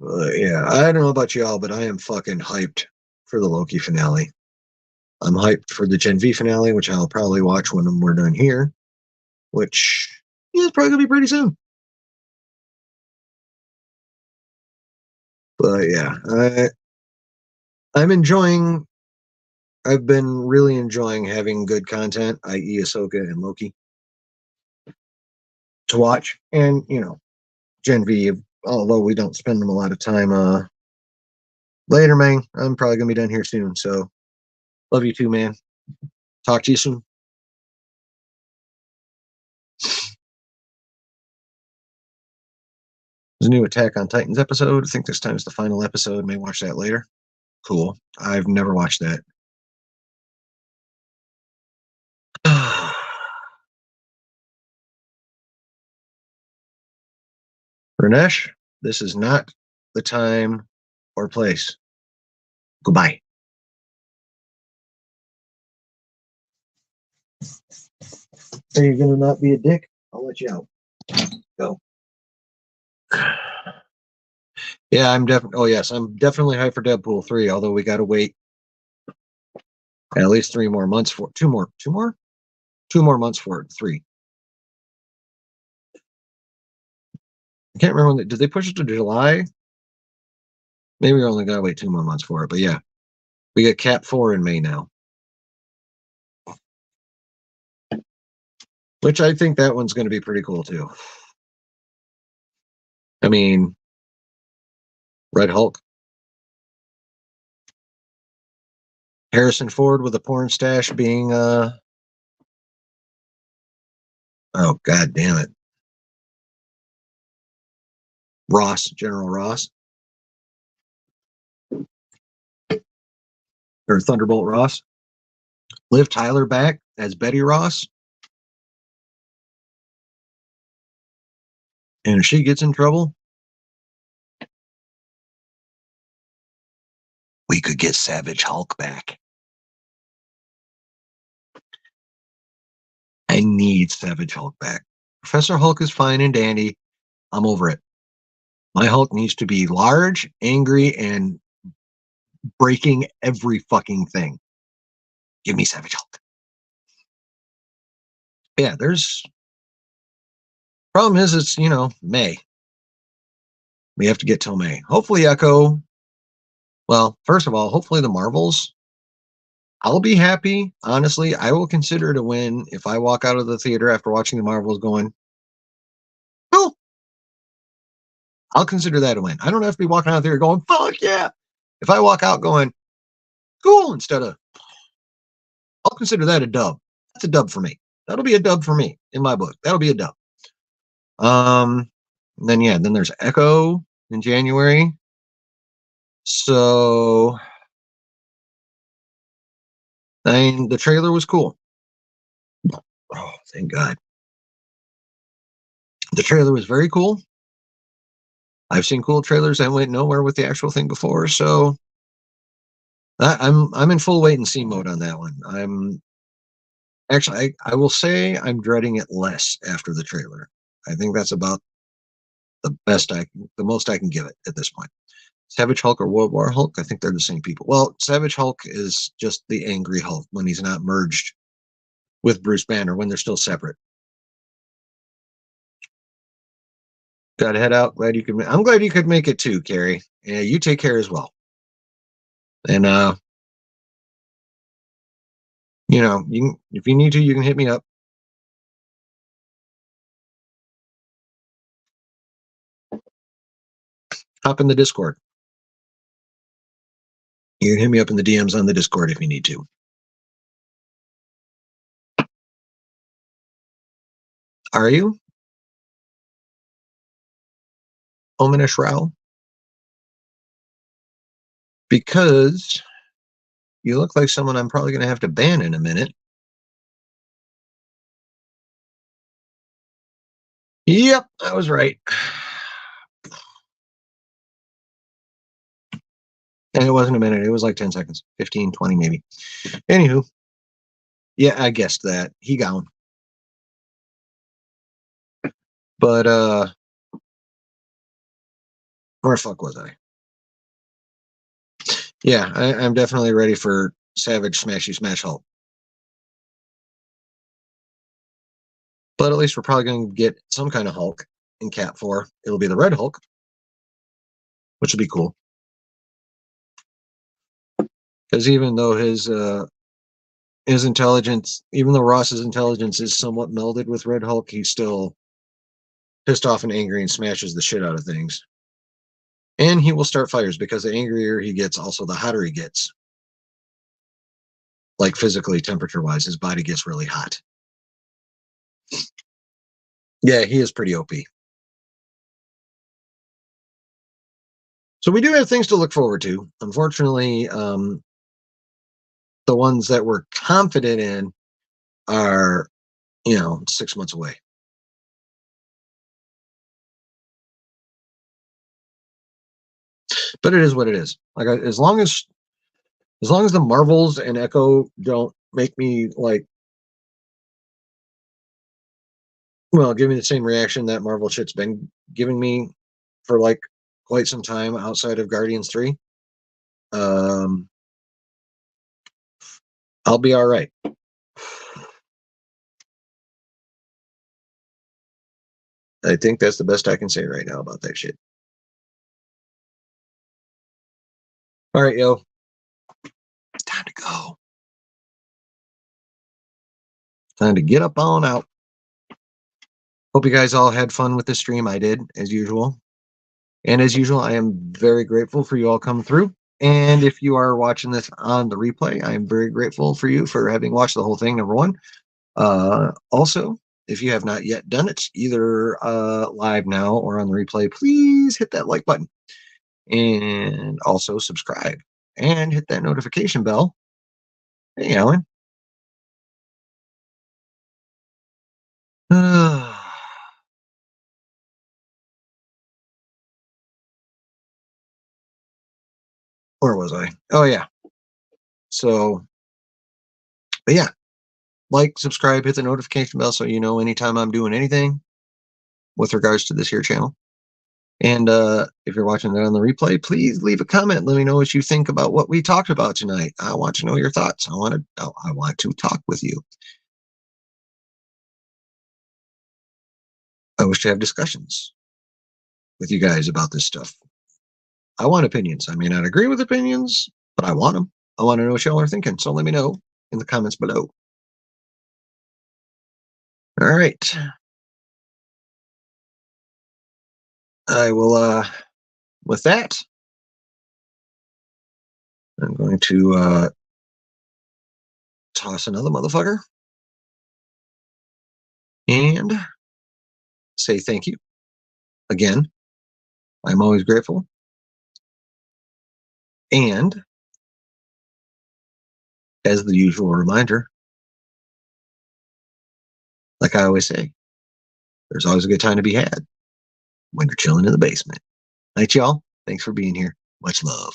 Yeah, I don't know about y'all, but I am fucking hyped for the Loki finale. I'm hyped for the Gen V finale, which I'll probably watch when we're done here, which is probably gonna be pretty soon. But yeah, I'm enjoying. I've been really enjoying having good content, i.e., Ahsoka and Loki, to watch, and Gen V. Although we don't spend them a lot of time. Later, man. I'm probably gonna be done here soon. So love you too, man. Talk to you soon. There's a new Attack on Titans episode. I think this time is the final episode. May watch that later. Cool. I've never watched that. Ranesh, this is not the time or place. Goodbye. Are you gonna not be a dick? I'll let you out. Go. Yeah, I'm definitely. Oh yes, I'm definitely hyped for Deadpool 3. Although we gotta wait at least 3 more months for 2 more months for it. 3. I can't remember did they push it to July? Maybe we only gotta wait 2 more months for it. But yeah, we get Cap 4 in May now, which I think that one's going to be pretty cool too. I mean, Red Hulk, Harrison Ford with a porn stash being oh god damn it, Ross, General Ross, or Thunderbolt Ross. Liv Tyler back as Betty Ross, and if she gets in trouble, we could get Savage Hulk back. I need Savage Hulk back. Professor Hulk is fine and dandy. I'm over it. My Hulk needs to be large, angry, and breaking every fucking thing. Give me Savage Hulk. Yeah, there's problem is it's May. We have to get till May. Hopefully Echo. Well, first of all, hopefully the Marvels. I'll be happy. Honestly, I will consider it a win if I walk out of the theater after watching the Marvels going, cool. I'll consider that a win. I don't have to be walking out there going, fuck yeah. If I walk out going, cool, instead of, I'll consider that a dub. That's a dub for me. That'll be a dub for me in my book. That'll be a dub. Then there's Echo in January. So the trailer was cool. Oh, thank God. The trailer was very cool. I've seen cool trailers that went nowhere with the actual thing before, so I'm in full wait and see mode on that one. Actually, I will say I'm dreading it less after the trailer. I think that's about the most I can give it at this point. Savage Hulk or World War Hulk, I think they're the same people. Well, Savage Hulk is just the angry Hulk when he's not merged with Bruce Banner, when they're still separate. Got to head out. Glad you could. I'm glad you could make it too, Carrie. Yeah, you take care as well. And you know, if you need to, you can hit me up. Hop in the Discord. You can hit me up in the DMs on the Discord if you need to. Are you? Ominish Rao? Because you look like someone I'm probably going to have to ban in a minute. Yep, I was right. And it wasn't a minute. It was like 10 seconds, 15, 20 maybe. Anywho, yeah, I guessed that. He gone. But, where the fuck was I? Yeah, I'm definitely ready for Savage Smashy Smash Hulk. But at least we're probably going to get some kind of Hulk in Cat 4. It'll be the Red Hulk, which will be cool. Because even though his intelligence, even though Ross's intelligence is somewhat melded with Red Hulk, he's still pissed off and angry and smashes the shit out of things. And he will start fires because the angrier he gets, also the hotter he gets. Like physically, temperature wise, his body gets really hot. Yeah, he is pretty OP. So we do have things to look forward to. Unfortunately, the ones that we're confident in are, 6 months away. But it is what it is. Like as long as the Marvels and Echo don't make me like, well, give me the same reaction that Marvel shit's been giving me for like quite some time outside of Guardians 3. Um, I'll be all right. I think that's the best I can say right now about that shit. All right, yo. Time to go. Time to get up on out. Hope you guys all had fun with the stream. I did, as usual. And as usual, I am very grateful for you all coming through. And if you are watching this on the replay, I am very grateful for you for having watched the whole thing, number one. Also, if you have not yet done it, either live now or on the replay, please hit that like button. And also subscribe and hit that notification bell. Hey, Alan. Where was I? Oh, yeah. So, but yeah, like, subscribe, hit the notification bell so you know anytime I'm doing anything with regards to this here channel. And if you're watching it on the replay, please leave a comment. Let me know what you think about what we talked about tonight. I want to know your thoughts. I want to talk with you. I wish to have discussions with you guys about this stuff. I want opinions. I may not agree with opinions, but I want them. I want to know what y'all are thinking. So let me know in the comments below. All right. I will, with that, I'm going to toss another motherfucker and say thank you again. I'm always grateful. And as the usual reminder, like I always say, there's always a good time to be had when you're chilling in the basement. Night, y'all. Thanks for being here. Much love.